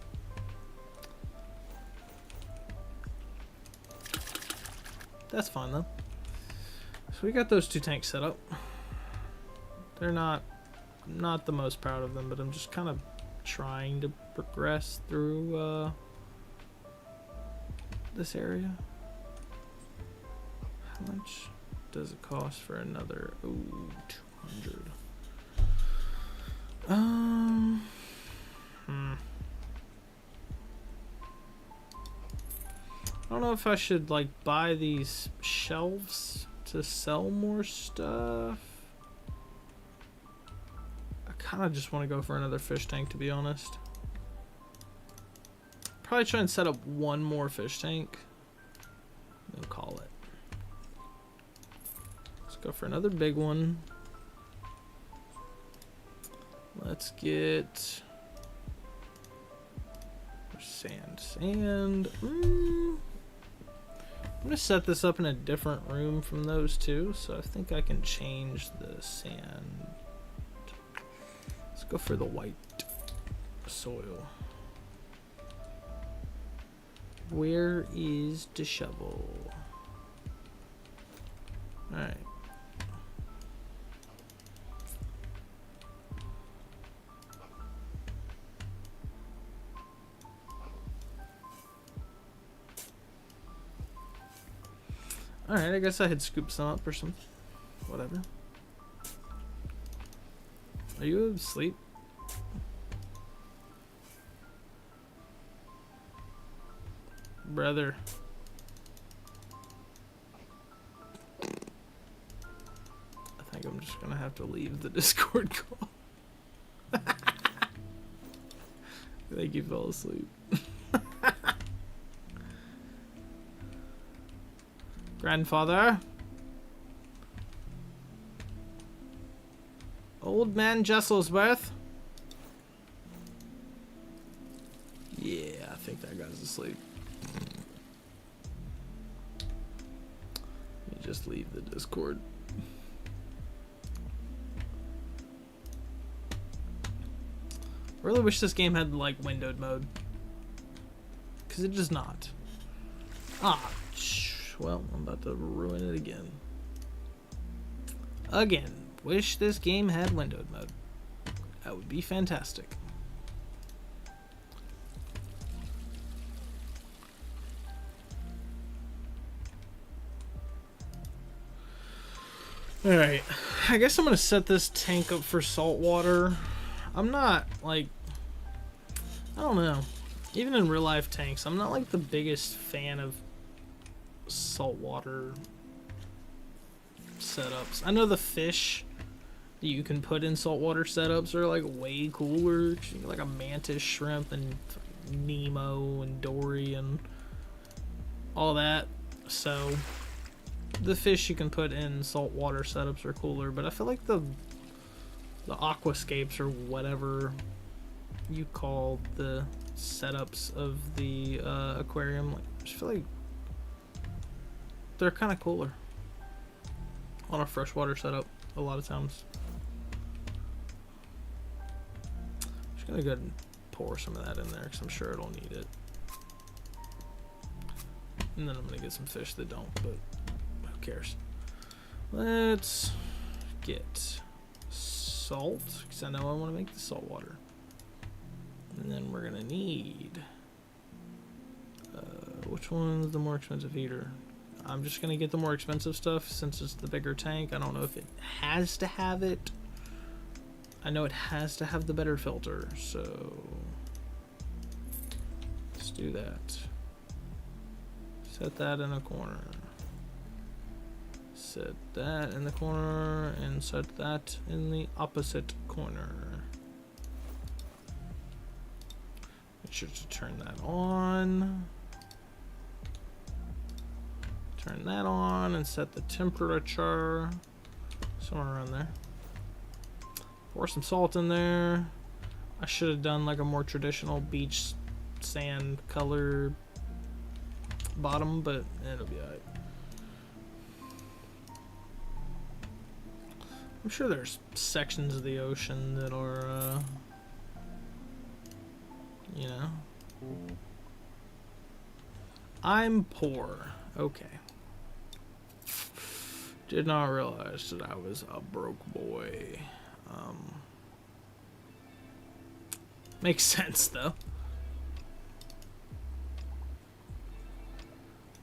That's fine though. So we got those 2 tanks set up. They're not the most proud of them, but I'm just kind of trying to progress through this area. How much does it cost for another? Ooh, 200. I don't know if I should like buy these shelves to sell more stuff. I kind of just want to go for another fish tank, to be honest. Probably try and set up 1 more fish tank and call it. Let's go for another big one. Let's get sand. I'm gonna set this up in a different room from those 2, so I think I can change the sand. Let's go for the white soil. Where is the shovel? Alright. Alright, I guess I had scooped some up or something. Whatever. Are you asleep? Brother. I think I'm just gonna have to leave the Discord call. I think you fell asleep. Grandfather? Old man Jessel'sworth? Yeah, I think that guy's asleep. Let me just leave the Discord. I really wish this game had like windowed mode, because it does not. Ah, well, I'm about to ruin it again. Again. Wish this game had windowed mode. That would be fantastic. Alright, I guess I'm gonna set this tank up for saltwater. I'm not, like, I don't know. Even in real life tanks, I'm not like the biggest fan of saltwater setups. I know the fish that you can put in saltwater setups are like way cooler. You get like a mantis shrimp and Nemo and Dory and all that. So the fish you can put in saltwater setups are cooler, but I feel like the aquascapes or whatever you call the setups of the aquarium, like, I just feel like they're kind of cooler on a freshwater setup a lot of times. Just gonna go ahead and pour some of that in there because I'm sure it'll need it. And then I'm gonna get some fish that don't, but who cares? Let's get salt because I know I want to make the salt water. And then we're gonna need which one's the more expensive heater? I'm just gonna get the more expensive stuff since it's the bigger tank. I don't know if it has to have it. I know it has to have the better filter, so let's do that. Set that in a corner. Set that in the corner and set that in the opposite corner. Make sure to turn that on. Turn that on and set the temperature somewhere around there. Pour some salt in there. I should have done like a more traditional beach sand color bottom, but it'll be alright. I'm sure there's sections of the ocean that are, you know. I'm poor. Okay. Did not realize that I was a broke boy. Makes sense though.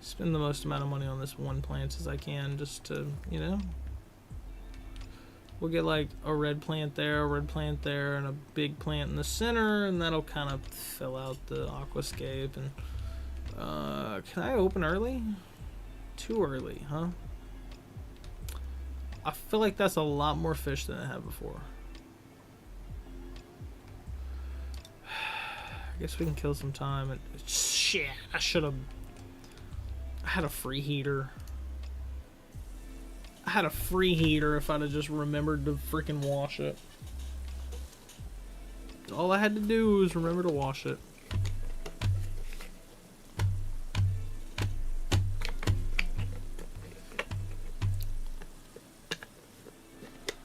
Spend the most amount of money on this one plant as I can just to, you know. We'll get like a red plant there, and a big plant in the center, and that'll kind of fill out the aquascape. And can I open early? Too early, huh? I feel like that's a lot more fish than I had before. I guess we can kill some time. And shit, I should have. I had a free heater. I had a free heater if I'd have just remembered to freaking wash it. All I had to do was remember to wash it.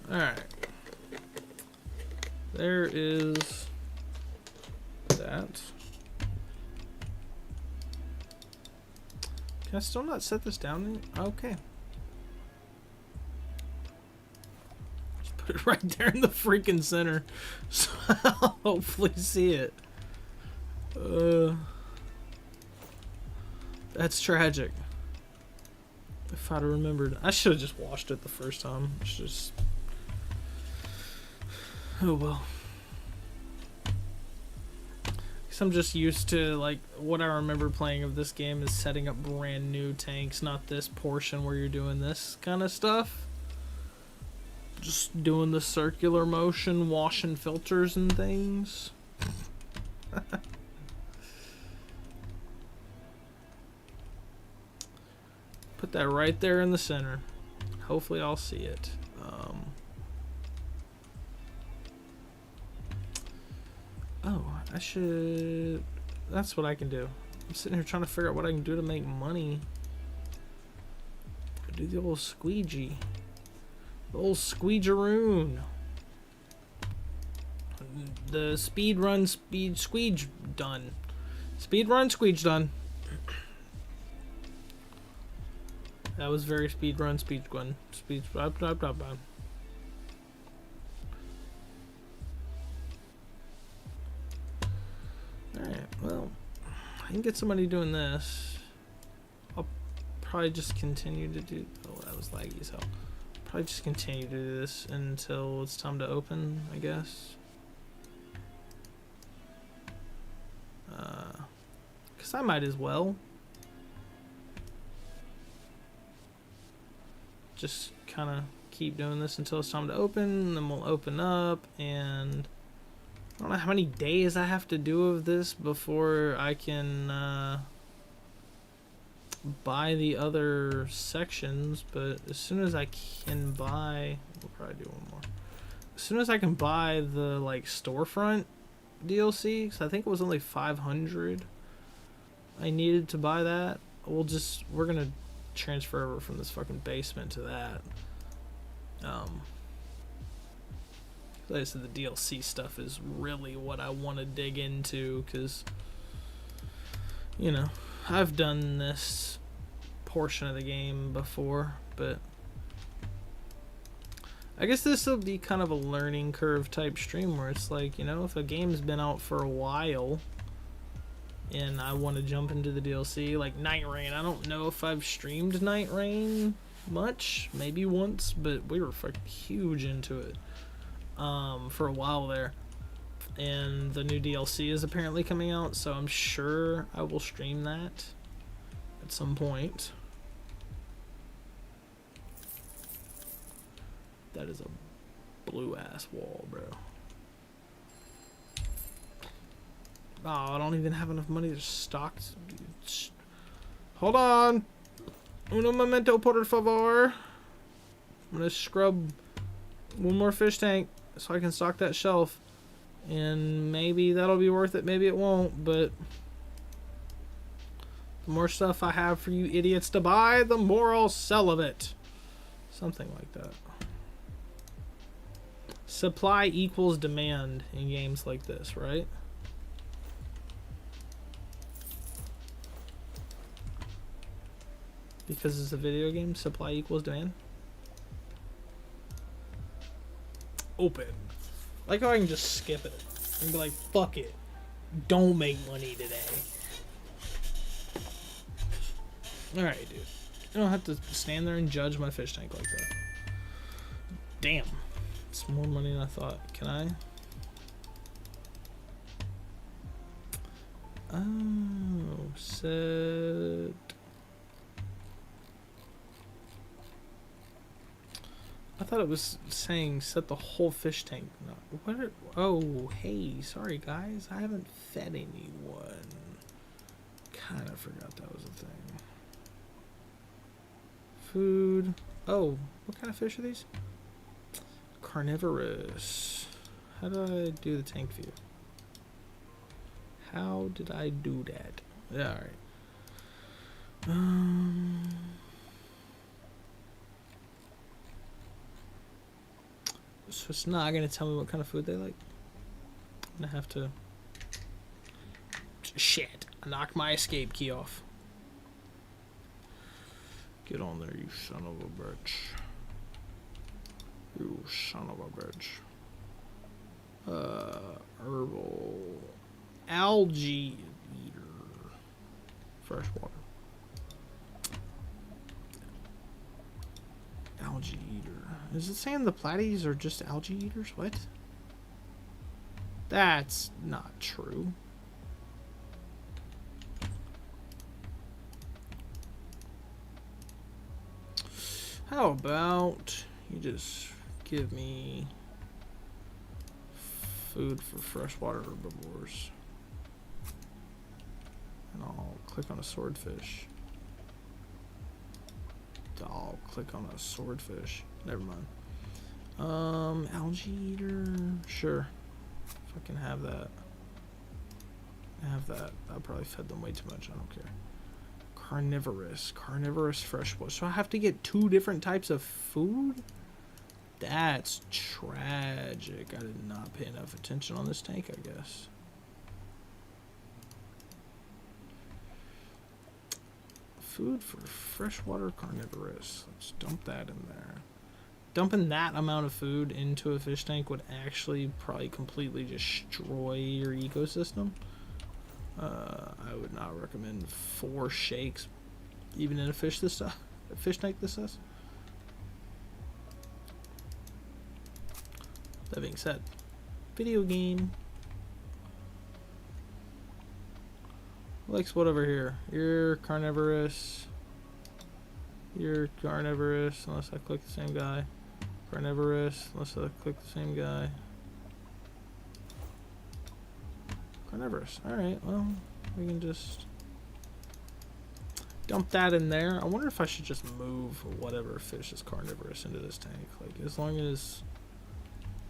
Alright. There is that. Can I still not set this down? Okay. Just put it right there in the freaking center. So I'll hopefully see it. That's tragic. If I'd remembered. I should have just washed it the first time. It's just... Oh well. Because I'm just used to, like, what I remember playing of this game is setting up brand new tanks, not this portion where you're doing this kind of stuff. Just doing the circular motion, washing filters and things. Put that right there in the center. Hopefully I'll see it. Oh, I should... That's what I can do. I'm sitting here trying to figure out what I can do to make money. Do the old squeegee. The old squeegeroon. The speed run, speed squeege done. Speed run, squeege done. That was very speed run, speed gun. Speed... can get somebody doing this. I'll probably just continue to do. Oh, that was laggy, so probably just continue to do this until it's time to open, I guess. Because I might as well. Just kind of keep doing this until it's time to open, and then we'll open up, and I don't know how many days I have to do of this before I can buy the other sections, but as soon as I can buy, we'll probably do one more. As soon as I can buy the like storefront DLC, because I think it was only 500 I needed to buy that, we're gonna transfer over from this fucking basement to that. Like I said, the DLC stuff is really what I want to dig into, because, you know, I've done this portion of the game before, but I guess this will be kind of a learning curve type stream where it's like, you know, if a game's been out for a while and I want to jump into the DLC, like Night Rain. I don't know if I've streamed Night Rain much, maybe once, but we were fucking huge into it for a while there. And the new DLC is apparently coming out, so I'm sure I will stream that at some point. That is a blue ass wall, bro. Oh, I don't even have enough money to stock. Hold on. Uno momento, por favor. I'm gonna scrub one more fish tank so I can stock that shelf. And maybe that'll be worth it, maybe it won't, but the more stuff I have for you idiots to buy, the more I'll sell of it. Something like that. Supply equals demand in games like this, right? Because it's a video game, supply equals demand. Open. Like how I can just skip it and be like, fuck it. Don't make money today. Alright, dude. You don't have to stand there and judge my fish tank like that. Damn. It's more money than I thought. Can I? Oh, set. I thought it was saying set the whole fish tank. No, what are, oh, hey, sorry guys. I haven't fed anyone. Kind of forgot that was a thing. Food. Oh, what kind of fish are these? Carnivorous. How did I do the tank view? How did I do that? Yeah, alright. So it's not gonna tell me what kind of food they like. I'm gonna have to. Shit! I knocked my escape key off. Get on there, you son of a bitch. You son of a bitch. Herbal. Algae eater. Fresh water. Algae eater. Is it saying the platies are just algae eaters? What? That's not true. How about you just give me food for freshwater herbivores? And I'll click on a swordfish. I'll click on a swordfish. Never mind. Algae eater. Sure. If I can have that. I probably fed them way too much. I don't care. Carnivorous. Carnivorous freshwater. So I have to get 2 different types of food? That's tragic. I did not pay enough attention on this tank, I guess. Food for freshwater carnivorous. Let's dump that in there. Dumping that amount of food into a fish tank would actually probably completely destroy your ecosystem. I would not recommend 4 shakes, even in a fish tank this size. That being said, video game. Likes what over here? You're carnivorous. You're carnivorous, unless I click the same guy. Carnivorous, unless I click the same guy. Carnivorous. Alright, well, we can just dump that in there. I wonder if I should just move whatever fish is carnivorous into this tank. Like, as long as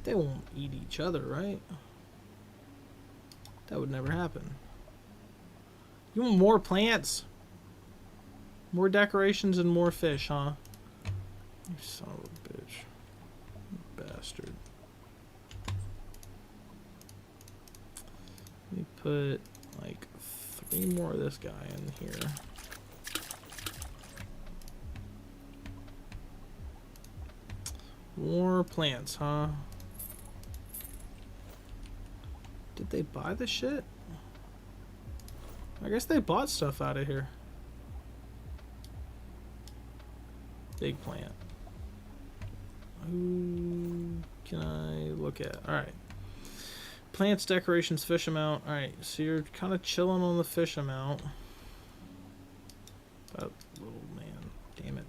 they won't eat each other, right? That would never happen. You want more plants? More decorations and more fish, huh? You son of a bitch. You bastard. Let me put like 3 more of this guy in here. More plants, huh? Did they buy the shit? I guess they bought stuff out of here. Big plant. Who can I look at? Alright. Plants, decorations, fish amount. Alright, so you're kind of chilling on the fish amount. That little man. Damn it.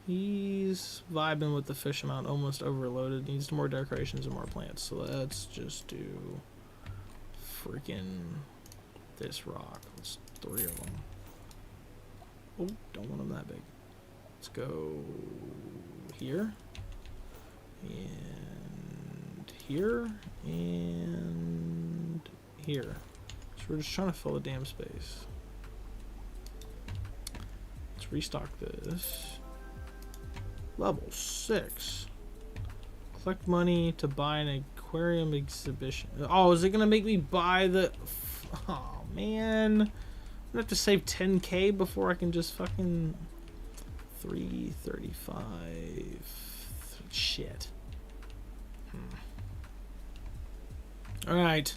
He's vibing with the fish amount, almost overloaded. Needs more decorations and more plants. So let's just do freaking this rock. Let's 3 of them. Oh, don't want them that big. Let's go here. And here. And here. So we're just trying to fill the damn space. Let's restock this. Level 6. Collect money to buy an aquarium exhibition. Oh, is it gonna make me buy the... Oh, man. I'm gonna have to save 10k before I can just fucking... 335... Shit. Alright.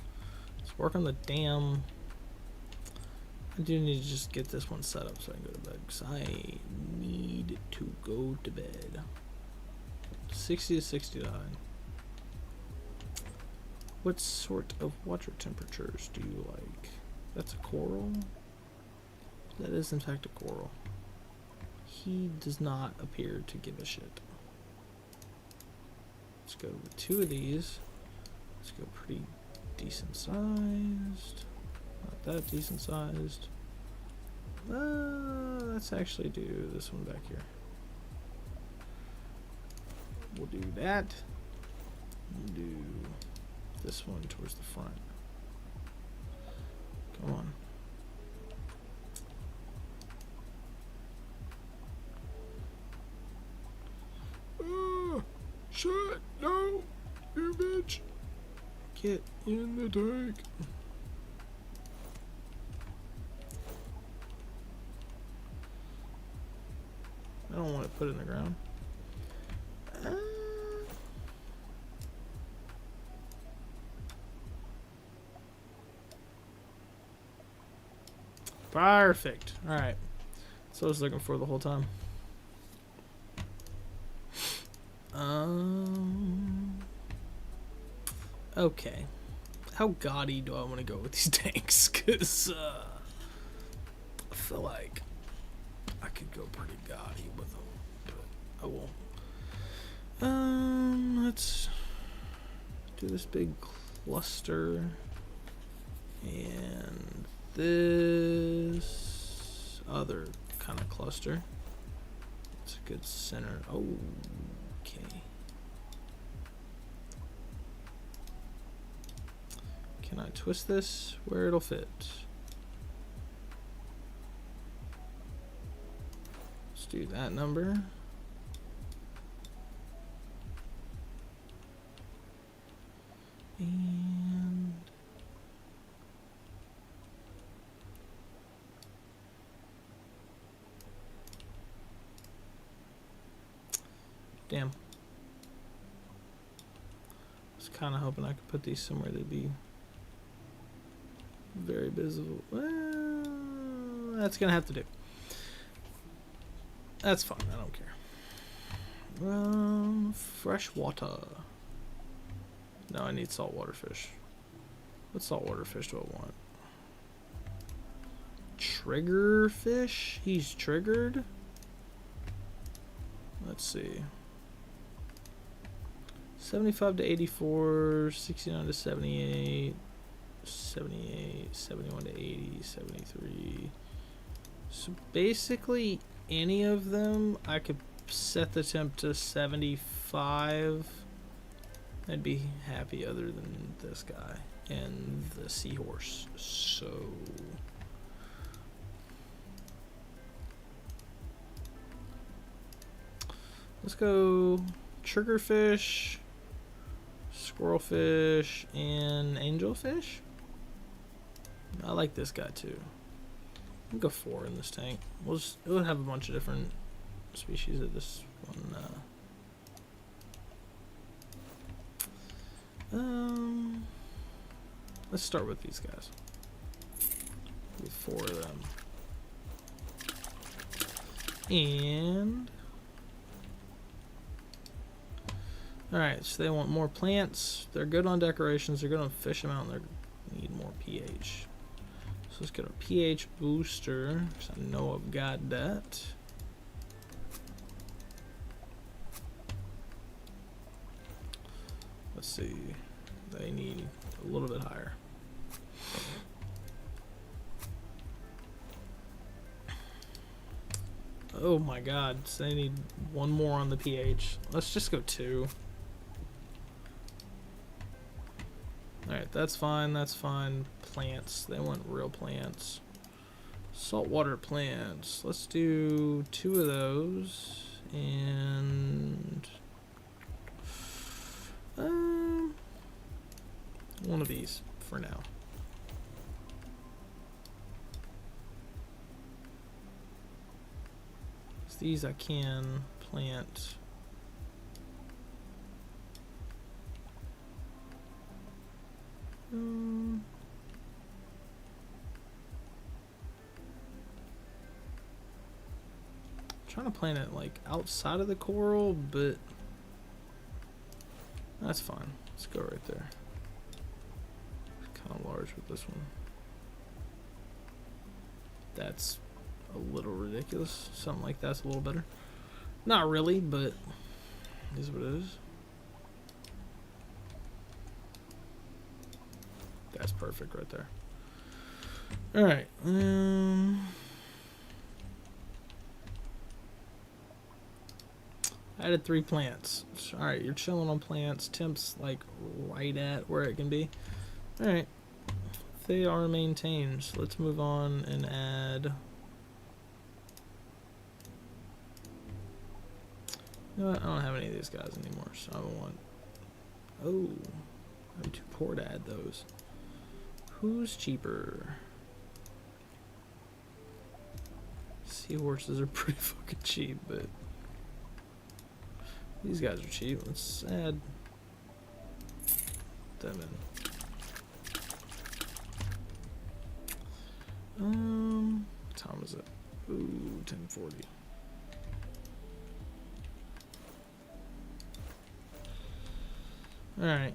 Let's work on the damn... I do need to just get this one set up so I can go to bed, because I need to go to bed. 60 to 69. What sort of water temperatures do you like? That's a coral? That is in fact a coral. He does not appear to give a shit. Let's go with 2 of these. Let's go pretty decent sized. Not that decent sized. Let's actually do this one back here. We'll do that. We'll do this one towards the front. Come on. Shit! No! You bitch! Get in the tank. I don't want to put it in the ground. Perfect. Alright. That's what I was looking for the whole time. Okay. How gaudy do I want to go with these tanks? Because I feel like I could go pretty gaudy with them, but I won't. Let's do this big cluster and this other kind of cluster. It's a good center. Oh, okay. Can I twist this where it'll fit? Let's do that number. And damn. I was kind of hoping I could put these somewhere they'd be Very visible. Well, that's gonna have to do. That's fine. I don't care. Fresh water. No, I need saltwater fish. What saltwater fish do I want? Trigger fish? He's triggered? Let's see. 75 to 84, 69 to 78, 78, 71 to 80, 73. So basically any of them, I could set the temp to 75. I'd be happy other than this guy and the seahorse. So let's go triggerfish, squirrelfish, and angelfish. I like this guy too. I'll go 4 in this tank. It'll have a bunch of different species of this one. Let's start with these guys. With 4 of them. And alright, so they want more plants. They're good on decorations. They're good on fish amount. They need more pH. So let's get a pH booster, because I know I've got that. Let's see. They need a little bit higher. Oh my god, so they need 1 more on the pH. Let's just go 2. Alright, that's fine, that's fine. Plants, they want real plants. Saltwater plants. Let's do 2 of those. And one of these for now. These I can plant. Trying to plant it like outside of the coral, but that's fine. Let's go right there. It's kind of large with this one. That's a little ridiculous. Something like that's a little better. Not really, but it is what it is. That's perfect right there. Alright. I added 3 plants. Alright, you're chilling on plants. Temp's like right at where it can be. Alright. They are maintained. So let's move on and add. You know what? I don't have any of these guys anymore, so I don't want. Oh, I'm too poor to add those. Who's cheaper? Seahorses are pretty fucking cheap, but these guys are cheap. Let's add them in. What time is it? Ooh, 10:40. Alright,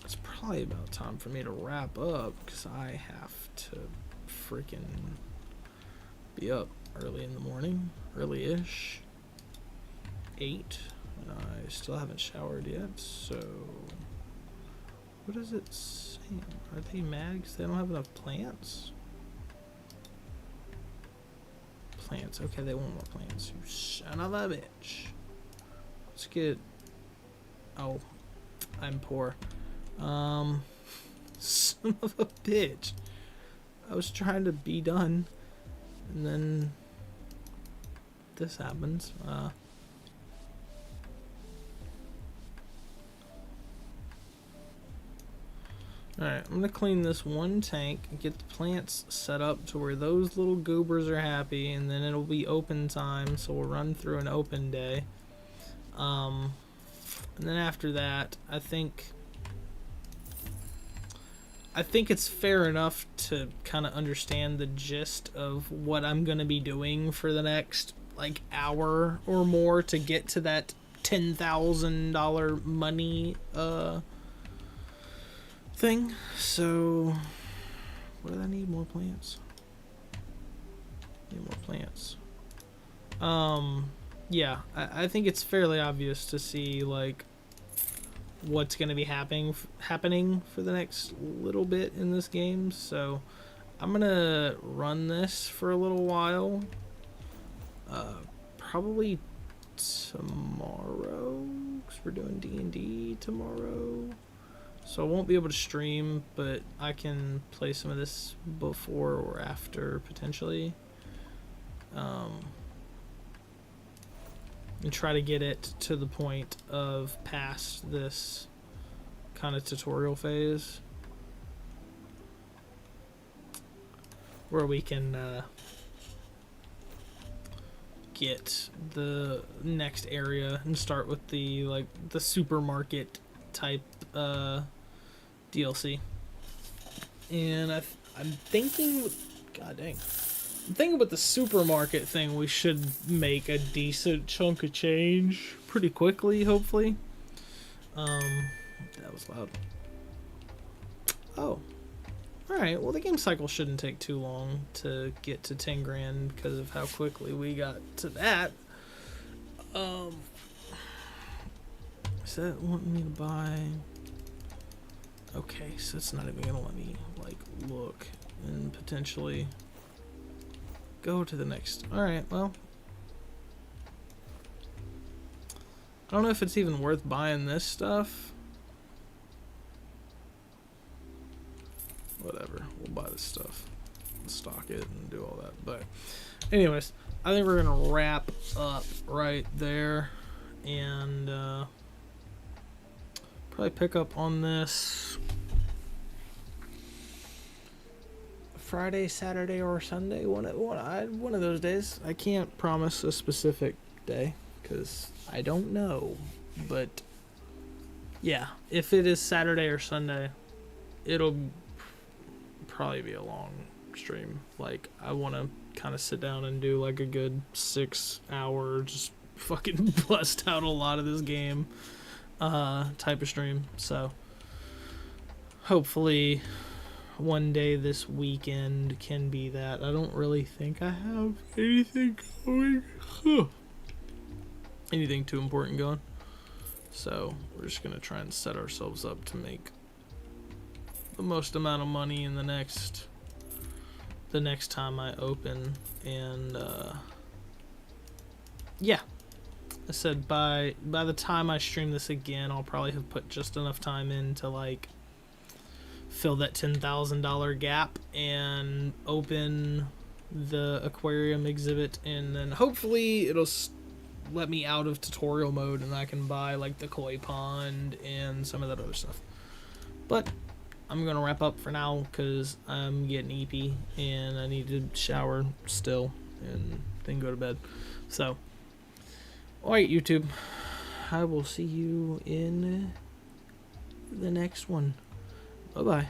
it's probably about time for me to wrap up, because I have to freaking be up early in the morning, early-ish, 8, and I still haven't showered yet, so what is it saying? Are they mad because they don't have enough plants? Plants, okay, they want more plants, you son of a bitch. Let's get. Oh, I'm poor. Son of a bitch. I was trying to be done, and then this happens. Alright, I'm gonna clean this one tank and get the plants set up to where those little goobers are happy, and then it'll be open time, so we'll run through an open day. And then after that, I think I think it's fair enough to kind of understand the gist of what I'm going to be doing for the next like hour or more to get to that $10,000 money thing. So what do I need? More plants. Need more plants. Yeah, I think it's fairly obvious to see like what's going to be happening for the next little bit in this game. So I'm gonna run this for a little while, probably tomorrow, because we're doing D&D tomorrow, so I won't be able to stream, but I can play some of this before or after potentially, and try to get it to the point of past this kind of tutorial phase where we can get the next area and start with the like the supermarket type DLC. And I'm thinking, god dang, I'm thinking with the supermarket thing, we should make a decent chunk of change pretty quickly, hopefully. That was loud. Oh. Alright, well the game cycle shouldn't take too long to get to 10 grand because of how quickly we got to that. Is that wanting me to buy? Okay, so it's not even gonna let me like look and potentially go to the next. Alright, well, I don't know if it's even worth buying this stuff. Whatever, we'll buy this stuff, stock it, and do all that. But anyways, I think we're gonna wrap up right there, and probably pick up on this Friday, Saturday, or Sunday. One of those days. I can't promise a specific day because I don't know. But yeah, if it is Saturday or Sunday, it'll probably be a long stream. Like, I want to kind of sit down and do like a good 6 hour just fucking bust out a lot of this game type of stream. So hopefully one day this weekend can be that. I don't really think I have anything going, anything too important going, so we're just gonna try and set ourselves up to make the most amount of money in the next time I open. And yeah, I said by the time I stream this again, I'll probably have put just enough time in to like fill that $10,000 gap and open the aquarium exhibit, and then hopefully it'll let me out of tutorial mode and I can buy like the koi pond and some of that other stuff. But I'm gonna wrap up for now because I'm getting eepy and I need to shower still and then go to bed. So alright, YouTube, I will see you in the next one. Bye-bye.